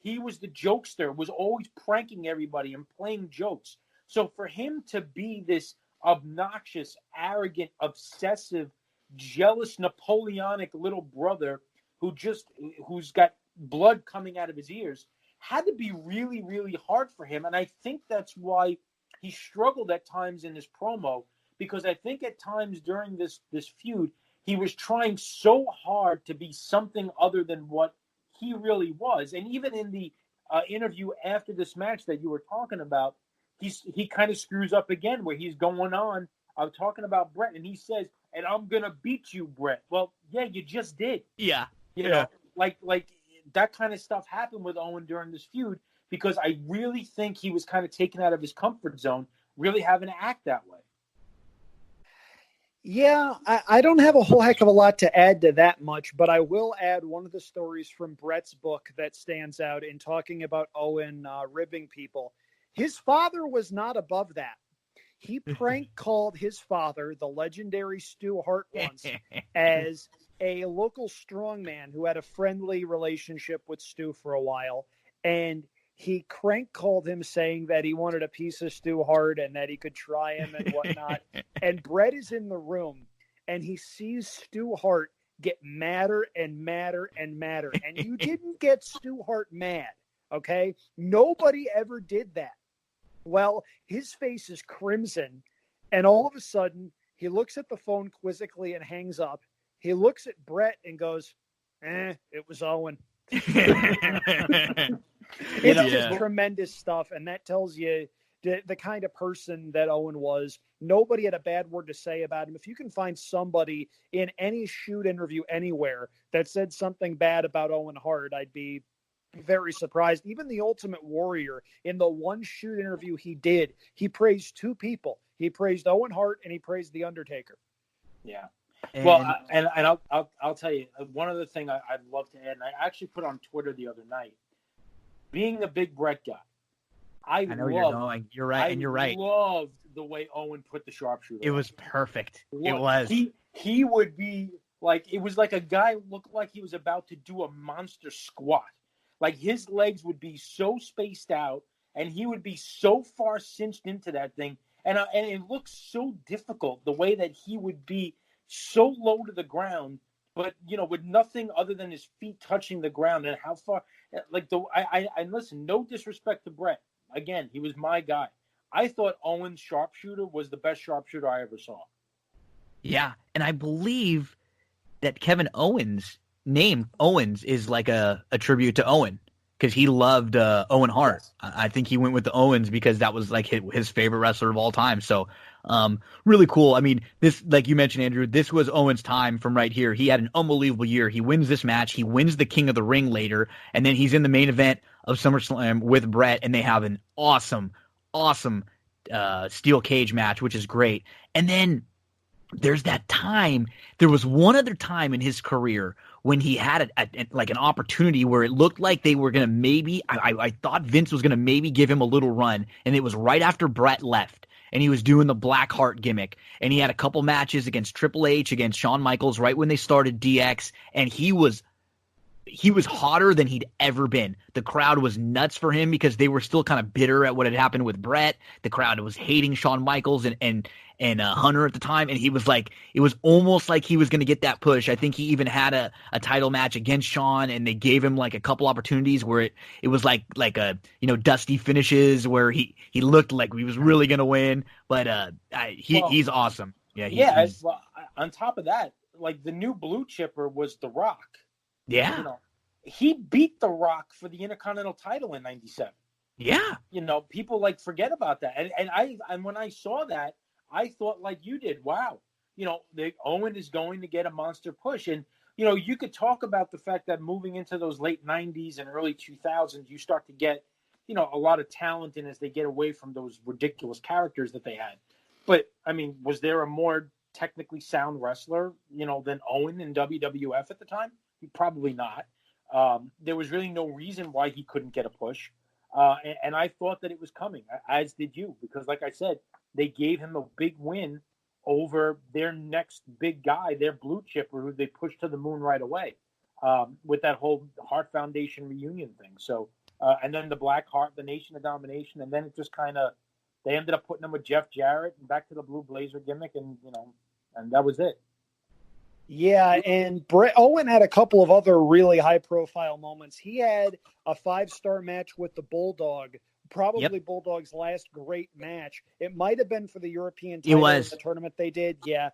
he was the jokester, was always pranking everybody and playing jokes. So for him to be this obnoxious, arrogant, obsessive, jealous, Napoleonic little brother who's got blood coming out of his ears had to be really, really hard for him. And I think that's why he struggled at times in his promo, because I think at times during this feud, he was trying so hard to be something other than what he really was. And even in the interview after this match that you were talking about, he kind of screws up again where he's going on. I'm talking about Bret, and he says, "And I'm going to beat you, Bret." Well, yeah, you just did. Yeah. You know, like that kind of stuff happened with Owen during this feud, because I really think he was kind of taken out of his comfort zone, really having to act that way. Yeah, I don't have a whole heck of a lot to add to that much, but I will add one of the stories from Bret's book that stands out in talking about Owen ribbing people. His father was not above that. He prank called his father, the legendary Stu Hart, once as a local strongman who had a friendly relationship with Stu for a while, and he crank called him saying that he wanted a piece of Stu Hart and that he could try him and whatnot. And Bret is in the room, and he sees Stu Hart get madder and madder and madder. And you didn't get Stu Hart mad, okay? Nobody ever did that. Well, his face is crimson, and all of a sudden, he looks at the phone quizzically and hangs up. He looks at Bret and goes, it was Owen. It's just tremendous stuff, and that tells you the kind of person that Owen was. Nobody had a bad word to say about him. If you can find somebody in any shoot interview anywhere that said something bad about Owen Hart, I'd be very surprised. Even the Ultimate Warrior, in the one shoot interview he did, he praised two people. He praised Owen Hart and he praised The Undertaker. Yeah. And, Well, I'll tell you, one other thing I'd love to add, and I actually put on Twitter the other night, being a big Brett guy, I know where you're going. You're right, and you're right. I loved the way Owen put the sharpshooter. It was perfect. It was. He would be like, it was like a guy looked like he was about to do a monster squat. Like his legs would be so spaced out, and he would be so far cinched into that thing, and it looks so difficult the way that he would be so low to the ground, but with nothing other than his feet touching the ground, and how far. Like I listen, no disrespect to Brett. Again, he was my guy. I thought Owen's sharpshooter was the best sharpshooter I ever saw. Yeah, and I believe that Kevin Owens' name, Owens, is like a tribute to Owen because he loved Owen Hart. Yes. I think he went with the Owens because that was like his favorite wrestler of all time. So really cool. I mean, this, like you mentioned, Andrew, this was Owen's time from right here. He had an unbelievable year. He wins this match. He wins the King of the Ring later, and then he's in the main event of SummerSlam with Brett, and they have an awesome steel cage match, which is great. And then there's that time. There was one other time in his career when he had like an opportunity where it looked like they were going to maybe – I thought Vince was going to maybe give him a little run, and it was right after Brett left, and he was doing the Black Heart gimmick, and he had a couple matches against Triple H, against Shawn Michaels right when they started DX, and he was hotter than he'd ever been. The crowd was nuts for him because they were still kind of bitter at what had happened with Brett. The crowd was hating Shawn Michaels and Hunter at the time, and he was like, it was almost like he was going to get that push. I think he even had a title match against Shawn, and they gave him like a couple opportunities where it was like a dusty finishes where he looked like he was really going to win, but he's awesome. Yeah, well, on top of that, like the new blue chipper was The Rock. Yeah. He beat The Rock for the Intercontinental title in '97. Yeah. People forget about that. And when I saw that, I thought like you did, wow, Owen is going to get a monster push. And, you could talk about the fact that moving into those late 90s and early 2000s, you start to get, a lot of talent in as they get away from those ridiculous characters that they had. But, I mean, was there a more technically sound wrestler, than Owen in WWF at the time? Probably not. There was really no reason why he couldn't get a push. And I thought that it was coming, as did you, because like I said, they gave him a big win over their next big guy, their blue chipper, who they pushed to the moon right away with that whole Hart Foundation reunion thing. So, and then the Black Heart, the Nation of Domination, and then it just kind of, they ended up putting him with Jeff Jarrett and back to the Blue Blazer gimmick, and and that was it. Yeah, and Owen had a couple of other really high-profile moments. He had a 5-star match with the Bulldog, probably Bulldog's last great match. It might have been for the European title in the tournament they did. Yeah.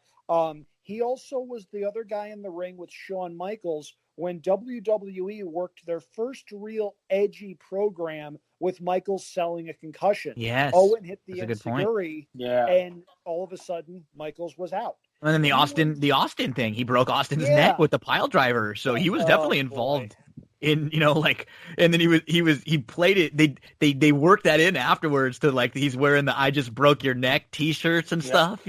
He also was the other guy in the ring with Shawn Michaels when WWE worked their first real edgy program with Michaels selling a concussion. Yes. Owen hit the enziguri, and all of a sudden, Michaels was out. And then the Austin thing, he broke Austin's neck with the pile driver. So he was definitely involved in, and then he played it. They worked that in afterwards to like, he's wearing the "I just broke your neck" t-shirts and stuff,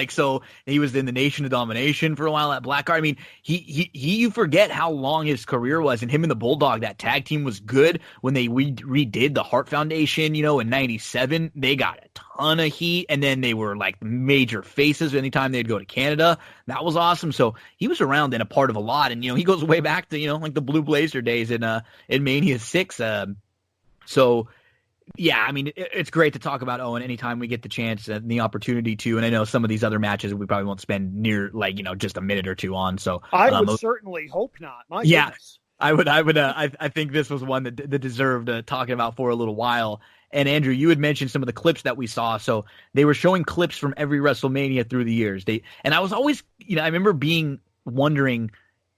so he was in the Nation of Domination for a while at Blackheart. I mean, you forget how long his career was, and him and the Bulldog, that tag team was good when they redid the Hart Foundation, in '97. They got a ton of heat, and then they were like major faces anytime they'd go to Canada. That was awesome. So he was around and a part of a lot, and he goes way back to like the Blue Blazer days in Mania 6. So yeah, I mean, it's great to talk about Owen anytime we get the chance and the opportunity to. And I know some of these other matches we probably won't spend near just a minute or two on. So I would certainly hope not. My goodness. I would. I think this was one that deserved talking about for a little while. And Andrew, you had mentioned some of the clips that we saw. So they were showing clips from every WrestleMania through the years. And I was always, I remember wondering,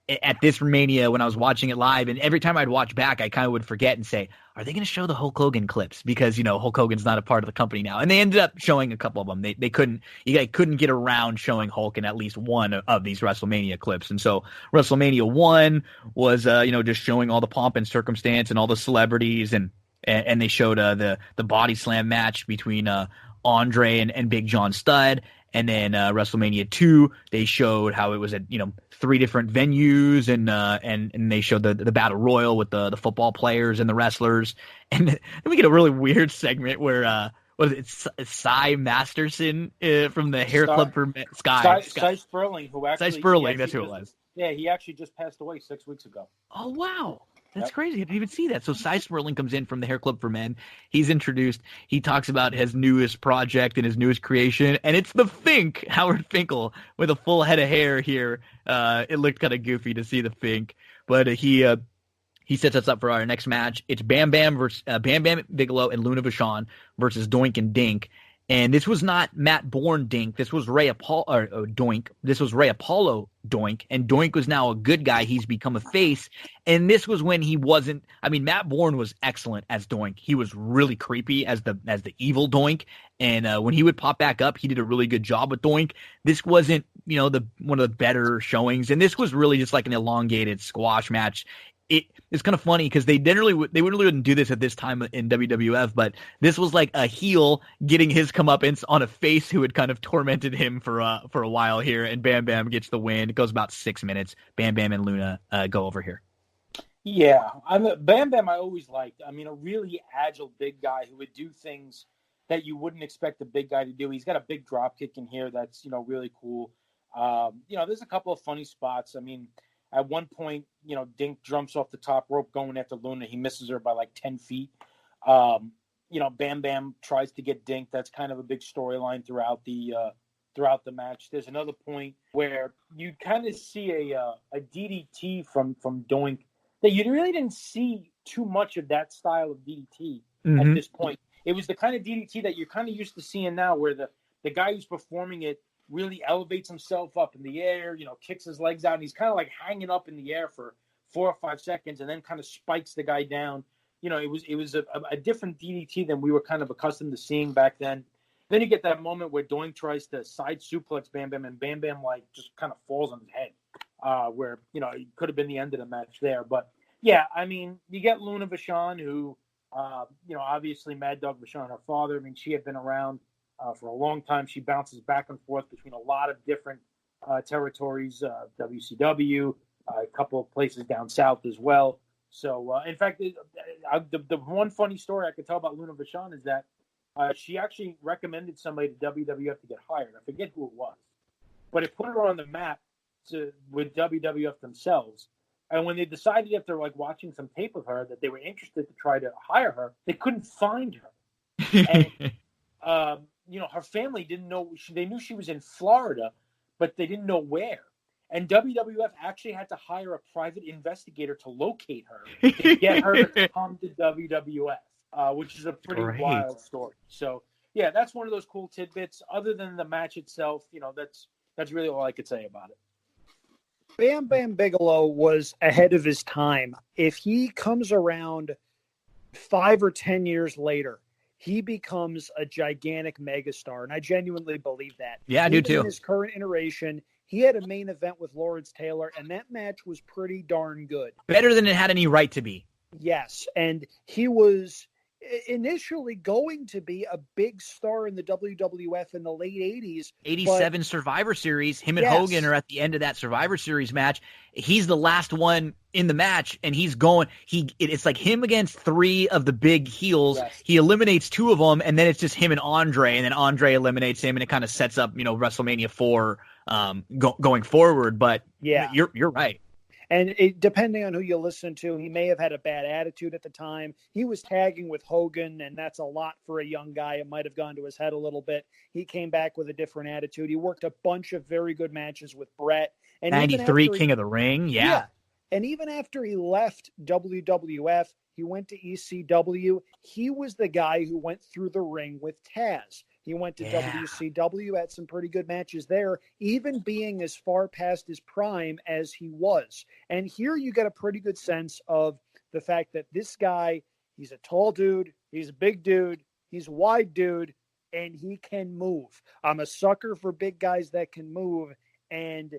at this Mania when I was watching it live, and every time I'd watch back, I kind of would forget and say, are they going to show the Hulk Hogan clips? Because, Hulk Hogan's not a part of the company now. And they ended up showing a couple of them. They couldn't get around showing Hulk in at least one of these WrestleMania clips. And so WrestleMania 1 was, just showing all the pomp and circumstance and all the celebrities, and they showed the body slam match between Andre and Big John Studd. And then WrestleMania 2, they showed how it was at 3 different venues, and they showed the battle royal with the football players and the wrestlers. And then we get a really weird segment where what is it, Cy Masterson from the Hair Club for Sky Sperling, who actually Cy Sperling, that's who it was. Yeah, he actually just passed away 6 weeks ago. Oh wow. That's crazy. I didn't even see that. So Cy Sperling comes in from the Hair Club for Men. He's introduced. He talks about his newest project and his newest creation, and it's the Fink, Howard Finkel, with a full head of hair here. It looked kind of goofy to see the Fink, but he sets us up for our next match. It's Bam Bam versus Bam Bam Bigelow and Luna Vachon versus Doink and Dink. And this was not Matt Bourne Dink. This was Ray Apollo Doink. This was Ray Apollo Doink. And Doink was now a good guy. He's become a face. And this was when he wasn't. I mean, Matt Bourne was excellent as Doink. He was really creepy as the evil Doink. And when he would pop back up, he did a really good job with Doink. This wasn't one of the better showings. And this was really just like an elongated squash match. It's kind of funny because they wouldn't do this at this time in WWF, but this was like a heel getting his comeuppance on a face who had kind of tormented him for a while here, and Bam Bam gets the win. It goes about 6 minutes. Bam Bam and Luna go over here. Yeah, Bam Bam I always liked. I mean, a really agile big guy who would do things that you wouldn't expect a big guy to do. He's got a big drop kick in here that's really cool. There's a couple of funny spots. I mean, at one point, Dink jumps off the top rope going after Luna. He misses her by like 10 feet. Bam Bam tries to get Dink. That's kind of a big storyline throughout the match. There's another point where you kind of see a DDT from Doink that you really didn't see too much of that style of DDT at this point. It was the kind of DDT that you're kind of used to seeing now, where the guy who's performing it really elevates himself up in the air, kicks his legs out, and he's kind of like hanging up in the air for 4 or 5 seconds and then kind of spikes the guy down. It was a different DDT than we were kind of accustomed to seeing back then. Then you get that moment where Doink tries to side suplex Bam Bam, and Bam Bam like just kind of falls on his head, where, it could have been the end of the match there. But yeah, I mean, you get Luna Vachon, who, obviously Mad Dog Vachon, her father, I mean, she had been around for a long time. She bounces back and forth between a lot of different territories, WCW, a couple of places down south as well. So, in fact, the one funny story I could tell about Luna Vachon is that she actually recommended somebody to WWF to get hired. I forget who it was, but it put her on the map with WWF themselves. And when they decided, after like watching some tape of her, that they were interested to try to hire her, they couldn't find her. And her family didn't know. They knew she was in Florida, but they didn't know where. And WWF actually had to hire a private investigator to locate her to get her to come to WWF, which is a pretty wild story. So, yeah, that's one of those cool tidbits. Other than the match itself, that's really all I could say about it. Bam Bam Bigelow was ahead of his time. If he comes around 5 or 10 years later, he becomes a gigantic megastar, and I genuinely believe that. Yeah, I do too. In his current iteration, he had a main event with Lawrence Taylor, and that match was pretty darn good. Better than it had any right to be. Yes, and he was initially going to be a big star in the WWF in the late 80s. 87 Survivor Series. Him and Hogan are at the end of that Survivor Series match. He's the last one in the match, and he's going. It's like him against 3 of the big heels. Yes. He eliminates 2 of them, and then it's just him and Andre, and then Andre eliminates him, and it kind of sets up, WrestleMania 4 going forward. But yeah, you're right. And depending on who you listen to, he may have had a bad attitude at the time. He was tagging with Hogan, and that's a lot for a young guy. It might have gone to his head a little bit. He came back with a different attitude. He worked a bunch of very good matches with Brett. And 93 King of the Ring, yeah. And even after he left WWF, he went to ECW. He was the guy who went through the ring with Taz. He went to WCW, had some pretty good matches there, even being as far past his prime as he was. And here you get a pretty good sense of the fact that this guy, he's a tall dude, he's a big dude, he's a wide dude, and he can move. I'm a sucker for big guys that can move, and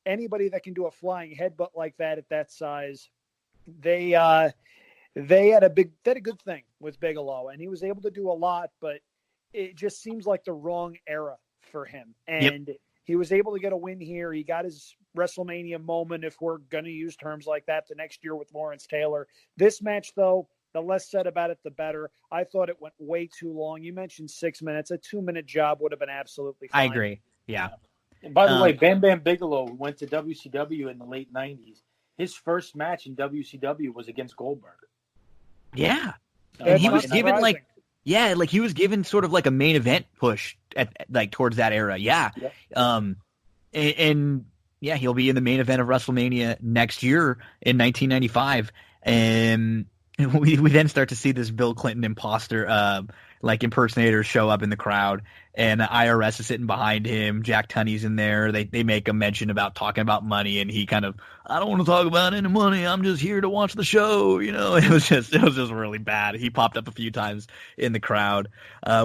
anybody that can do a flying headbutt like that at that size, they had a good thing with Bigelow, and he was able to do a lot, but it just seems like the wrong era for him. And he was able to get a win here. He got his WrestleMania moment, if we're going to use terms like that, the next year with Lawrence Taylor. This match, though, the less said about it, the better. I thought it went way too long. You mentioned 6 minutes. A 2-minute job would have been absolutely fine. I agree. Yeah. And by the way, Bam Bam Bigelow went to WCW in the late 90s. His first match in WCW was against Goldberg. Yeah. And he was given he was given sort of like a main event push at like towards that era. Yeah. Yep. And he'll be in the main event of WrestleMania next year in 1995. And we then start to see this Bill Clinton imposter impersonator show up in the crowd, and the IRS is sitting behind him. Jack Tunney's in there. They make a mention about talking about money, and he kind of, I don't want to talk about any money. I'm just here to watch the show. It was just really bad. He popped up a few times in the crowd.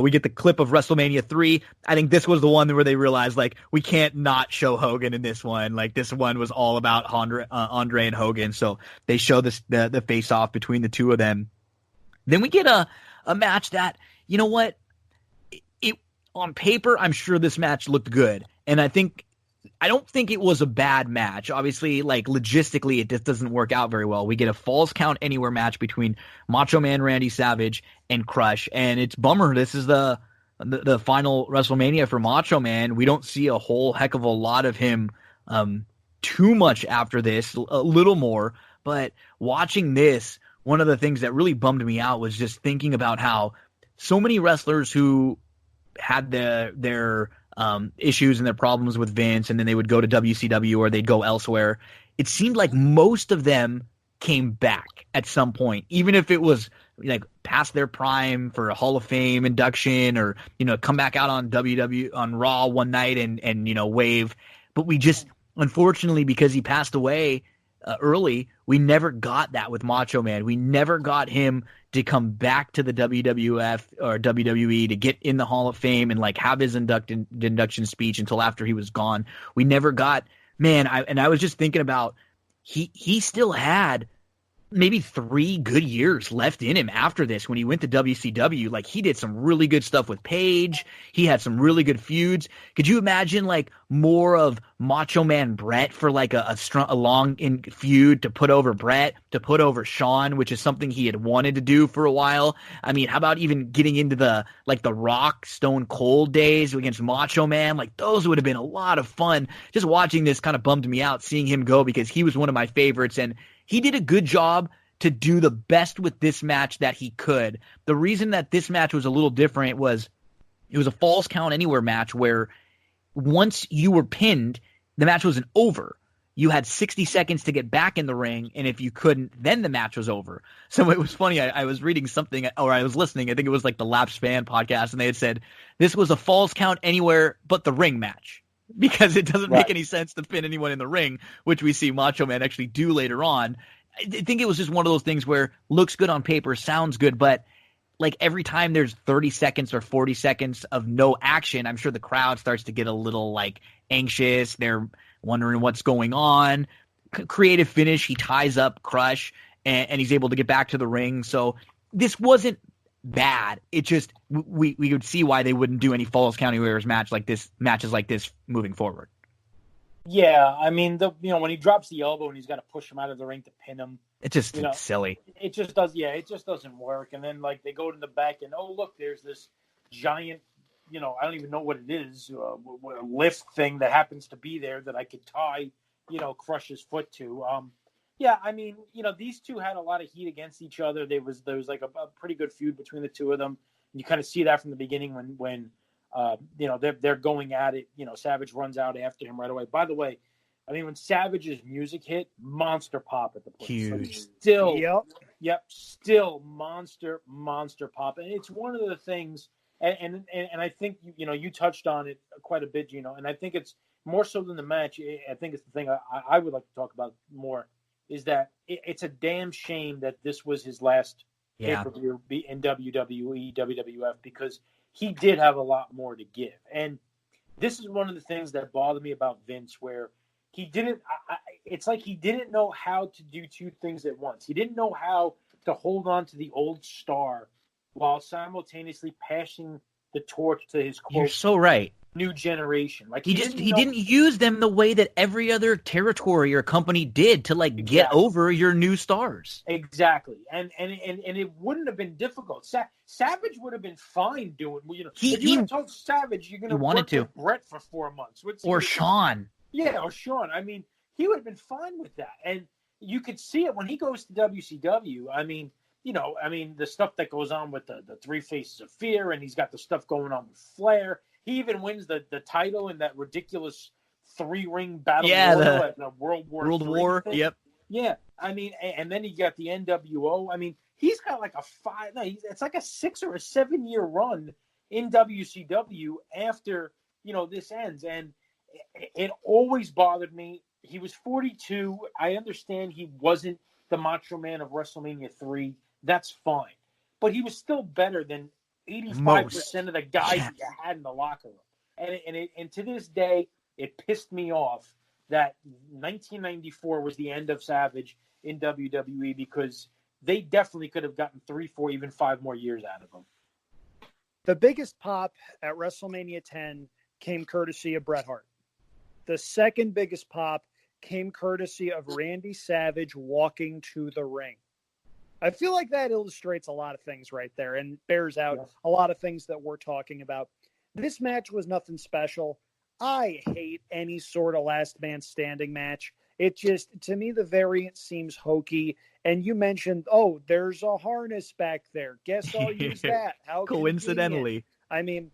We get the clip of WrestleMania 3. I think this was the one where they realized we can't not show Hogan in this one. This one was all about Andre and Hogan. So they show the face off between the two of them. Then we get a match that, you know what? It on paper, I'm sure this match looked good. And I don't think it was a bad match. Obviously, logistically, it just doesn't work out very well. We get a Falls Count Anywhere match between Macho Man Randy Savage and Crush. And it's bummer. This is the final WrestleMania for Macho Man. We don't see a whole heck of a lot of him too much after this, a little more. But watching this, one of the things that really bummed me out was just thinking about how so many wrestlers who had their issues and their problems with Vince, and then they would go to WCW or they'd go elsewhere. It seemed like most of them came back at some point, even if it was past their prime for a Hall of Fame induction, or come back out on on Raw one night and wave. But we just, unfortunately, because he passed away early, we never got that with Macho Man. We never got him to come back to the WWF or WWE to get in the Hall of Fame and have his induction speech until after he was gone. We never got, I was just thinking about, he still had maybe 3 good years left in him after this. When he went to WCW, he did some really good stuff with Paige. He had some really good feuds. Could you imagine more of Macho Man Brett for a long feud to put over Brett, to put over Shawn, which is something he had wanted to do for a while? I mean, how about even getting into the Rock Stone Cold days against Macho Man? Those would have been a lot of fun. Just watching this kind of bummed me out, seeing him go, because he was one of my favorites, and he did a good job to do the best with this match that he could. The reason that this match was a little different was it was a Falls Count Anywhere match where once you were pinned, the match wasn't over. You had 60 seconds to get back in the ring, and if you couldn't, then the match was over. So it was funny. I was reading something, or I was listening. I think it was the Lapsed Fan podcast, and they had said this was a Falls Count Anywhere but the ring match, because it doesn't make any sense to pin anyone in the ring, which we see Macho Man actually do later on. I think it was just one of those things where looks good on paper, sounds good, but every time there's 30 seconds or 40 seconds of no action, I'm sure the crowd starts to get a little anxious. They're wondering what's going on. Creative finish, he ties up Crush, and he's able to get back to the ring. So this wasn't bad. It just, we would see why they wouldn't do any Falls Count Anywhere matches like this moving forward. Yeah, I mean, when he drops the elbow and he's got to push him out of the ring to pin him, it's just silly. It just does. Yeah, it just doesn't work. And then they go to the back and, oh look, there's this giant, I don't even know what it is, lift thing that happens to be there that I could tie, Crush's foot to. Yeah, I mean, these two had a lot of heat against each other. There was a pretty good feud between the two of them. You kind of see that from the beginning when they're going at it. Savage runs out after him right away. By the way, I mean, when Savage's music hit, monster pop at the place. Huge. Still monster pop. And it's one of the things, And I think you touched on it quite a bit, and I think it's more so than the match. I think it's the thing I would like to talk about more is that it's a damn shame that this was his last pay-per-view in WWE, WWF, because he did have a lot more to give. And this is one of the things that bothered me about Vince, where he didn't. It's like he didn't know how to do two things at once. He didn't know how to hold on to the old star while simultaneously passing the torch to his You're so right. new generation. Like he didn't use them the way that every other territory or company did to get over your new stars. Exactly. And it wouldn't have been difficult. Savage would have been fine doing, if you had told Savage you're going to work with Brett for 4 months. Or Shawn. Yeah, or Shawn. I mean, he would have been fine with that. And you could see it when he goes to WCW. I mean, the stuff that goes on with the Three Faces of Fear, and he's got the stuff going on with Flair. He even wins the title in that ridiculous 3-ring battle royal at the World War thing. Yep. Yeah, I mean, and then you got the NWO. I mean, he's got like it's like a 6 or a 7 year run in WCW after this ends, and it always bothered me. He was 42. I understand he wasn't the Macho Man of WrestleMania 3. That's fine. But he was still better than 85% of the guys that you had in the locker room. And to this day, it pissed me off that 1994 was the end of Savage in WWE, because they definitely could have gotten 3, 4, even 5 more years out of him. The biggest pop at WrestleMania 10 came courtesy of Bret Hart. The second biggest pop came courtesy of Randy Savage walking to the ring. I feel like that illustrates a lot of things right there and bears out a lot of things that we're talking about. This match was nothing special. I hate any sort of last man standing match. It just, to me, the variant seems hokey. And you mentioned, there's a harness back there. Guess I'll use that. How coincidentally. I mean,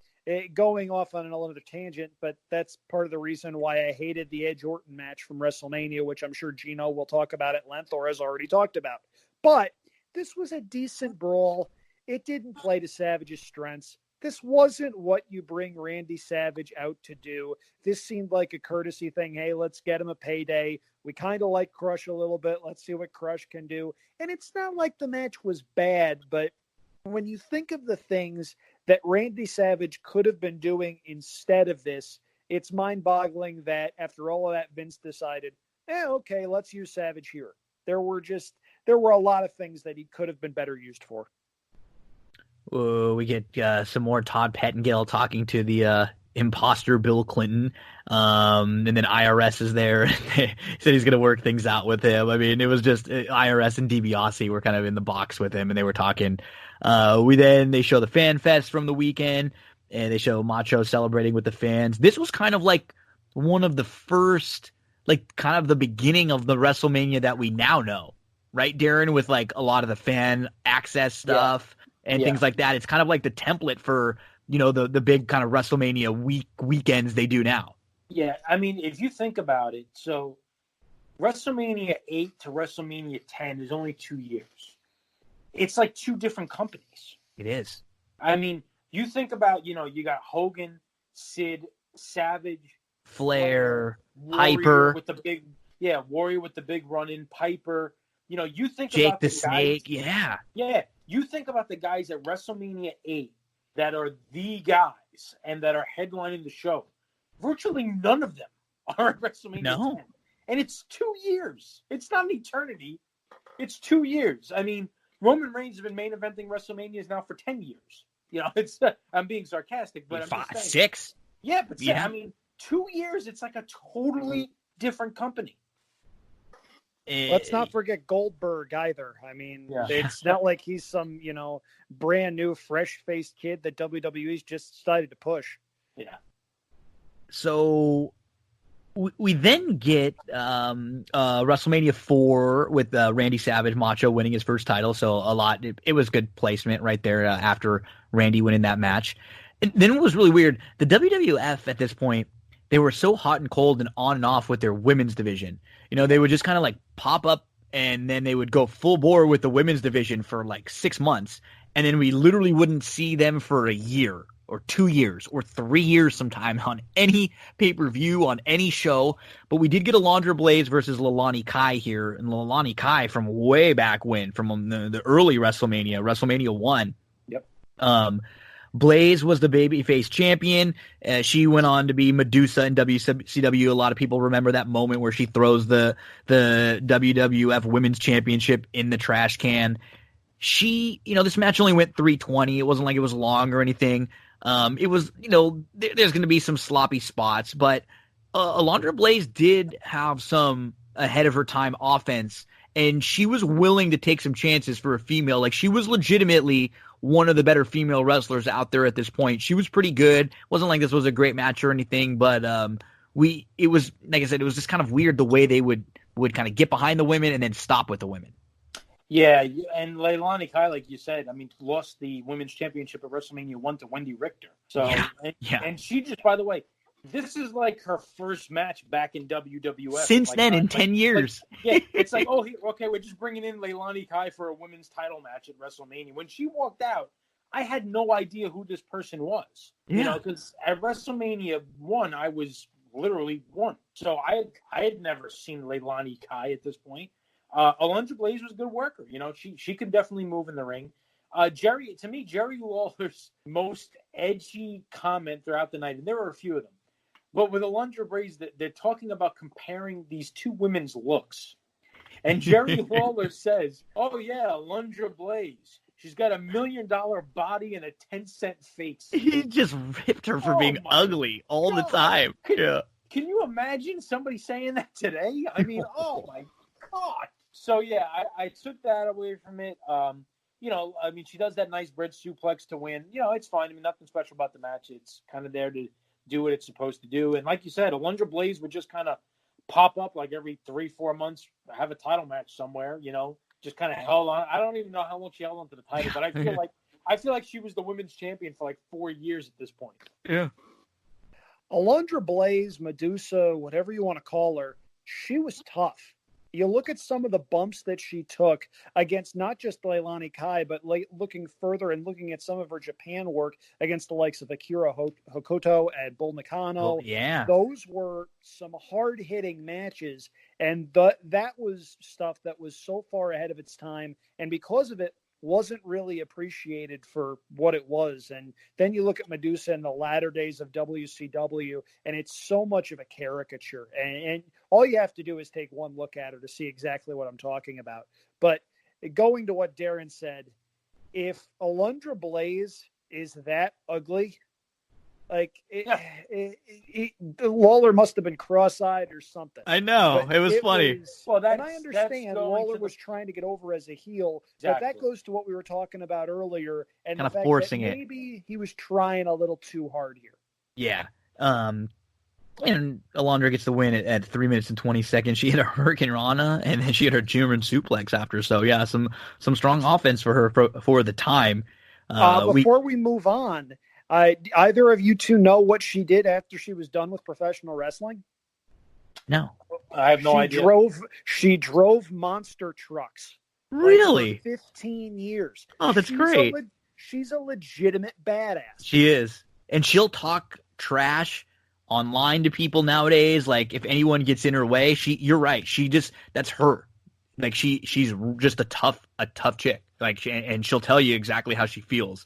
going off on another tangent, but that's part of the reason why I hated the Edge Orton match from WrestleMania, which I'm sure Gino will talk about at length or has already talked about. But this was a decent brawl. It didn't play to Savage's strengths. This wasn't what you bring Randy Savage out to do. This seemed like a courtesy thing. Hey, let's get him a payday. We kind of like Crush a little bit. Let's see what Crush can do. And it's not like the match was bad, but when you think of the things that Randy Savage could have been doing instead of this, it's mind-boggling that after all of that, Vince decided, okay, let's use Savage here. There were a lot of things that he could have been better used for. We get some more Todd Pettengill talking to the imposter Bill Clinton, and then IRS is there. He said he's going to work things out with him. I mean, it was just IRS and DiBiase were kind of in the box with him, and they were talking. They show the fan fest from the weekend, and they show Macho celebrating with the fans. This was kind of like one of the first, kind of the beginning of the WrestleMania that we now know, right, Darin, with a lot of the fan access stuff and things like that. It's kind of like the template for, the big kind of WrestleMania weekends they do now. Yeah, I mean, if you think about it, so WrestleMania 8 to WrestleMania 10 is only 2 years. It's like two different companies. It is. I mean, you think about, you got Hogan, Sid, Savage, Flair, Warrior Piper with the big, Warrior with the big run-in, Piper. You think Jake about the Snake, guys, you think about the guys at WrestleMania 8 that are the guys and that are headlining the show. Virtually none of them are at WrestleMania 10. And it's 2 years. It's not an eternity. It's 2 years. I mean, Roman Reigns has been main eventing WrestleManias now for 10 years. It's I'm being sarcastic, but I'm just saying. 6? Yeah, but I mean, 2 years, it's like a totally different company. Let's not forget Goldberg either. I mean, it's not like he's some, brand new, fresh-faced kid that WWE's just decided to push. Yeah. So we then get WrestleMania 4 with Randy Savage, Macho winning his first title. So it was good placement right there after Randy winning that match. And then it was really weird. The WWF at this point, they were so hot and cold and on and off with their women's division. They would just kind of pop up and then they would go full bore with the women's division for 6 months. And then we literally wouldn't see them for a year. or 2 years or 3 years sometime on any pay-per-view, on any show. But we did get Alundra Blaze versus Leilani Kai here, and Leilani Kai from way back when, from the early WrestleMania 1. Yep. Blaze was the babyface champion. She went on to be Medusa in WCW. A lot of people remember that moment where she throws the WWF Women's Championship in the trash can. This match only went 3:20. It wasn't like it was long or anything. It was, there's going to be some sloppy spots, but Alundra Blaze did have some ahead of her time offense, and she was willing to take some chances for a female. Like, she was legitimately one of the better female wrestlers out there at this point. She was pretty good. Wasn't like this was a great match or anything, but it was, like I said, it was just kind of weird the way they would kind of get behind the women and then stop with the women. Yeah, and Leilani Kai, like you said, lost the women's championship at WrestleMania 1 to Wendy Richter. So, and she just, by the way, this is like her first match back in WWF. Since then, in 10 years. It's like, okay, we're just bringing in Leilani Kai for a women's title match at WrestleMania. When she walked out, I had no idea who this person was. Yeah. Because at WrestleMania 1, I was literally 1. So I had never seen Leilani Kai at this point. Alundra Blaze was a good worker. She could definitely move in the ring. Jerry Lawler's most edgy comment throughout the night, and there were a few of them, but with Alundra Blaze, they're talking about comparing these two women's looks. And Jerry Lawler says, "Oh yeah, Alundra Blaze. She's got $1 million body and a 10-cent face." He just ripped her for being ugly all the time. Can you imagine somebody saying that today? Oh my God. So yeah, I took that away from it. She does that nice bridge suplex to win. It's fine. Nothing special about the match. It's kind of there to do what it's supposed to do. And like you said, Alundra Blaze would just kind of pop up like every 3-4 months, have a title match somewhere, just kind of held on. I don't even know how long she held on to the title, but I feel like she was the women's champion for like 4 years at this point. Yeah. Alundra Blaze, Medusa, whatever you want to call her, she was tough. You look at some of the bumps that she took against not just Leilani Kai, but looking further and looking at some of her Japan work against the likes of Akira Hokuto and Bull Nakano. Yeah. Those were some hard-hitting matches, and that was stuff that was so far ahead of its time, and because of it, wasn't really appreciated for what it was. And then you look at Medusa in the latter days of WCW, and it's so much of a caricature. And all you have to do is take one look at her to see exactly what I'm talking about. But going to what Darin said, if Alundra Blaze is that ugly, Lawler must have been cross-eyed or something. I know. It was funny. And I understand Lawler was trying to get over as a heel, but that goes to what we were talking about earlier, and kind the of fact forcing that it. maybe he was trying a little too hard here. Yeah. And Alundra gets the win at 3 minutes and 20 seconds. She hit a Hurricane Rana, and then she hit her German suplex after. So yeah, some strong offense for her for the time. Before we move on, either of you two know what she did after she was done with professional wrestling? No, I have no idea. She drove monster trucks. Really? For 15 years. Oh, that's great. She's a legitimate badass. She is, and she'll talk trash online to people nowadays. Like, if anyone gets in her way, you're right. That's her. Like, she's just a tough chick. Like, and she'll tell you exactly how she feels.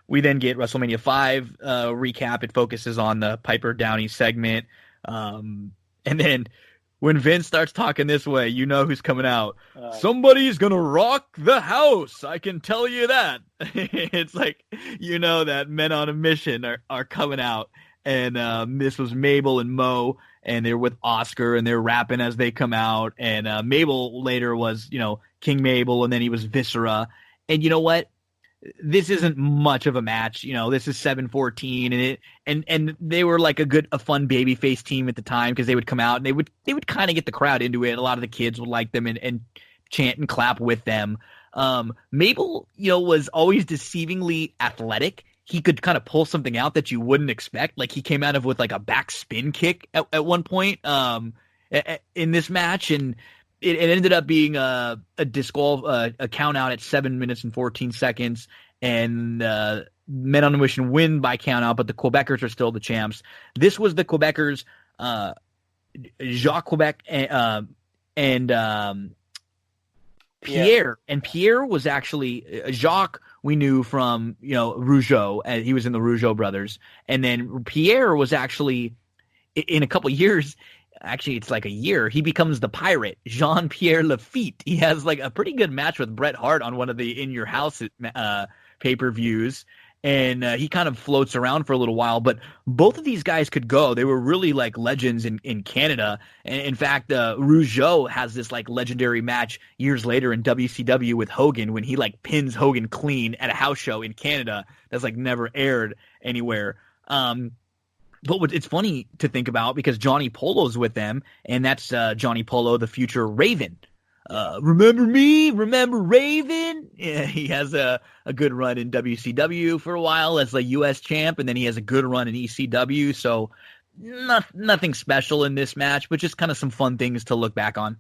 We then get WrestleMania 5 recap. It focuses on the Piper Downey segment. And then when Vince starts talking this way, you know who's coming out. Somebody's going to rock the house. I can tell you that. It's like, that men on a mission are coming out. And this was Mabel and Mo, and they're with Oscar, and they're rapping as they come out. And Mabel later was, King Mabel, and then he was Viscera. And you know what? This isn't much of a match. This is 7-14, and they were like a fun babyface team at the time, because they would come out and they would kind of get the crowd into it. A lot of the kids would like them and chant and clap with them. Mabel, was always deceivingly athletic. He could kind of pull something out that you wouldn't expect. Like, he came out of with like a back spin kick at one point in this match, and it ended up being a count out at 7 minutes and 14 seconds. And Men on a Mission win by countout, but the Quebecers are still the champs. This was the Quebecers, Jacques Quebec and Pierre. Yeah. And Pierre was actually Jacques. We knew from Rougeau. He was in the Rougeau brothers, and then Pierre was actually in a couple of years. Actually, it's like a year. He becomes the Pirate, Jean-Pierre Lafitte. He has like a pretty good match with Bret Hart on one of the In Your House pay-per-views. And he kind of floats around for a little while, but both of these guys could go. They were really like legends in Canada. And in fact, Rougeau has this like legendary match years later in WCW with Hogan when he like pins Hogan clean at a house show in Canada that's like never aired anywhere. But it's funny to think about because Johnny Polo's with them, and that's Johnny Polo, the future Raven. Remember me? Remember Raven? Yeah, he has a good run in WCW for a while as the U.S. champ, and then he has a good run in ECW. So nothing special in this match, but just kind of some fun things to look back on.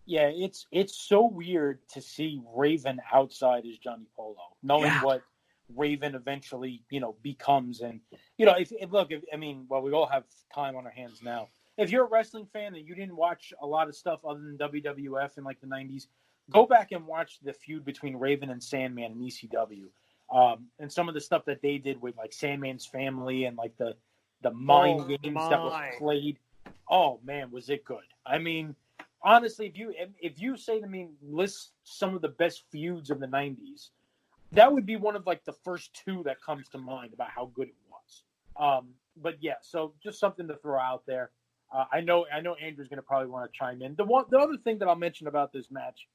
Yeah, it's so weird to see Raven outside as Johnny Polo, knowing what Raven eventually, becomes. And, we all have time on our hands now. If you're a wrestling fan and you didn't watch a lot of stuff other than WWF in like the 90s, go back and watch the feud between Raven and Sandman in ECW. And some of the stuff that they did with like Sandman's family and like the mind games that were played. Oh man, was it good. I mean, honestly, if you say to me, list some of the best feuds of the 90s, that would be one of like the first two that comes to mind about how good it was. But yeah, so just something to throw out there. I know Andrew's going to probably want to chime in. The other thing that I'll mention about this match,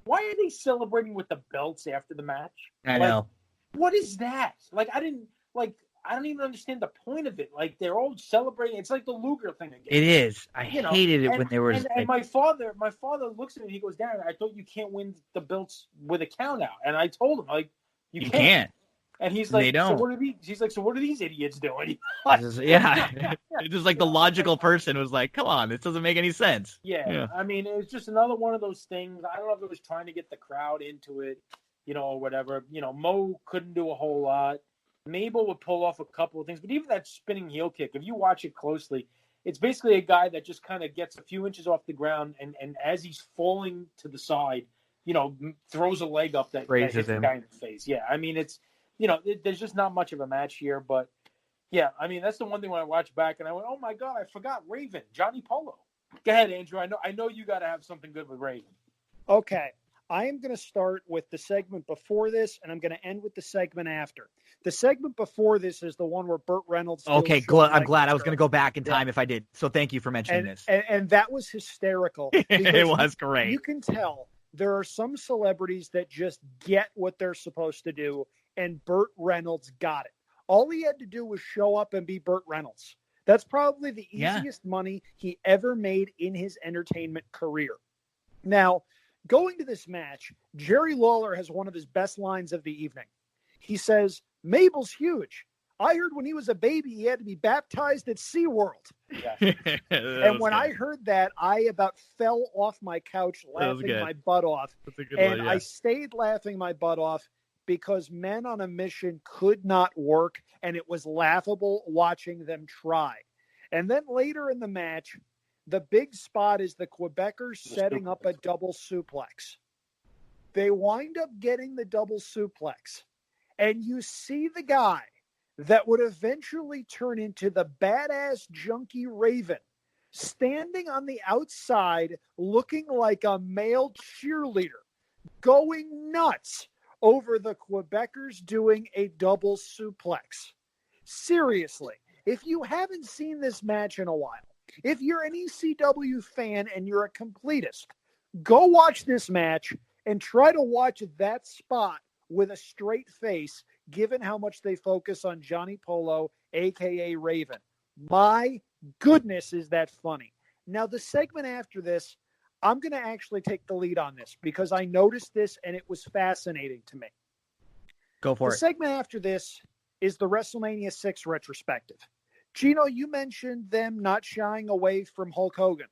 why are they celebrating with the belts after the match? I know. What is that? I don't even understand the point of it. Like, they're all celebrating. It's like the Luger thing again. It is. I hated it when they were. And my father looks at me. He goes, "Darin, I thought you can't win the belts with a count out." And I told him, like, you can't. And he's like, "So what are these?" He's like, "So what are these idiots doing?" It's just like the logical person was like, "Come on, this doesn't make any sense." Yeah. I mean, it was just another one of those things. I don't know if it was trying to get the crowd into it, or whatever. Mo couldn't do a whole lot. Mabel would pull off a couple of things, but even that spinning heel kick, if you watch it closely, it's basically a guy that just kind of gets a few inches off the ground, and as he's falling to the side, throws a leg up that hits the guy in the face. Yeah, I mean, it's. There's just not much of a match here, but yeah, I mean, that's the one thing when I watch back and I went, oh my God, I forgot Raven, Johnny Polo. Go ahead, Andrew. I know you got to have something good with Raven. Okay. I am going to start with the segment before this, and I'm going to end with the segment after. The segment before this is the one where Burt Reynolds. Okay, I'm glad. I was going to go back in time if I did. So thank you for mentioning this. And that was hysterical. It was great. You can tell there are some celebrities that just get what they're supposed to do. And Burt Reynolds got it. All he had to do was show up and be Burt Reynolds. That's probably the easiest money he ever made in his entertainment career. Now, going to this match, Jerry Lawler has one of his best lines of the evening. He says, "Mabel's huge. I heard when he was a baby, he had to be baptized at SeaWorld." Yeah. And when I heard that, I about fell off my couch laughing my butt off. I stayed laughing my butt off because Men on a Mission could not work, and it was laughable watching them try. And then later in the match, the big spot is the Quebecers setting up a double suplex. They wind up getting the double suplex, and you see the guy that would eventually turn into the badass junkie Raven standing on the outside looking like a male cheerleader, going nuts over the Quebecers doing a double suplex. Seriously, if you haven't seen this match in a while, if you're an ECW fan and you're a completist, go watch this match and try to watch that spot with a straight face, given how much they focus on Johnny Polo, a.k.a. Raven. My goodness, is that funny. Now, the segment after this, I'm going to actually take the lead on this because I noticed this and it was fascinating to me. Go for it. The segment after this is the WrestleMania 6 retrospective. Gino, you mentioned them not shying away from Hulk Hogan.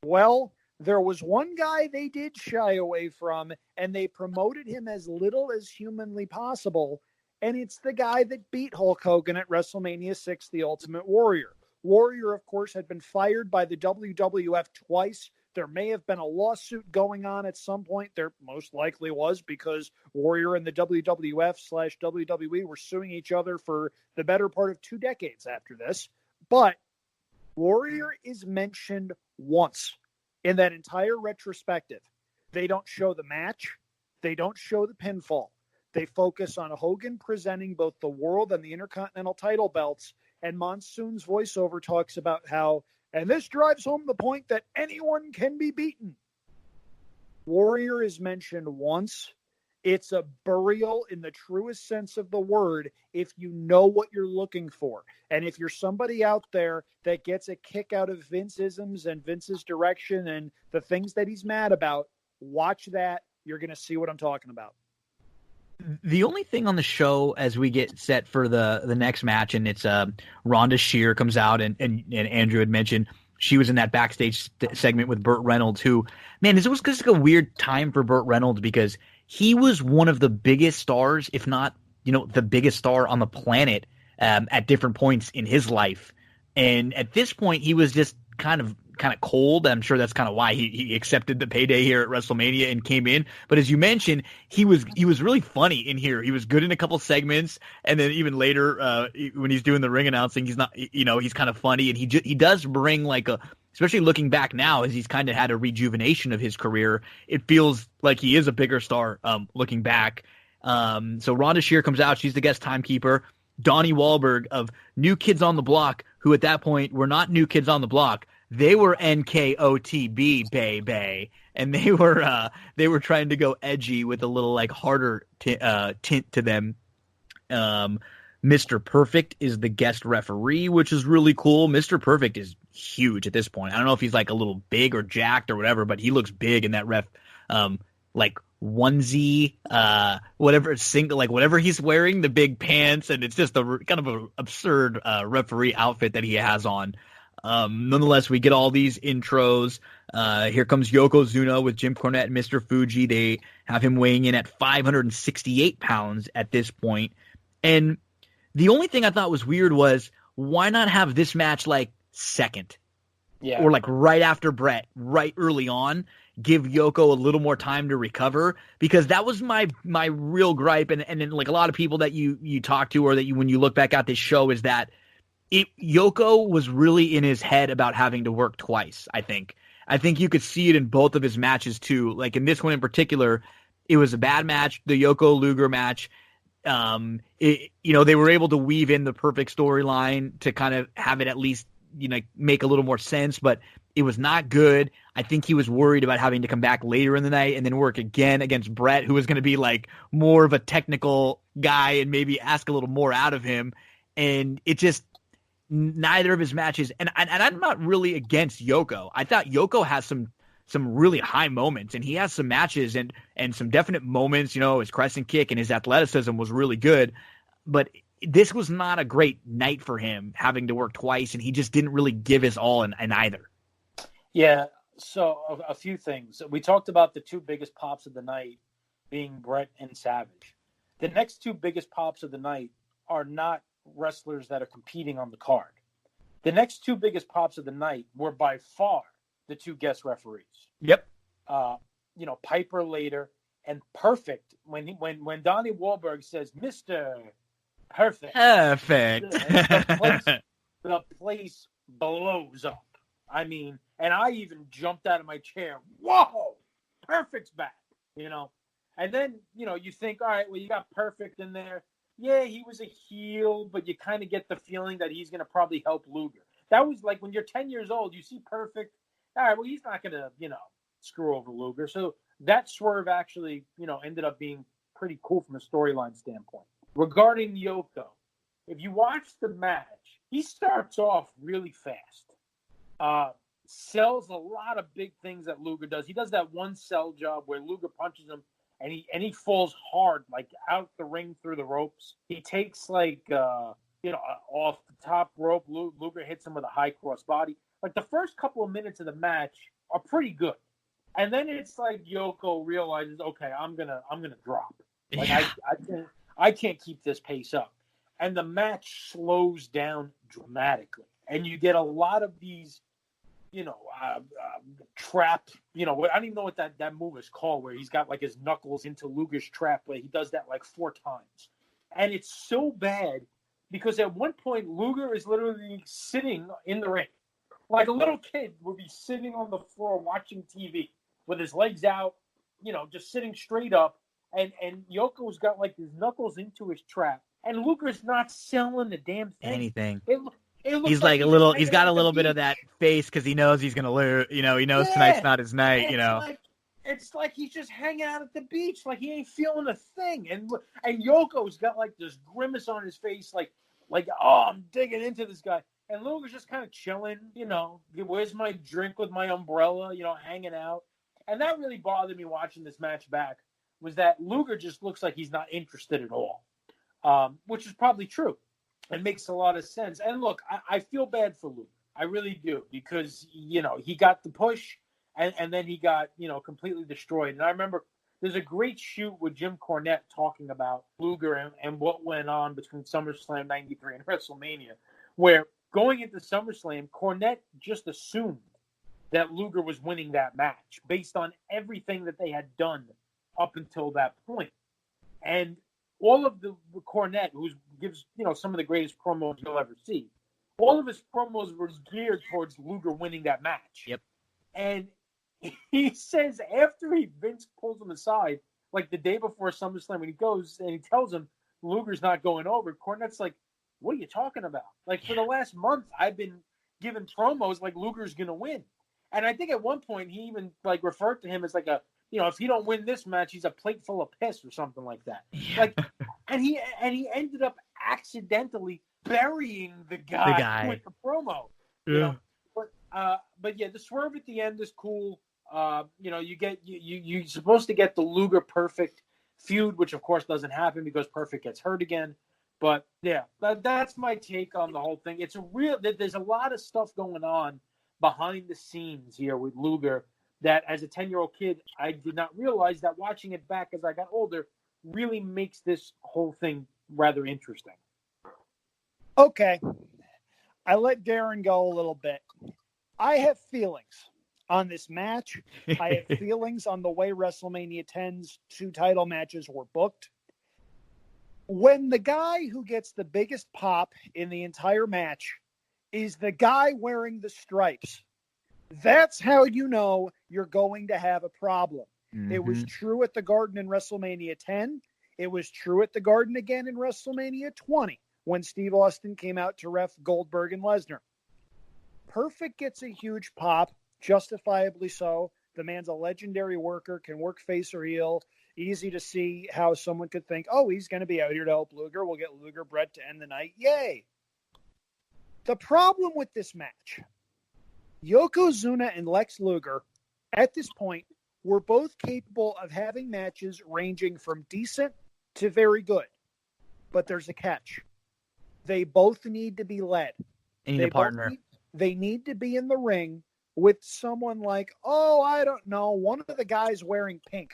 Well, there was one guy they did shy away from, and they promoted him as little as humanly possible, and it's the guy that beat Hulk Hogan at WrestleMania 6, The Ultimate Warrior. Warrior, of course, had been fired by the WWF twice. There may have been a lawsuit going on at some point. There most likely was, because Warrior and the WWF/WWE were suing each other for the better part of 2 decades after this. But Warrior is mentioned once in that entire retrospective. They don't show the match. They don't show the pinfall. They focus on Hogan presenting both the world and the Intercontinental title belts. And Monsoon's voiceover talks about how, and this drives home the point that anyone can be beaten. Warrior is mentioned once. It's a burial in the truest sense of the word if you know what you're looking for. And if you're somebody out there that gets a kick out of Vince-isms and Vince's direction and the things that he's mad about, watch that. You're going to see what I'm talking about. The only thing on the show as we get set for the next match, and it's Rhonda Shear comes out, and Andrew had mentioned she was in that backstage segment with Burt Reynolds, who, man, this was just a weird time for Burt Reynolds because he was one of the biggest stars, if not, the biggest star on the planet at different points in his life. And at this point, he was just kind of cold. I'm sure that's kind of why he accepted the payday here at WrestleMania and came in. But as you mentioned, he was really funny in here. He was good in a couple segments, and then even later when he's doing the ring announcing, he's not, he's kind of funny, and he does bring especially looking back now as he's kind of had a rejuvenation of his career. It feels like he is a bigger star looking back. So Rhonda Shear comes out. She's the guest timekeeper. Donnie Wahlberg of New Kids on the Block, who at that point were not New Kids on the Block. They were NKOTB, baby, and they were trying to go edgy with a little harder tint to them. Mr. Perfect is the guest referee, which is really cool. Mr. Perfect is huge at this point. I don't know if he's a little big or jacked or whatever, but he looks big in that ref onesie, whatever he's wearing, the big pants, and it's just a kind of an absurd referee outfit that he has on. Nonetheless, we get all these intros. Here comes Yokozuna with Jim Cornette and Mr. Fuji. They have him weighing in at 568 pounds at this point. And the only thing I thought was weird was, why not have this match second? Yeah. Or right after Brett, right early on, give Yoko a little more time to recover, because that was my real gripe. And then a lot of people that you talk to, or that when you look back at this show, is that Yoko was really in his head about having to work twice. I think you could see it in both of his matches too. In this one in particular, it was a bad match, the Yoko Luger match. They were able to weave in the Perfect storyline to kind of have it at least, make a little more sense, but it was not good. I think he was worried about having to come back later in the night and then work again against Brett, who was going to be more of a technical guy and maybe ask a little more out of him. And it just, neither of his matches, and I'm not really against Yoko. I thought Yoko has some really high moments, and he has some matches and some definite moments. His crescent kick and his athleticism was really good, but this was not a great night for him, having to work twice, and he just didn't really give his all in either. Yeah, so a few things. We talked about the two biggest pops of the night being Brett and Savage. The next two biggest pops of the night are not wrestlers that are competing on the card. The next two biggest pops of the night were by far the two guest referees. Yep. Piper later and Perfect when Donnie Wahlberg says Mr. Perfect. The place blows up. I mean, and I even jumped out of my chair. Whoa, Perfect's back. And then you think, all right, well, you got Perfect in there. Yeah, he was a heel, but you kind of get the feeling that he's going to probably help Luger. That was when you're 10 years old, you see Perfect. All right, well, he's not going to, screw over Luger. So that swerve actually, ended up being pretty cool from a storyline standpoint. Regarding Yoko, if you watch the match, he starts off really fast. Sells a lot of big things that Luger does. He does that one sell job where Luger punches him, and he falls hard, out the ring through the ropes. He takes off the top rope. Luger hits him with a high cross body. The first couple of minutes of the match are pretty good, and then it's Yoko realizes, okay, I'm gonna drop. I can't keep this pace up. And the match slows down dramatically. And you get a lot of these, trap, I don't even know what that move is called, where he's got like his knuckles into Luger's trap, where he does that like 4 times. And it's so bad because at one point, Luger is literally sitting in the ring. Like a little kid would be sitting on the floor watching TV with his legs out, just sitting straight up. And Yoko's got like his knuckles into his trap. And Luger's not selling the damn thing. Anything. It looks he's like a little. He's got a little bit of beach. that face because he knows he's gonna lose. He knows tonight's not his night. It's like he's just hanging out at the beach, like he ain't feeling a thing. And Yoko's got like this grimace on his face, like oh, I'm digging into this guy. And Luger's just kind of chilling, where's my drink with my umbrella, hanging out. And that really bothered me watching this match back, was that Luger just looks like he's not interested at all, which is probably true. It makes a lot of sense. And look, I feel bad for Luger. I really do, because, he got the push and then he got, completely destroyed. And I remember there's a great shoot with Jim Cornette talking about Luger and what went on between SummerSlam 93 and WrestleMania, where going into SummerSlam, Cornette just assumed that Luger was winning that match based on everything that they had done up until that point. And all of the Cornette, who gives, some of the greatest promos you'll ever see, all of his promos were geared towards Luger winning that match. Yep. And he says after Vince pulls him aside, like the day before SummerSlam, when he goes and he tells him Luger's not going over, Cornette's like, what are you talking about? Like, for the last month, I've been giving promos like Luger's going to win. And I think at one point he even like referred to him as like a, if he don't win this match, he's a plate full of piss or something like that. Yeah. Like, and he ended up accidentally burying the guy with the promo. Yeah. But yeah, the swerve at the end is cool. You're supposed to get the Luger Perfect feud, which of course doesn't happen because Perfect gets hurt again. But yeah, that's my take on the whole thing. There's a lot of stuff going on behind the scenes here with Luger that as a 10-year-old kid, I did not realize that watching it back as I got older really makes this whole thing rather interesting. Okay. I let Darin go a little bit. I have feelings on this match. I have feelings on the way WrestleMania 10's 2 title matches were booked. When the guy who gets the biggest pop in the entire match is the guy wearing the stripes, that's how you know you're going to have a problem. Mm-hmm. It was true at the Garden in WrestleMania 10. It was true at the Garden again in WrestleMania 20 when Steve Austin came out to ref Goldberg and Lesnar. Perfect gets a huge pop, justifiably so. The man's a legendary worker, can work face or heel. Easy to see how someone could think, oh, he's going to be out here to help Luger. We'll get Luger Brett to end the night. Yay. The problem with this match, Yokozuna and Lex Luger, at this point, were both capable of having matches ranging from decent to very good. But there's a catch. They both need to be led. They need a partner. They need to be in the ring with someone like, I don't know, one of the guys wearing pink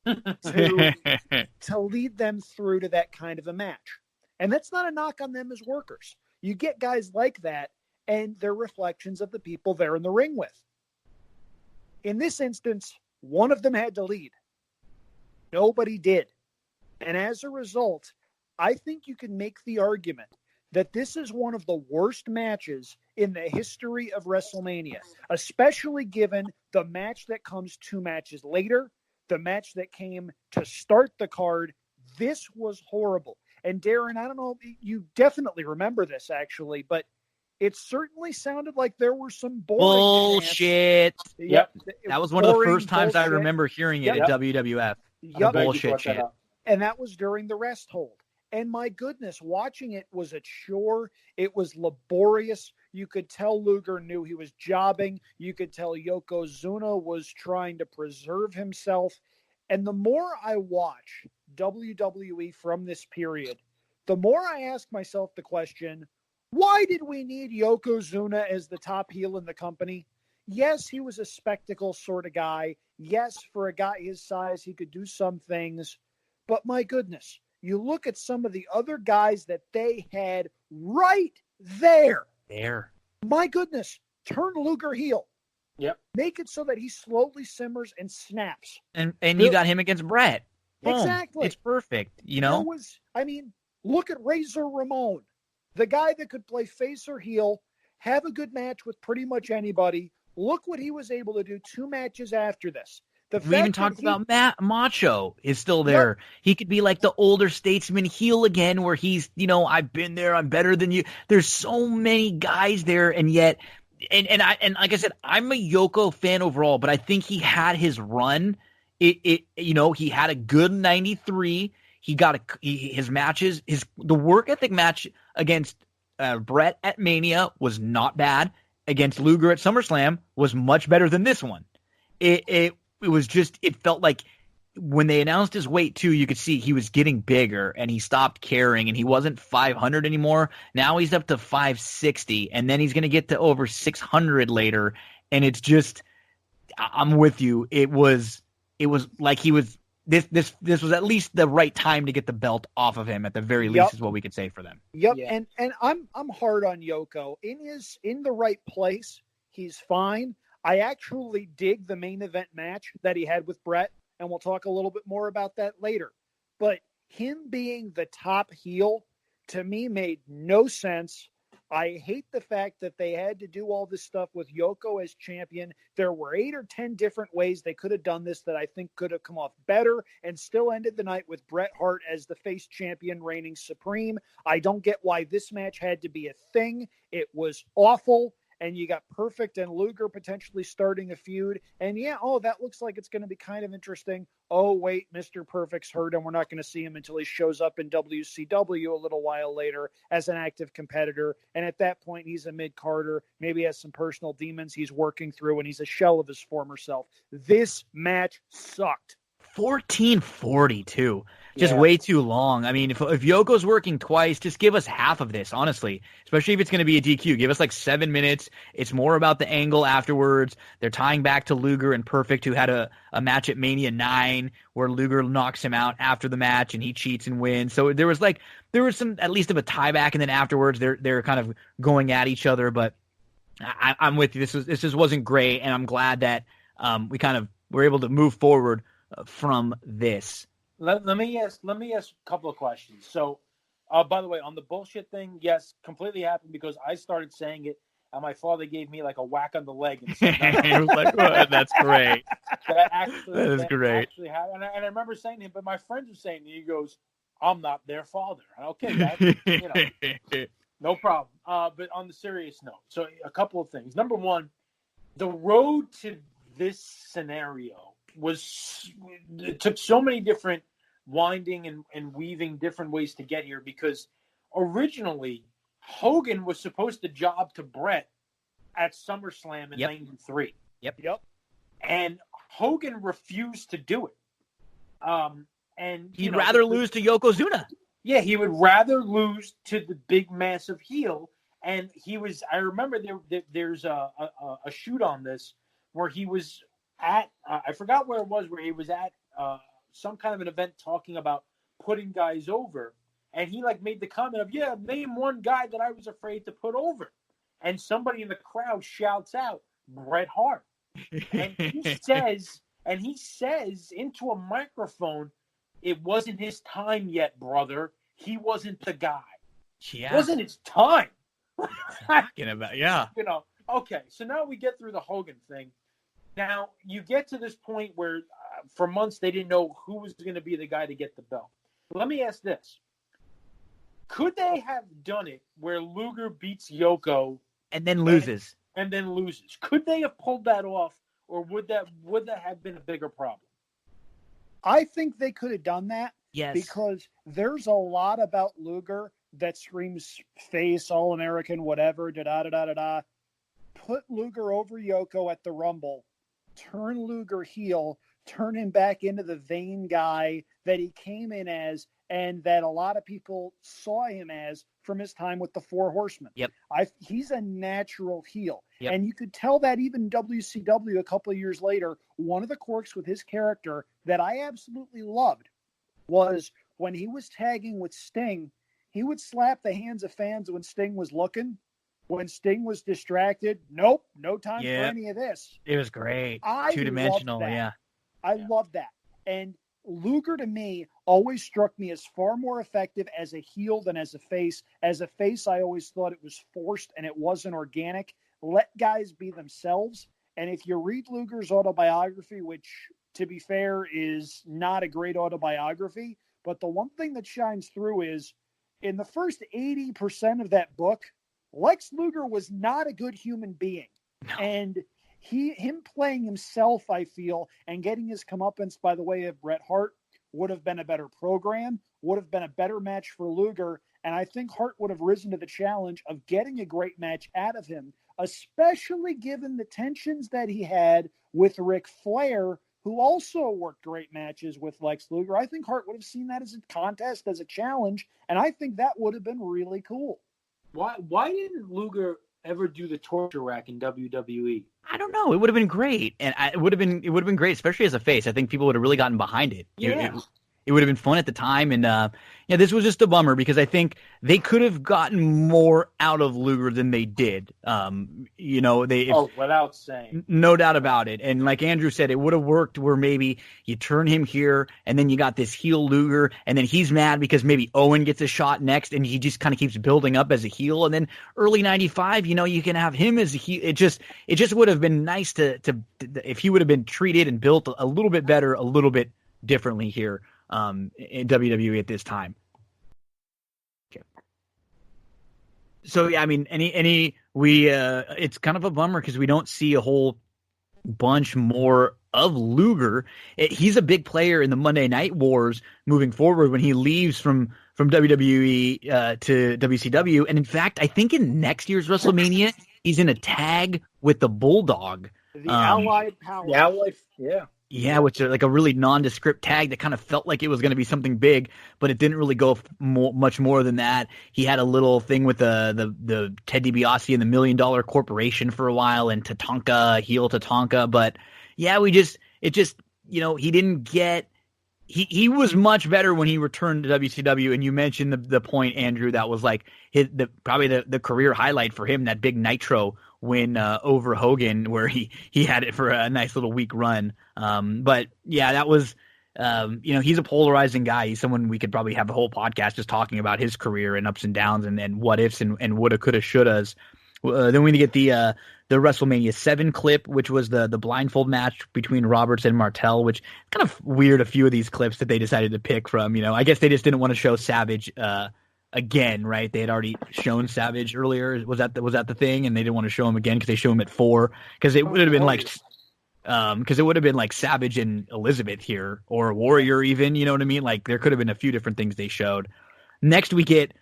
to lead them through to that kind of a match. And that's not a knock on them as workers. You get guys like that, and they're reflections of the people they're in the ring with. In this instance, one of them had to lead. Nobody did. And as a result, I think you can make the argument that this is one of the worst matches in the history of WrestleMania, especially given the match that comes 2 matches later, the match that came to start the card. This was horrible. And Darin, I don't know, you definitely remember this actually, but it certainly sounded like there were some bullshit. Yep. That was one of the first times I remember hearing it at WWF. Yep. Bullshit shit. And that was during the rest hold. And my goodness, watching it was a chore. It was laborious. You could tell Luger knew he was jobbing. You could tell Yokozuna was trying to preserve himself. And the more I watch WWE from this period, the more I ask myself the question, why did we need Yokozuna as the top heel in the company? Yes, he was a spectacle sort of guy. Yes, for a guy his size, he could do some things. But my goodness, you look at some of the other guys that they had right there. My goodness, turn Luger heel. Yep. Make it so that he slowly simmers and snaps. And you got him against Brett. Boom. Exactly. It's perfect, you know? Look at Razor Ramon, the guy that could play face or heel, have a good match with pretty much anybody. Look what he was able to do 2 matches after this. We even talked about Macho is still there. Yep. He could be like the older statesman heel again, where he's, I've been there, I'm better than you. There's so many guys there, and yet, and like I said, I'm a Yoko fan overall, but I think he had his run. He had a good 93. He got his matches, the work ethic match against Brett at Mania was not bad. Against Luger at SummerSlam was much better than this one. It felt like when they announced his weight too, you could see he was getting bigger and he stopped caring and he wasn't 500 anymore. Now he's up to 560 and then he's going to get to over 600 later. And it's just, I'm with you. It was like he was, this was at least the right time to get the belt off of him at the very least is what we could say for them. Yep. Yeah. And I'm hard on Yoko. In the right place, he's fine. I actually dig the main event match that he had with Brett, and we'll talk a little bit more about that later. But him being the top heel, to me, made no sense. I hate the fact that they had to do all this stuff with Yoko as champion. There were 8 or 10 different ways they could have done this that I think could have come off better and still ended the night with Bret Hart as the face champion reigning supreme. I don't get why this match had to be a thing. It was awful. And you got Perfect and Luger potentially starting a feud. And that looks like it's going to be kind of interesting. Oh, wait, Mr. Perfect's hurt and we're not going to see him until he shows up in WCW a little while later as an active competitor. And at that point, he's a mid-carder, maybe has some personal demons he's working through, and he's a shell of his former self. This match sucked. 14:42. Just way too long. I mean, if Yoko's working twice, just give us half of this, honestly. Especially if it's going to be a DQ. Give us like 7 minutes. It's more about the angle afterwards. They're tying back to Luger and Perfect, who had a match at Mania 9 where Luger knocks him out after the match and he cheats and wins. So there was some at least of a tie back, and then afterwards they're kind of going at each other. But I'm with you. This just wasn't great, and I'm glad that we kind of were able to move forward from this. Let me ask a couple of questions. So, by the way, on the bullshit thing, yes, completely happened because I started saying it, and my father gave me like a whack on the leg and said, "He was like, oh, that's great. That is great." Actually happened. And I remember saying to him, but my friends were saying, he goes, "I'm not their father." Okay, Dad, no problem. But on the serious note, so a couple of things. Number one, the road to this scenario it took so many different winding and weaving different ways to get here, because originally Hogan was supposed to job to Brett at SummerSlam in 93. Yep. And Hogan refused to do it. And he'd rather lose to Yokozuna. Yeah, he would rather lose to the big massive heel. And I remember there's a shoot on this where he was at, I forgot where it was, where he was at some kind of an event talking about putting guys over. And he made the comment of, name one guy that I was afraid to put over. And somebody in the crowd shouts out, Bret Hart. And he says into a microphone, it wasn't his time yet, brother. He wasn't the guy. Yeah. It wasn't his time. Talking about, yeah. Okay, so now we get through the Hogan thing. Now, you get to this point where for months they didn't know who was going to be the guy to get the belt. Let me ask this. Could they have done it where Luger beats Yoko and then loses? And then loses. Could they have pulled that off, or would that have been a bigger problem? I think they could have done that. Yes. Because there's a lot about Luger that screams face, All-American, whatever, da-da-da-da-da. Put Luger over Yoko at the Rumble. Turn Luger heel. Turn him back into the vain guy that he came in as, and that a lot of people saw him as from his time with the Four Horsemen. Yep. He's a natural heel. Yep. And you could tell that even WCW a couple of years later, one of the quirks with his character that I absolutely loved was when he was tagging with Sting, he would slap the hands of fans when Sting was looking. When Sting was distracted, nope, no time for any of this. It was great. I Two-dimensional, yeah. I love that. And Luger, to me, always struck me as far more effective as a heel than as a face. As a face, I always thought it was forced and it wasn't organic. Let guys be themselves. And if you read Luger's autobiography, which, to be fair, is not a great autobiography, but the one thing that shines through is in the first 80% of that book, Lex Luger was not a good human being. No. And him playing himself, I feel, and getting his comeuppance by the way of Bret Hart would have been a better program, would have been a better match for Luger, and I think Hart would have risen to the challenge of getting a great match out of him, especially given the tensions that he had with Ric Flair, who also worked great matches with Lex Luger. I think Hart would have seen that as a contest, as a challenge, and I think that would have been really cool. Why didn't Luger ever do the torture rack in WWE? I don't know. It would have been great, and it would have been great, especially as a face. I think people would have really gotten behind it. Yeah. It would have been fun at the time, and this was just a bummer because I think they could have gotten more out of Luger than they did. Without saying, no doubt about it. And like Andrew said, it would have worked where maybe you turn him here, and then you got this heel Luger, and then he's mad because maybe Owen gets a shot next, and he just kind of keeps building up as a heel. And then early '95, you can have him as a heel. It just would have been nice to if he would have been treated and built a little bit better, a little bit differently here. In WWE at this time. Okay. So yeah, I mean, it's kind of a bummer because we don't see a whole bunch more of Luger. He's a big player in the Monday Night Wars moving forward when he leaves from WWE to WCW, and in fact, I think in next year's WrestleMania, he's in a tag with the Bulldog, the Allied Power. The Allied, yeah. Yeah, which is like a really nondescript tag that kind of felt like it was going to be something big, but it didn't really go much more than that. He had a little thing with the Ted DiBiase and the $1 Million Corporation for a while, and Tatanka, heel Tatanka. But yeah, he didn't get. He was much better when he returned to WCW, and you mentioned the point, Andrew, that was like probably the career highlight for him, that big Nitro win over Hogan, where he had it for a nice little week run. But yeah, that was he's a polarizing guy. He's someone we could probably have a whole podcast just talking about his career and ups and downs and what ifs and woulda, coulda, shouldas. Then we get the WrestleMania 7 clip, which was the blindfold match between Roberts and Martel, which kind of weird, a few of these clips that they decided to pick from. I guess they just didn't want to show Savage again, right? They had already shown Savage earlier. Was that the thing? And they didn't want to show him again because they show him at 4, because it would have been like Savage and Elizabeth here, or Warrior even, you know what I mean? Like there could have been a few different things they showed. Next we get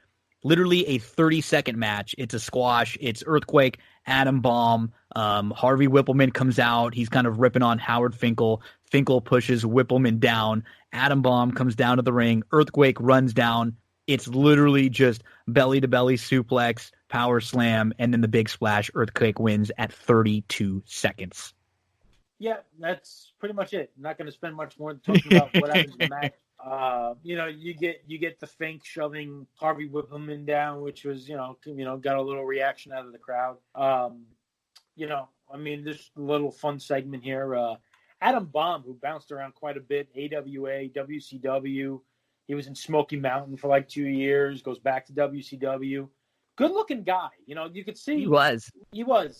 literally a 30-second match. It's a squash. It's Earthquake, Adam Bomb. Harvey Whippleman comes out. He's kind of ripping on Howard Finkel. Finkel pushes Whippleman down. Adam Bomb comes down to the ring. Earthquake runs down. It's literally just belly-to-belly suplex, power slam, and then the big splash. Earthquake wins at 32 seconds. Yeah, that's pretty much it. I'm not going to spend much more talking about what happens in the match. You get the Fink shoving Harvey Whippleman down, which was got a little reaction out of the crowd. This little fun segment here. Adam Bomb, who bounced around quite a bit, AWA, WCW. He was in Smoky Mountain for like 2 years. Goes back to WCW. Good-looking guy. You could see... He was,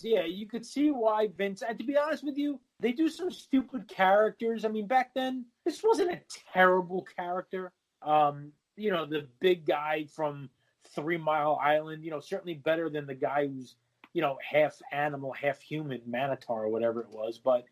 yeah. You could see why Vince... And to be honest with you, they do some stupid characters. I mean, back then, this wasn't a terrible character. The big guy from 3 Mile Island, certainly better than the guy who's, half animal, half human, Manitar or whatever it was. But,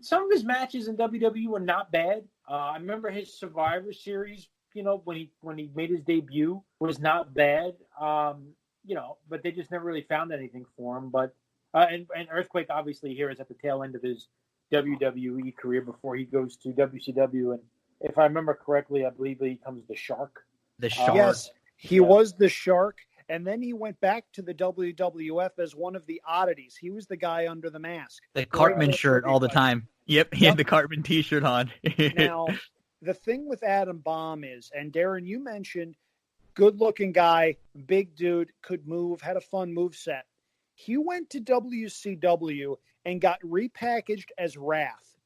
some of his matches in WWE were not bad. I remember his Survivor Series, when he made his debut, was not bad. But they just never really found anything for him. But and Earthquake obviously here is at the tail end of his WWE career before he goes to WCW. And if I remember correctly, I believe he becomes the Shark. The Shark. Yes, he was the Shark. And then he went back to the WWF as one of the oddities. He was the guy under the mask. The Cartman shirt all the time. Yep, he had the Cartman T-shirt on. Now, the thing with Adam Bomb is, and Darin, you mentioned, good-looking guy, big dude, could move, had a fun moveset. He went to WCW and got repackaged as Wrath.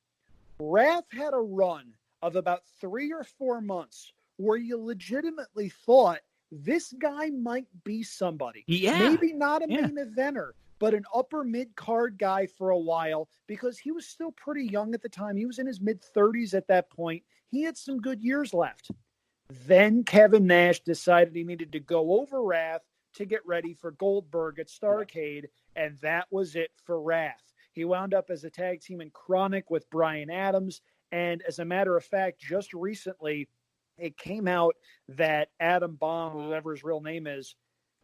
Wrath had a run of about 3 or 4 months where you legitimately thought this guy might be somebody. Yeah. Maybe not a main eventer, but an upper mid-card guy for a while, because he was still pretty young at the time. He was in his mid-30s at that point. He had some good years left. Then Kevin Nash decided he needed to go over Wrath to get ready for Goldberg at Starrcade, and that was it for Wrath. He wound up as a tag team in Chronic with Bryan Adams, and as a matter of fact, just recently it came out that Adam Bomb, whatever his real name is,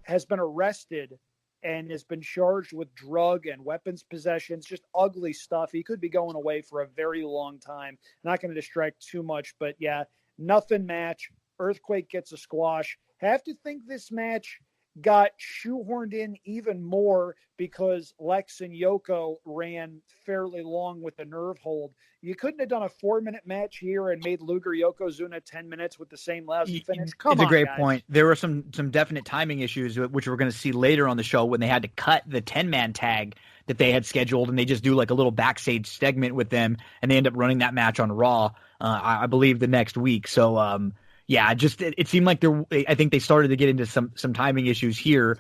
has been arrested and has been charged with drug and weapons possessions, just ugly stuff. He could be going away for a very long time. Not going to distract too much, but yeah, nothing match. Earthquake gets a squash. Have to think this match got shoehorned in even more because Lex and Yoko ran fairly long with the nerve hold. You couldn't have done a 4-minute match here and made Luger Yokozuna 10 minutes with the same lousy finish. It's a great point. There were some definite timing issues, which we're going to see later on the show when they had to cut the 10-man tag that they had scheduled, and they just do like a little backstage segment with them, and they end up running that match on Raw, I believe, the next week. So, yeah, just it seemed like I think they started to get into some timing issues here.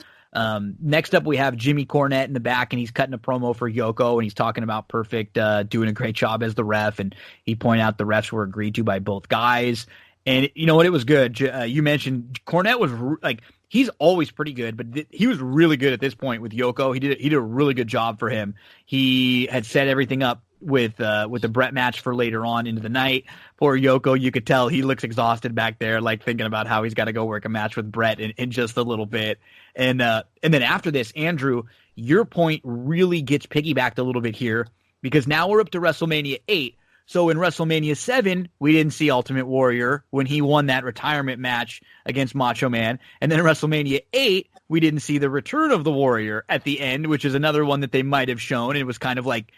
Next up, we have Jimmy Cornette in the back, and he's cutting a promo for Yoko, and he's talking about Perfect doing a great job as the ref, and he pointed out the refs were agreed to by both guys. And you know what? It was good. You mentioned Cornette was he's always pretty good, but he was really good at this point with Yoko. He did a really good job for him. He had set everything up with the Brett match for later on into the night. Poor Yoko, you could tell he looks exhausted back there, like thinking about how he's got to go work a match with Brett in just a little bit. And then after this, Andrew, your point really gets piggybacked a little bit here, because now we're up to WrestleMania 8. So in WrestleMania 7, we didn't see Ultimate Warrior when he won that retirement match against Macho Man. And then in WrestleMania 8, we didn't see the return of the Warrior at the end, which is another one that they might have shown. And it was kind of like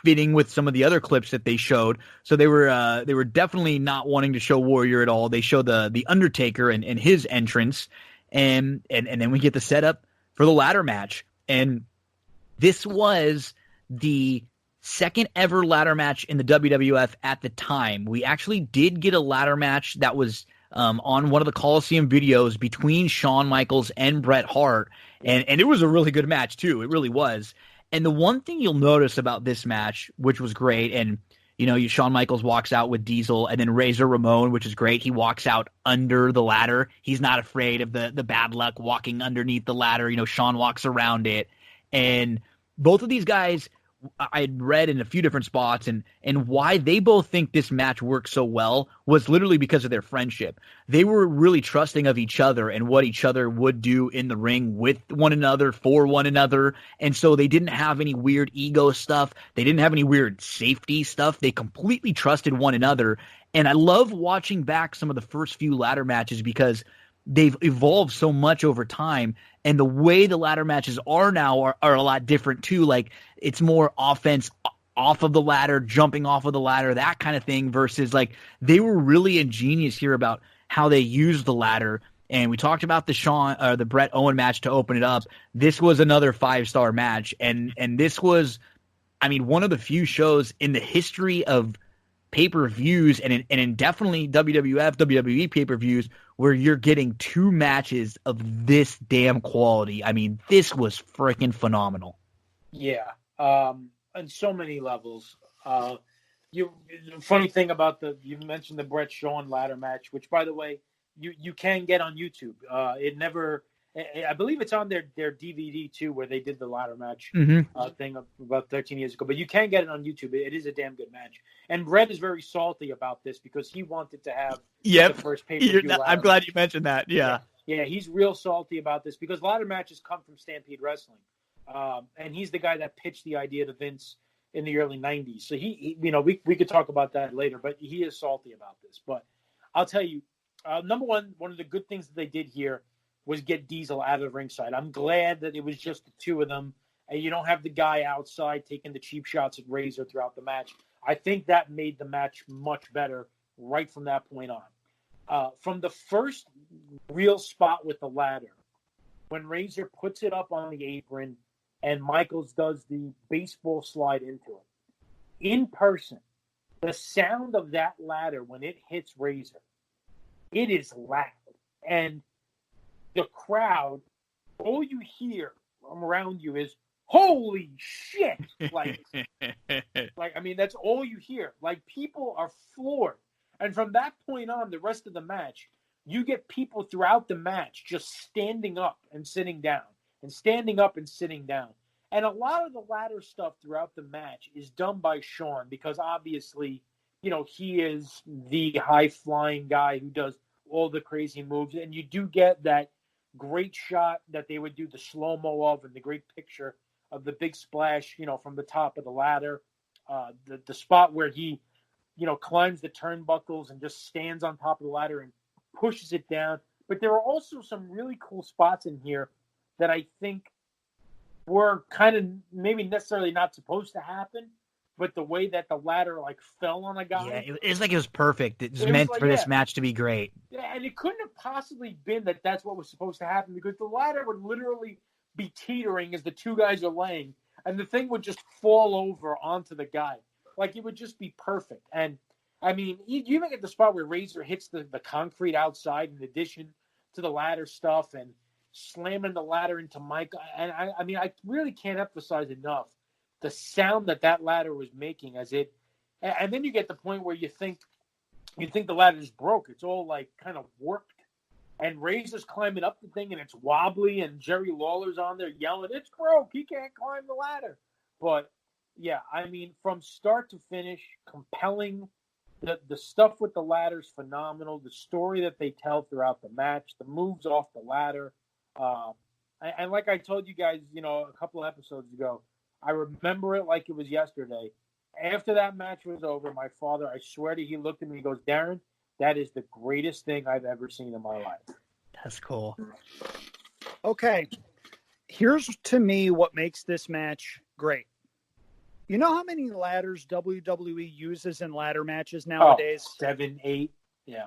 fitting with some of the other clips that they showed. So they were definitely not wanting to show Warrior at all. They showed the Undertaker and his entrance. And then we get the setup for the ladder match. And this was the second ever ladder match in the WWF at the time. We actually did get a ladder match that was on one of the Coliseum videos between Shawn Michaels and Bret Hart. And it was a really good match too. It really was. And the one thing you'll notice about this match, which was great, and you know, Shawn Michaels walks out with Diesel, and then Razor Ramon, which is great. He walks out under the ladder. He's not afraid of the bad luck walking underneath the ladder. You know, Shawn walks around it. And both of these guys, I'd read in a few different spots, and why they both think this match worked so well was literally because of their friendship. They were really trusting of each other and what each other would do in the ring with one another, for one another. And so they didn't have any weird ego stuff. They didn't have any weird safety stuff. They completely trusted one another. And I love watching back some of the first few ladder matches because they've evolved so much over time, and the way the ladder matches are now are a lot different too. Like, it's more offense off of the ladder, jumping off of the ladder, that kind of thing, versus like they were really ingenious here about how they used the ladder. And we talked about the Bret Owen match to open it up. This was another 5-star match, and this was, I mean, one of the few shows in the history of pay-per-views and in definitely WWF, WWE pay-per-views where you're getting 2 matches of this damn quality. I mean, this was freaking phenomenal. Yeah, on so many levels. The funny thing about you mentioned the Bret Shawn ladder match, which, by the way, you can get on YouTube. I believe it's on their DVD too, where they did the ladder match thing about 13 years ago. But you can get it on YouTube. It is a damn good match. And Bret is very salty about this because he wanted to have the first pay-per-view ladder I'm glad match. you mentioned that. Yeah, he's real salty about this because ladder matches come from Stampede Wrestling. And he's the guy that pitched the idea to Vince in the early 90s. So he we could talk about that later, but he is salty about this. But I'll tell you, number one of the good things that they did here was get Diesel out of the ringside. I'm glad that it was just the two of them, and you don't have the guy outside taking the cheap shots at Razor throughout the match. I think that made the match much better right from that point on. From the first real spot with the ladder, when Razor puts it up on the apron and Michaels does the baseball slide into it, in person, the sound of that ladder when it hits Razor, it is loud. And the crowd, all you hear from around you is, holy shit! Like, I mean, that's all you hear. Like, people are floored. And from that point on, the rest of the match, you get people throughout the match just standing up and sitting down, and standing up and sitting down. And a lot of the ladder stuff throughout the match is done by Shawn because obviously, you know, he is the high-flying guy who does all the crazy moves. And you do get that great shot that they would do the slow-mo of and the great picture of the big splash, you know, from the top of the ladder. The spot where he, you know, climbs the turnbuckles and just stands on top of the ladder and pushes it down. But there are also some really cool spots in here that I think were kind of maybe necessarily not supposed to happen, but the way that the ladder like fell on a guy. Yeah, it's like it was perfect. It was meant for this match to be great. Yeah, and it couldn't have possibly been that that's what was supposed to happen because the ladder would literally be teetering as the two guys are laying, and the thing would just fall over onto the guy. Like, it would just be perfect. And, I mean, you even get the spot where Razor hits the concrete outside in addition to the ladder stuff and slamming the ladder into Mike. And, I mean, I really can't emphasize enough the sound that ladder was making as it – and then you get the point where you think the ladder's broke. It's all, like, kind of warped. And Razor's climbing up the thing, and it's wobbly, and Jerry Lawler's on there yelling, it's broke, he can't climb the ladder. But, yeah, I mean, from start to finish, compelling. The stuff with the ladder's phenomenal. The story that they tell throughout the match, the moves off the ladder. And like I told you guys, you know, a couple of episodes ago, I remember it like it was yesterday. After that match was over, my father, I swear to you, he looked at me and goes, Darin, that is the greatest thing I've ever seen in my life. That's cool. Okay. Here's, to me, what makes this match great. You know how many ladders WWE uses in ladder matches nowadays? 7, 8. Yeah.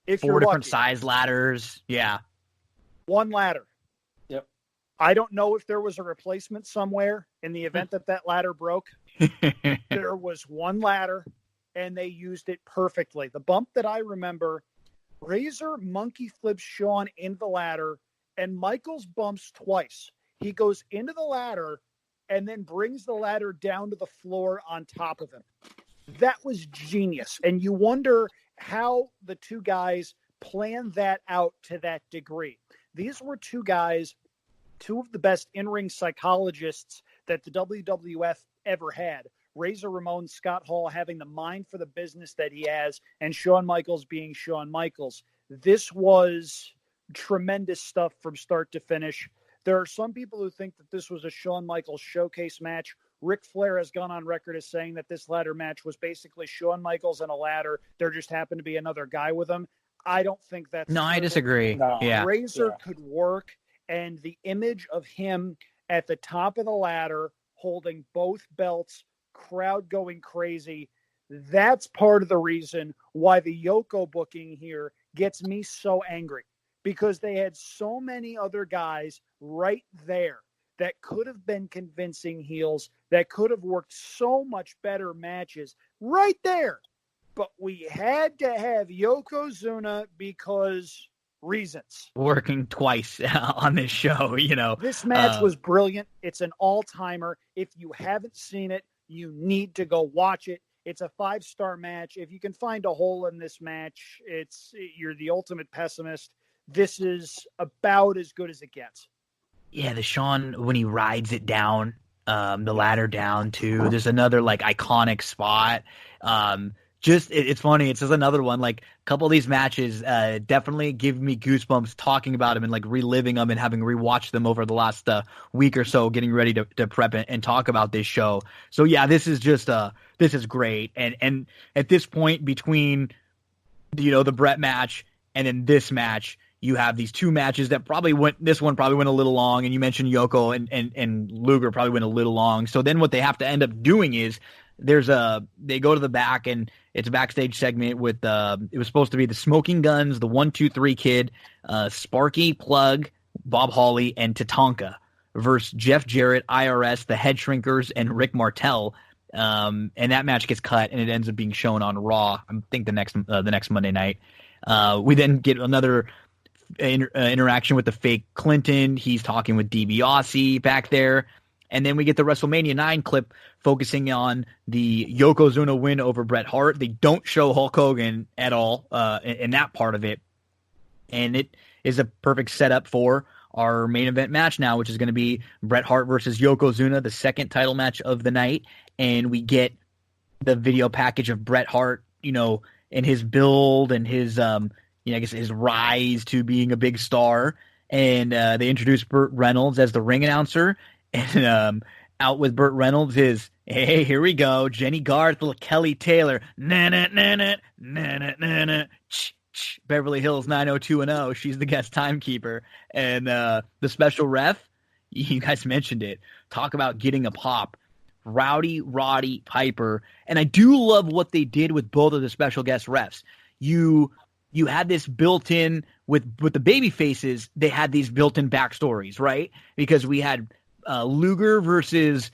If 4 different size ladders. Yeah. One ladder. Yep. I don't know if there was a replacement somewhere in the event that ladder broke. There was one ladder, and they used it perfectly. The bump that I remember, Razor monkey flips Shawn into the ladder, and Michaels bumps twice. He goes into the ladder and then brings the ladder down to the floor on top of him. That was genius. And you wonder how the two guys planned that out to that degree. These were two guys, two of the best in-ring psychologists that the WWF ever had. Razor Ramon, Scott Hall having the mind for the business that he has, and Shawn Michaels being Shawn Michaels. This was tremendous stuff from start to finish. There are some people who think that this was a Shawn Michaels showcase match. Ric Flair has gone on record as saying that this ladder match was basically Shawn Michaels and a ladder. There just happened to be another guy with him. I don't think that's No, true. I disagree. No. Yeah. Razor could work, and the image of him at the top of the ladder holding both belts, crowd going crazy, that's part of the reason why the Yoko booking here gets me so angry. Because they had so many other guys right there that could have been convincing heels, that could have worked so much better matches right there. But we had to have Yokozuna because reasons. Working twice on this show, you know. This match was brilliant. It's an all-timer. If you haven't seen it, you need to go watch it. It's a 5-star match. If you can find a hole in this match, you're the ultimate pessimist. This is about as good as it gets. Yeah, the Shawn, when he rides it down, the ladder down too. There's another like iconic spot. It's funny. It's just another one. Like a couple of these matches definitely give me goosebumps talking about them and like reliving them and having rewatched them over the last week or so, getting ready to prep and talk about this show. So yeah, this is great. And at this point between, you know, the Brett match and then this match, you have these two matches that this one probably went a little long, and you mentioned Yoko and Luger probably went a little long. So then what they have to end up doing is they go to the back, and it's a backstage segment with it was supposed to be the Smoking Guns, the 1-2-3 Kid, Sparky, Plug, Bob Hawley, and Tatanka versus Jeff Jarrett, IRS, the Head Shrinkers, and Rick Martel. And that match gets cut, and it ends up being shown on Raw, I think the next Monday night. We then get another interaction with the fake Clinton. He's talking with DiBiase back there. And then we get the WrestleMania 9 clip focusing on the Yokozuna win over Bret Hart. They don't show Hulk Hogan at all in that part of it. And it is a perfect setup for our main event match now, which is going to be Bret Hart versus Yokozuna, the second title match of the night. And we get the video package of Bret Hart, and his build and his, I guess his rise to being a big star. And they introduce Burt Reynolds as the ring announcer. And out with Burt Reynolds is, hey, here we go, Jenny Garth, little Kelly Taylor, na-na-na-na, na-na-na-na, Beverly Hills 90210. She's the guest timekeeper. And the special ref, you guys mentioned it. Talk about getting a pop. Rowdy Roddy Piper. And I do love what they did with both of the special guest refs. You had this built in with the baby faces. They had these built-in backstories, right? Because we had Luger versus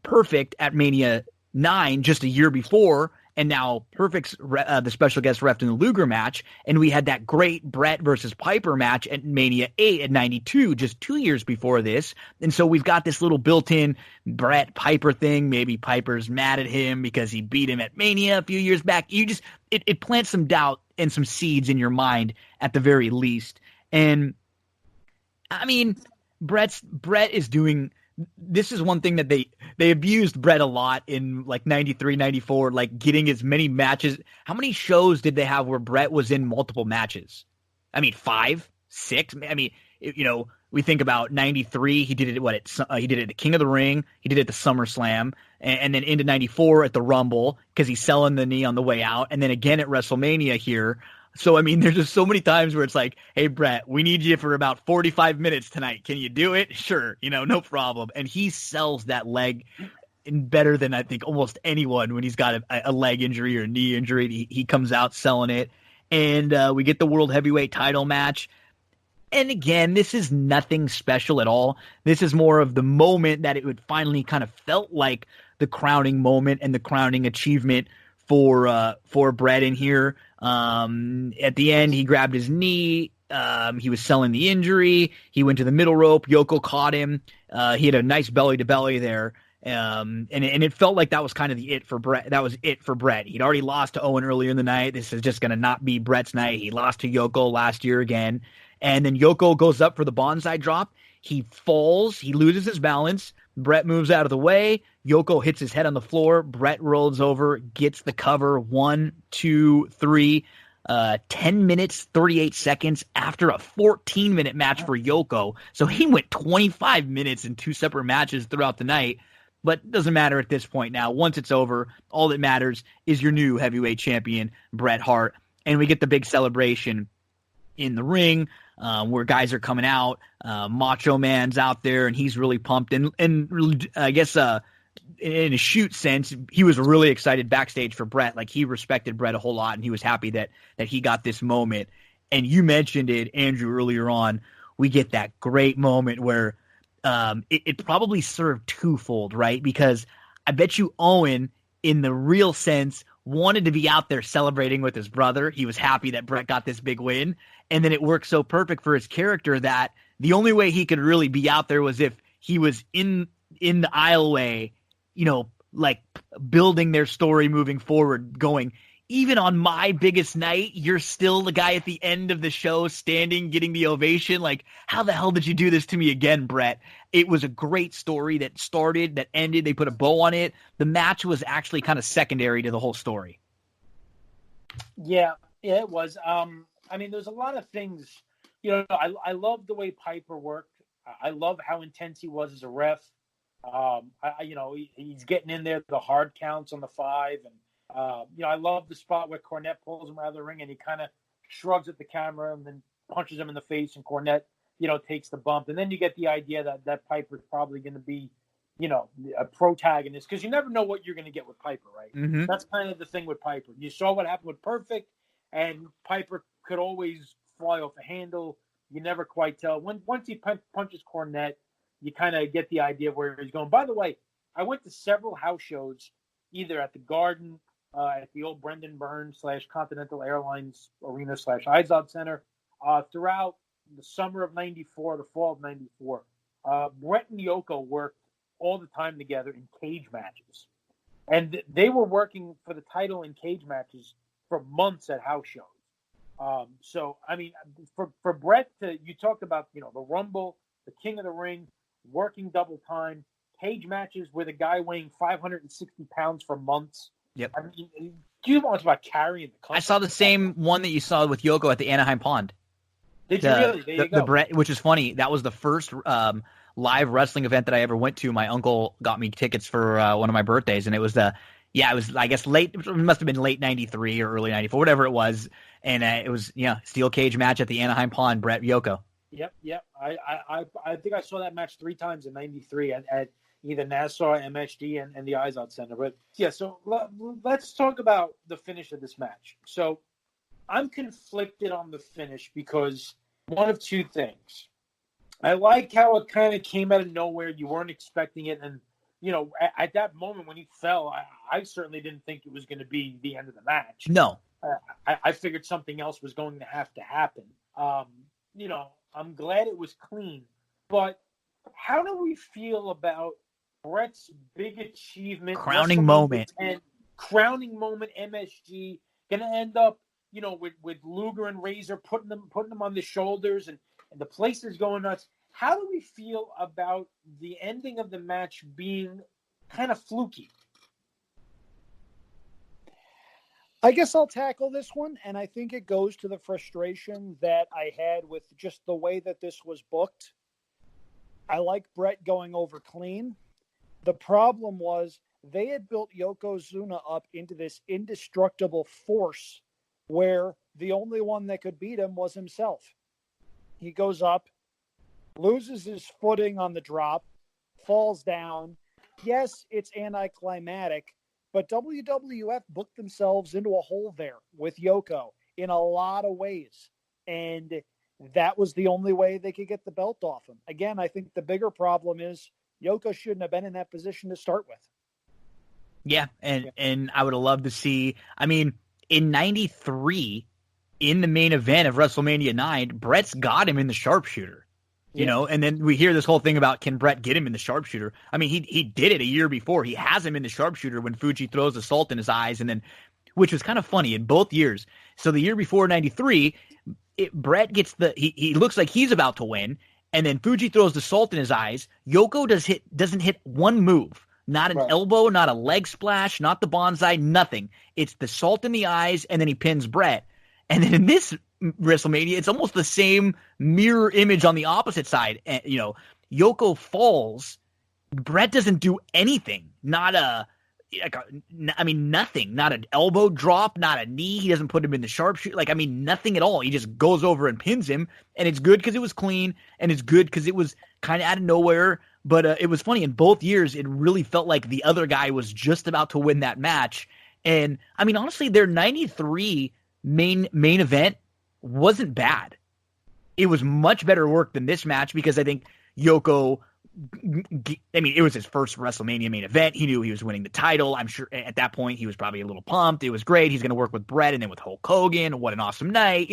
Perfect at Mania 9 just a year before, and now Perfect's the special guest ref in the Luger match, and we had that great Bret versus Piper match at Mania 8 at 92 just 2 years before this. And so we've got this little built-in Bret Piper thing. Maybe Piper's mad at him because he beat him at Mania a few years back. It plants some doubt and some seeds in your mind at the very least. And I mean, Bret is doing, this is one thing that they abused Bret a lot in like 93, 94, like getting as many matches. How many shows did they have where Bret was in multiple matches? I mean, 5, 6. I mean, we think about 93. He did it he did it at the King of the Ring. He did it at the SummerSlam, and then into 94 at the Rumble because he's selling the knee on the way out, and then again at WrestleMania here. So, I mean, there's just so many times where it's like, hey, Bret, we need you for about 45 minutes tonight. Can you do it? Sure. No problem. And he sells that leg better than I think almost anyone when he's got a leg injury or a knee injury. He comes out selling it. And we get the World Heavyweight title match. And again, this is nothing special at all. This is more of the moment that it would finally kind of felt like the crowning moment and the crowning achievement for Bret in here. At the end, he grabbed his knee. He was selling the injury. He went to the middle rope. Yoko caught him. He had a nice belly to belly there. And it felt like that was kind of the it for Bret. That was it for Bret. He'd already lost to Owen earlier in the night. This is just going to not be Bret's night. He lost to Yoko last year again. And then Yoko goes up for the bonsai drop. He falls. He loses his balance. Bret moves out of the way. Yoko hits his head on the floor. Bret rolls over, gets the cover. 1, 2, 3. 10 minutes, 38 seconds after a 14-minute match for Yoko. So he went 25 minutes in 2 separate matches throughout the night. But it doesn't matter at this point now. Once it's over, all that matters is your new heavyweight champion, Bret Hart. And we get the big celebration in the ring where guys are coming out. Macho Man's out there, and he's really pumped. And I guess in a shoot sense, he was really excited backstage for Bret. Like, he respected Bret a whole lot, and he was happy that he got this moment. And you mentioned it, Andrew, earlier on. We get that great moment where it probably served twofold, right? Because I bet you Owen, in the real sense, wanted to be out there celebrating with his brother. He was happy that Bret got this big win. And then it worked so perfect for his character that the only way he could really be out there was if he was in the aisleway, like building their story moving forward, going, even on my biggest night, you're still the guy at the end of the show standing, getting the ovation. Like, how the hell did you do this to me again, Bret? It was a great story that started, that ended. They put a bow on it. The match was actually kind of secondary to the whole story. Yeah, it was. I mean, there's a lot of things. I love the way Piper worked. I love how intense he was as a ref. He's getting in there, the hard counts on the 5, and I love the spot where Cornette pulls him out of the ring and he kind of shrugs at the camera and then punches him in the face, and Cornette, takes the bump. And then you get the idea that Piper's probably going to be, a protagonist, because you never know what you're going to get with Piper, right? Mm-hmm. That's kind of the thing with Piper. You saw what happened with Perfect, and Piper could always fly off the handle. You never quite tell. Once he punches Cornette, you kind of get the idea of where he's going. By the way, I went to several house shows, either at the Garden, at the old Brendan Burns / Continental Airlines Arena / Izod Center, throughout the summer of '94, the fall of '94. Brett and Yoko worked all the time together in cage matches. And they were working for the title in cage matches for months at house shows. So, I mean, for Brett you talked about, the Rumble, the King of the Ring, working double time, cage matches with a guy weighing 560 pounds for months. Yep. I mean, do you want about carrying the company? I saw the same one that you saw with Yoko at the Anaheim Pond. Did you really? There you go. The Brett, which is funny. That was the first live wrestling event that I ever went to. My uncle got me tickets for one of my birthdays, and it was it was, I guess, late. It must have been late '93 or early '94, whatever it was. And it was steel cage match at the Anaheim Pond. Brett Yoko. Yep. I think I saw that match 3 times in '93 at either Nassau, MSG, and the Izod Center. But yeah, so let's talk about the finish of this match. So I'm conflicted on the finish because one of two things. I like how it kind of came out of nowhere. You weren't expecting it. And, at that moment when he fell, I certainly didn't think it was going to be the end of the match. No. I figured something else was going to have to happen. I'm glad it was clean. But how do we feel about Brett's big achievement? Crowning moment. And crowning moment, MSG, going to end up, with Luger and Razor putting them on the shoulders and the place is going nuts. How do we feel about the ending of the match being kind of fluky? I guess I'll tackle this one, and I think it goes to the frustration that I had with just the way that this was booked. I like Brett going over clean. The problem was they had built Yokozuna up into this indestructible force where the only one that could beat him was himself. He goes up, loses his footing on the drop, falls down. Yes, it's anticlimactic, but WWF booked themselves into a hole there with Yoko in a lot of ways. And that was the only way they could get the belt off him. Again, I think the bigger problem is Yoko shouldn't have been in that position to start with. Yeah, and I would have loved to see, in '93, in the main event of WrestleMania 9, Brett's got him in the sharpshooter. And then we hear this whole thing about, can Brett get him in the sharpshooter? He did it a year before. He has him in the sharpshooter when Fuji throws the salt in his eyes, and then, which was kind of funny in both years. So the year before '93, Brett gets he looks like he's about to win, and then Fuji throws the salt in his eyes. Yoko doesn't hit one move. Not an elbow, not a leg splash, not the bonsai, nothing. It's the salt in the eyes, and then he pins Brett. And then in this WrestleMania, it's almost the same mirror image on the opposite side. And, Yoko falls. Brett doesn't do anything. Nothing. Not an elbow drop, not a knee. He doesn't put him in the sharpshooter. Nothing at all. He just goes over and pins him. And it's good because it was clean, and it's good because it was kind of out of nowhere. But it was funny. In both years, it really felt like the other guy was just about to win that match. And, honestly, their '93 main event wasn't bad. It was much better work than this match because I think Yoko, it was his first WrestleMania main event. He knew he was winning the title. I'm sure at that point he was probably a little pumped. It was great. He's going to work with Brett and then with Hulk Hogan. What an awesome night,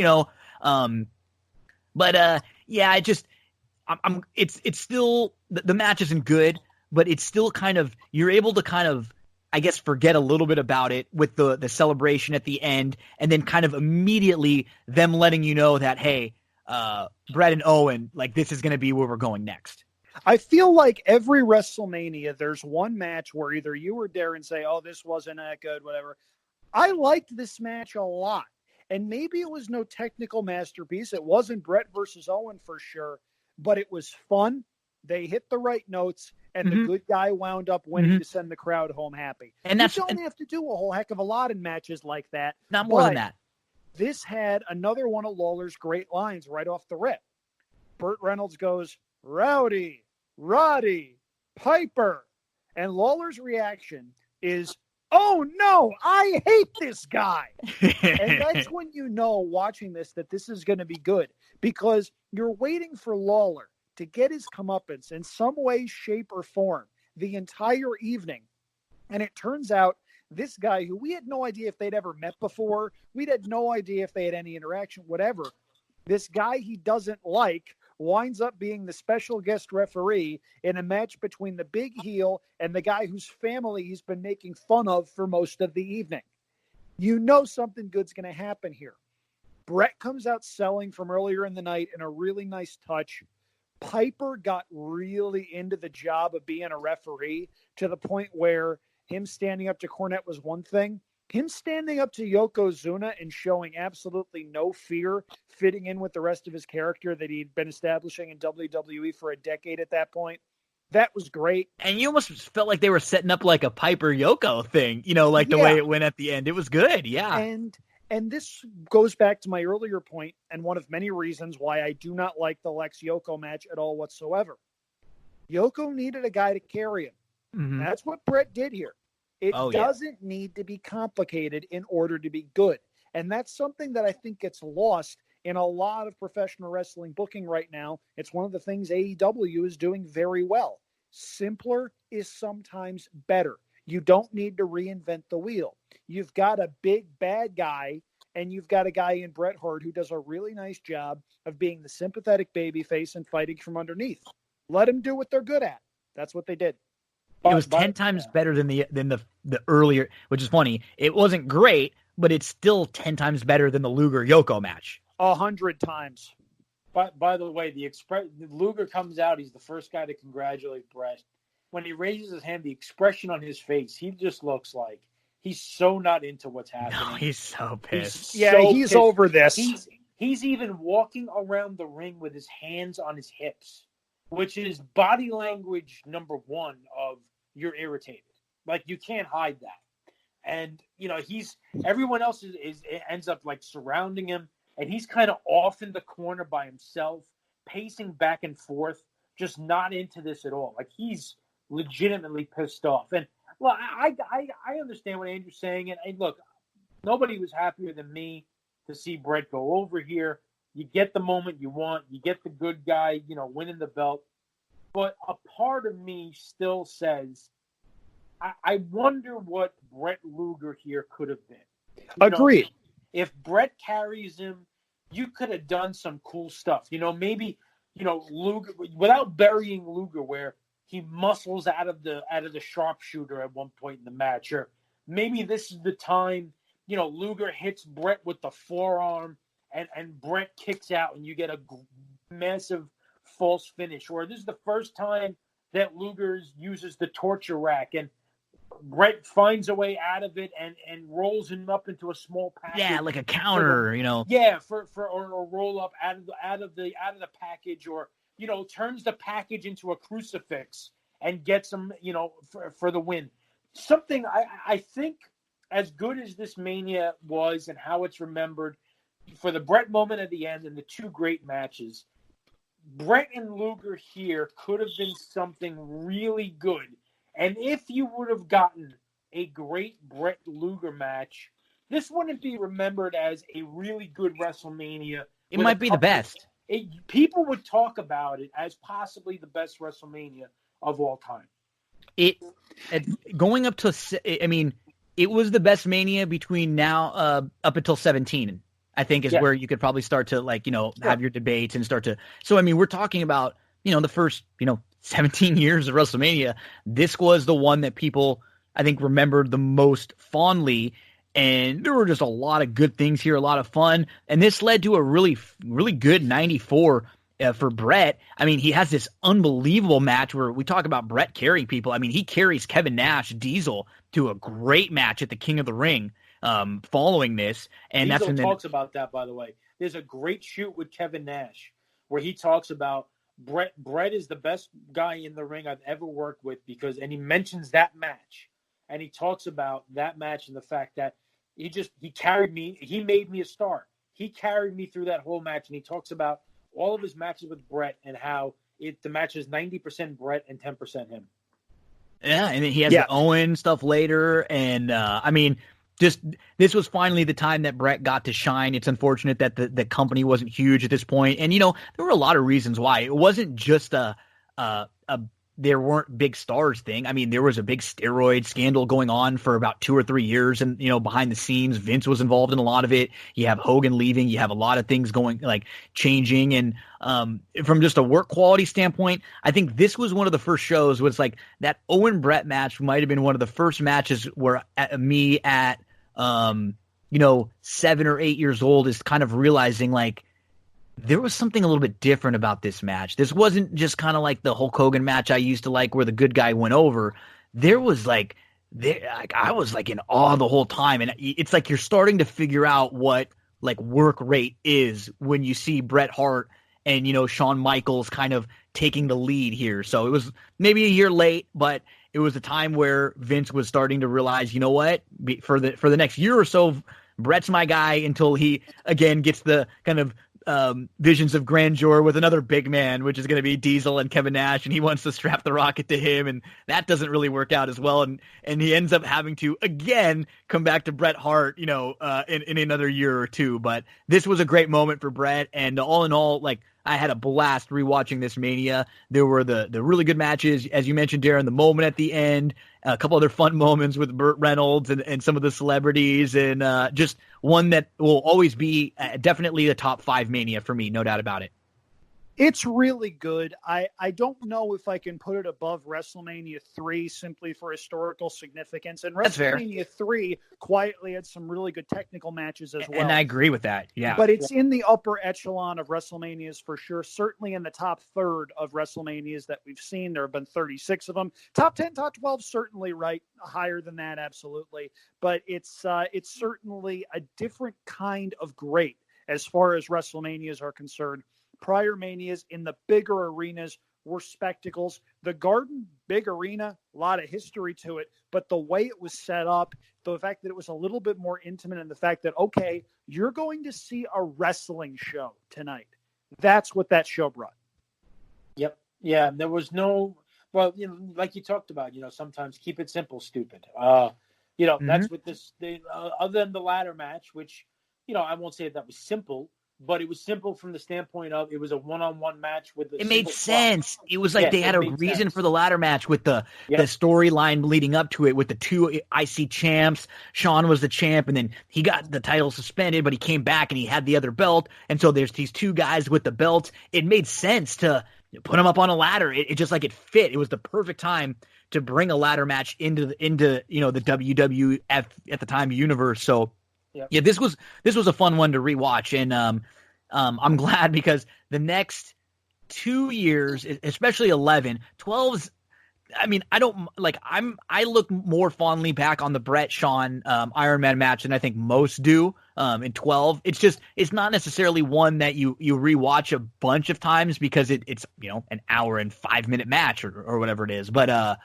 it's still, the match isn't good, but it's still kind of, you're able to kind of, I guess, forget a little bit about it with the celebration at the end, and then kind of immediately them letting you know that, hey, Brett and Owen, this is going to be where we're going next. I feel like every WrestleMania, there's one match where either you or Darin say, oh, this wasn't that good, whatever. I liked this match a lot. And maybe it was no technical masterpiece. It wasn't Brett versus Owen for sure, but it was fun. They hit the right notes, and the good guy wound up winning to send the crowd home happy. And you don't have to do a whole heck of a lot in matches like that. Not more than that. This had another one of Lawler's great lines right off the rip. Burt Reynolds goes, Rowdy, Roddy, Piper, And Lawler's reaction is, "Oh no, I hate this guy." And that's when you know, watching this, that this is going to be good, because you're waiting for Lawler to get his comeuppance in some way, shape, or form the entire evening. And it turns out this guy, who we had no idea if they'd ever met before, we'd had no idea if they had any interaction, whatever, this guy he doesn't like winds up being the special guest referee in a match between the big heel and the guy whose family he's been making fun of for most of the evening. You know something good's going to happen here. Brett comes out selling from earlier in the night in a really nice touch. Piper got really into the job of being a referee, to the point where him standing up to Cornette was one thing. Him standing up to Yokozuna and showing absolutely no fear, fitting in with the rest of his character that he'd been establishing in WWE for a decade at that point, that was great. And you almost felt like they were setting up like a Piper Yoko thing, like the way it went at the end. It was good, yeah. And this goes back to my earlier point, and one of many reasons why I do not like the Lex Yoko match at all whatsoever. Yoko needed a guy to carry him. Mm-hmm. That's what Brett did here. It doesn't need to be complicated in order to be good. And that's something that I think gets lost in a lot of professional wrestling booking right now. It's one of the things AEW is doing very well. Simpler is sometimes better. You don't need to reinvent the wheel. You've got a big bad guy, and you've got a guy in Bret Hart who does a really nice job of being the sympathetic babyface and fighting from underneath. Let them do what they're good at. That's what they did. It was 10 times better than the earlier, which is funny. It wasn't great, but it's still 10 times better than the Luger-Yoko match. 100 times. By the way, Luger comes out. He's the first guy to congratulate Brett. When he raises his hand, the expression on his face, he just looks like he's so not into what's happening. No, he's so pissed. He's pissed. Over this. He's even walking around the ring with his hands on his hips, which is body language number one of you're irritated. Like, you can't hide that. And, everyone else ends up like surrounding him, and he's kind of off in the corner by himself, pacing back and forth, just not into this at all. Like, he's legitimately pissed off. And well, I understand what Andrew's saying. And look, nobody was happier than me to see Brett go over here. You get the moment you want. You get the good guy, winning the belt. But a part of me still says, I wonder what Brett Luger here could have been. Agreed. If Brett carries him, you could have done some cool stuff. Maybe, Luger, without burying Luger, where he muscles out of the sharpshooter at one point in the match. Or maybe this is the time, Luger hits Brett with the forearm and Brett kicks out and you get a massive false finish. Or this is the first time that Luger uses the torture rack and Brett finds a way out of it and rolls him up into a small package. Yeah, like a counter, Yeah, for a roll up out of the package, or turns the package into a crucifix and gets him, for the win. Something I think, as good as this Mania was and how it's remembered, for the Brett moment at the end and the two great matches, Brett and Luger here could have been something really good. And if you would have gotten a great Brett Luger match, this wouldn't be remembered as a really good WrestleMania. It might be the best. People would talk about it as possibly the best WrestleMania of all time. Going up to, it was the best Mania between now up until 17. I think is where you could probably start to have your debates and start to. So we're talking about the first 17 years of WrestleMania. This was the one that people, I think, remembered the most fondly. And there were just a lot of good things here, a lot of fun. And this led to a really, really good 94 for Brett. He has this unbelievable match where we talk about Brett carrying people. He carries Kevin Nash, Diesel, to a great match at the King of the Ring following this. And Diesel talks about that, by the way. There's a great shoot with Kevin Nash where he talks about Brett is the best guy in the ring I've ever worked with and he mentions that match. And he talks about that match and the fact that he carried me. He made me a star. He carried me through that whole match. And he talks about all of his matches with Brett and how the match is 90% Brett and 10% him. Yeah, and then he has the Owen stuff later, and I mean, just this was finally the time that Brett got to shine. It's unfortunate that the company wasn't huge at this point, and there were a lot of reasons why. It wasn't just a there weren't big stars thing. I mean, there was a big steroid scandal going on for about 2 or 3 years, and behind the scenes, Vince was involved in a lot of it. You have Hogan leaving, you have a lot of things going changing, and from just a work quality standpoint, I think this was one of the first shows. Was like that Owen Brett match might have been one of the first matches where me at 7 or 8 years old is kind of realizing there was something a little bit different about this match. This wasn't just kind of like the Hulk Hogan match I used to like where the good guy went over. There was I was in awe the whole time. And it's like you're starting to figure out what work rate is when you see Bret Hart and, Shawn Michaels kind of taking the lead here. So it was maybe a year late, but it was a time where Vince was starting to realize, you know what, for the next year or so, Bret's my guy until he again gets the kind of visions of grandeur with another big man, which is going to be Diesel and Kevin Nash, and he wants to strap the rocket to him, and that doesn't really work out as well, and he ends up having to again come back to Bret Hart, in another year or two. But this was a great moment for Bret, and all in all, I had a blast rewatching this Mania. There were the really good matches, as you mentioned, Darin, the moment at the end, a couple other fun moments with Burt Reynolds and some of the celebrities, and just one that will always be definitely the top 5 Mania for me, no doubt about it. It's really good. I don't know if I can put it above WrestleMania 3 simply for historical significance. And WrestleMania 3 quietly had some really good technical matches as well. And I agree with that, yeah. But it's in the upper echelon of WrestleManias for sure. Certainly in the top third of WrestleManias that we've seen. There have been 36 of them. Top 10, top 12, certainly right. Higher than that, absolutely. But it's certainly a different kind of great as far as WrestleManias are concerned. Prior Manias in the bigger arenas were spectacles. The Garden, big arena, a lot of history to it, but the way it was set up, the fact that it was a little bit more intimate, and the fact that, okay, you're going to see a wrestling show tonight. That's what that show brought. Yep. Yeah, there was no, well, like you talked about, sometimes keep it simple, stupid. That's what this, other than the ladder match, which, I won't say that was simple, but it was simple from the standpoint of it was a one-on-one match with the. It made sense. It was they had a reason for the ladder match with the storyline leading up to it with the 2 IC champs. Shawn was the champ, and then he got the title suspended, but he came back and he had the other belt. And so there's these 2 guys with the belts. It made sense to put them up on a ladder. It just it fit. It was the perfect time to bring a ladder match into the WWF at the time universe. So. Yep. Yeah, this was a fun one to rewatch, and I'm glad because the next 2 years, especially 11, 12's. I mean, I look more fondly back on the Bret Shawn Iron Man match than I think most do. In 12, it's not necessarily one that you rewatch a bunch of times because it's an hour and 5-minute match or whatever it is, but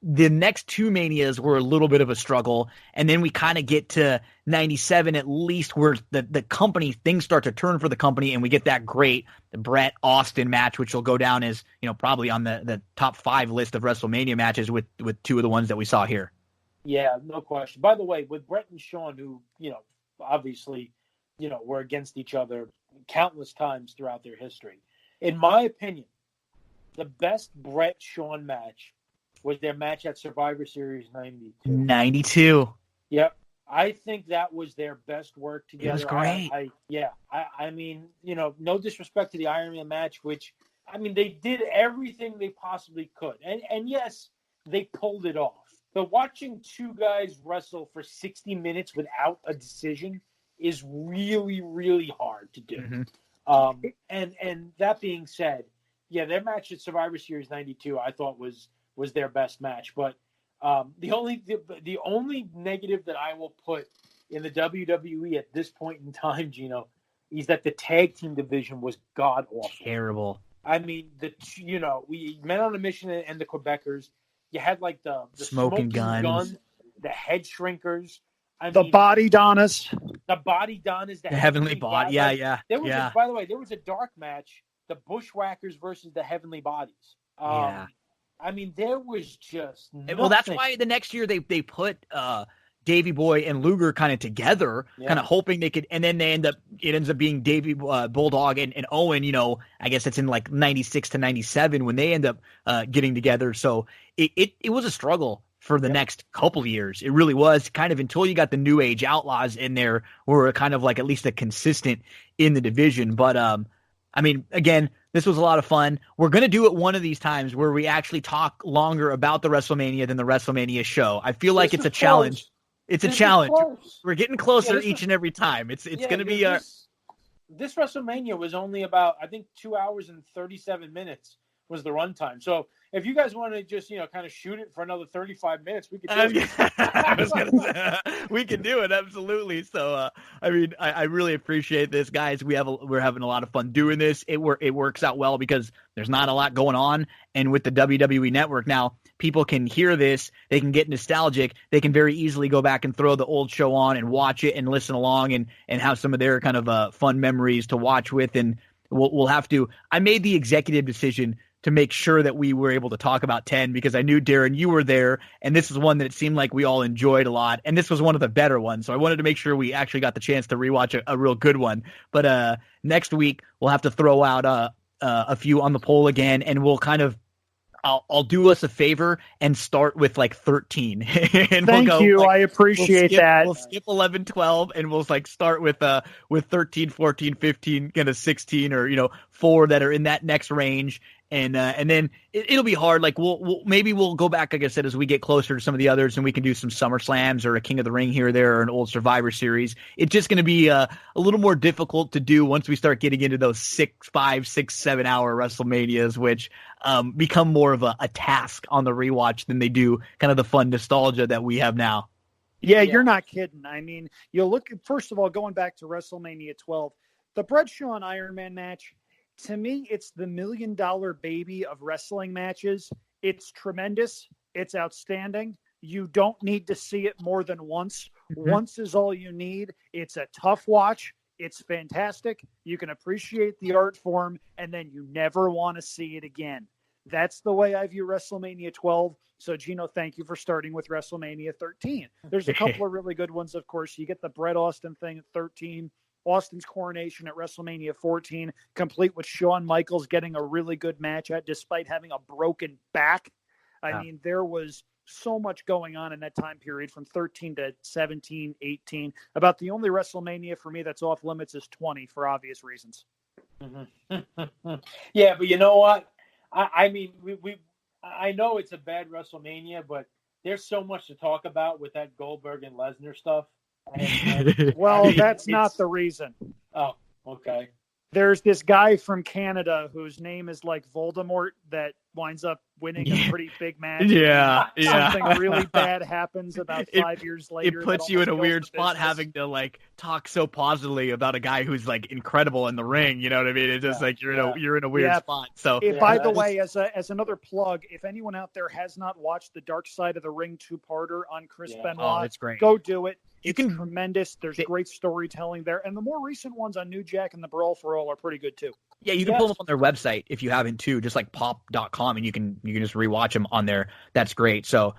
the next 2 Manias were a little bit of a struggle, and then we kind of get to 97 at least where the company, things start to turn for the company, and we get that great Bret Austin match, which will go down as probably on the top 5 list of WrestleMania matches with 2 of the ones that we saw here. Yeah, no question. By the way, with Bret and Shawn, who obviously were against each other countless times throughout their history, in my opinion, the best Bret Shawn match was their match at Survivor Series 92. 92. Yep. I think that was their best work together. It was great. I mean, no disrespect to the Iron Man match, which, I mean, they did everything they possibly could. And yes, they pulled it off. But watching 2 guys wrestle for 60 minutes without a decision is really, really hard to do. Mm-hmm. And that being said, yeah, their match at Survivor Series 92, I thought was their best match. But the only negative that I will put in the WWE at this point in time, Gino, is that the tag team division was god awful. Terrible. I mean, we Men on a Mission and the Quebecers. You had the smoking gun, the head shrinkers, the body donnas, the heavenly body. Yeah. By the way, there was a dark match, the Bushwhackers versus the Heavenly Bodies. I mean, there was just nothing. Well, that's why the next year they put Davey Boy and Luger kind of together, kind of hoping they could, and then it ends up being Davey Bulldog and Owen. I guess it's in like 96 to 97 when they end up getting together. So it was a struggle for the next couple of years. It really was, kind of, until you got the New Age Outlaws in there, who were kind of like at least a consistent in the division. But I mean, again, this was a lot of fun. We're going to do it one of these times where we actually talk longer about the WrestleMania than the WrestleMania show. I feel like it's a challenge. It's a challenge. We're getting closer each and every time. It's going to be this WrestleMania was only about, I think, 2 hours and 37 minutes was the runtime. So if you guys want to just, kind of shoot it for another 35 minutes, we could do it. We can do it, absolutely. So, I mean, I really appreciate this, guys. We're having a lot of fun doing this. It works out well because there's not a lot going on, and with the WWE Network now, people can hear this, they can get nostalgic, they can very easily go back and throw the old show on and watch it and listen along and have some of their kind of fun memories to watch with. And we'll have to. I made the executive decision to make sure that we were able to talk about 10 because I knew, Darin, you were there, and this is one that it seemed like we all enjoyed a lot, and this was one of the better ones, so I wanted to make sure we actually got the chance to rewatch a real good one. But next week, we'll have to throw out a few on the poll again, and we'll kind of I'll do us a favor and start with like 13. And Thank you. I appreciate that. We'll skip 11, 12, and we'll like start with 13, 14, 15, kind of 16, or 4 that are in that next range. And then it'll be hard. Like we'll go back, like I said, as we get closer to some of the others, and we can do some Summer Slams or a King of the Ring here or there, or an old Survivor Series. It's just going to be a little more difficult to do once we start getting into those 5, 6, 7 hour WrestleManias, which become more of a task on the rewatch than they do kind of the fun nostalgia that we have now. Yeah, you're not kidding. I mean, you look, first of all, going back to WrestleMania 12, the Bradshaw and Iron Man match. To me, it's the $1 million baby of wrestling matches. It's tremendous. It's outstanding. You don't need to see it more than once. Mm-hmm. Once is all you need. It's a tough watch. It's fantastic. You can appreciate the art form, and then you never want to see it again. That's the way I view WrestleMania 12. So, Gino, thank you for starting with WrestleMania 13. There's a couple of really good ones, of course. You get the Bret Austin thing at 13. Austin's coronation at WrestleMania 14, complete with Shawn Michaels getting a really good match despite having a broken back. I mean, there was so much going on in that time period from 13 to 17, 18. About the only WrestleMania for me that's off limits is 20 for obvious reasons. Mm-hmm. Yeah, but you know what? I mean, I know it's a bad WrestleMania, but there's so much to talk about with that Goldberg and Lesnar stuff. Well, that's not the reason. Oh, okay. There's this guy from Canada whose name is like Voldemort that winds up winning a pretty big match. Yeah. Something really bad happens about 5 years later. It puts you in a weird spot having to like talk so positively about a guy who's like incredible in the ring. You know what I mean? It's just like you're in a weird spot. So, by the way, as another plug, if anyone out there has not watched the Dark Side of the Ring 2-parter on Chris Benoit, it's great. Go do it. It's tremendous. There's great storytelling there. And the more recent ones on New Jack and the Brawl for All are pretty good too. Yeah, you can pull them up on their website if you haven't too, just like pop.com, and you can just rewatch them on there. That's great. So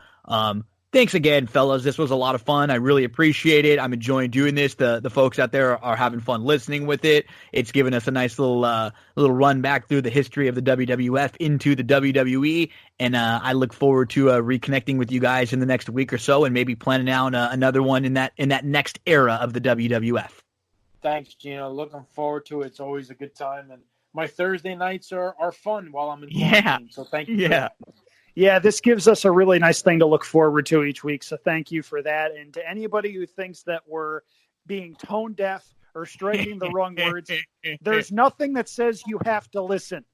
thanks again, fellas. This was a lot of fun. I really appreciate it. I'm enjoying doing this. The folks out there are having fun listening with it. It's given us a nice little run back through the history of the WWF into the WWE. And I look forward to reconnecting with you guys in the next week or so, and maybe planning out another one in that next era of the WWF. Thanks, Gino. Looking forward to it. It's always a good time, and my Thursday nights are fun while I'm in quarantine. So thank you. Yeah, this gives us a really nice thing to look forward to each week. So thank you for that. And to anybody who thinks that we're being tone deaf or striking the wrong words, there's nothing that says you have to listen.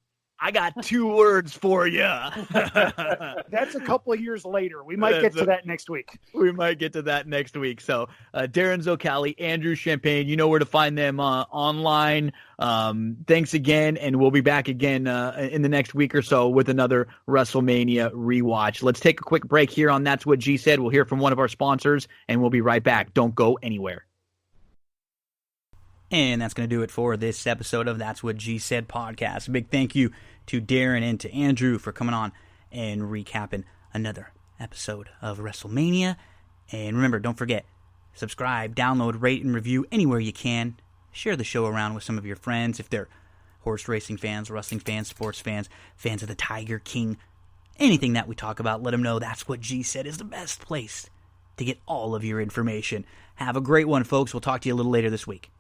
I got 2 words for you. That's a couple of years later. We might get to that next week. We might get to that next week. So Darin Zoccali, Andrew Champagne, you know where to find them online. Thanks again, and we'll be back again in the next week or so with another WrestleMania rewatch. Let's take a quick break here on That's What G Said. We'll hear from one of our sponsors, and we'll be right back. Don't go anywhere. And that's going to do it for this episode of That's What G Said podcast. A big thank you to Darin and to Andrew for coming on and recapping another episode of Wrestlemania. And remember, don't forget, subscribe, download, rate, and review anywhere you can. Share the show around with some of your friends if they're horse racing fans, wrestling fans, sports fans, fans of the Tiger King. Anything that we talk about, let them know That's What G Said is the best place to get all of your information. Have a great one, folks. We'll talk to you a little later this week.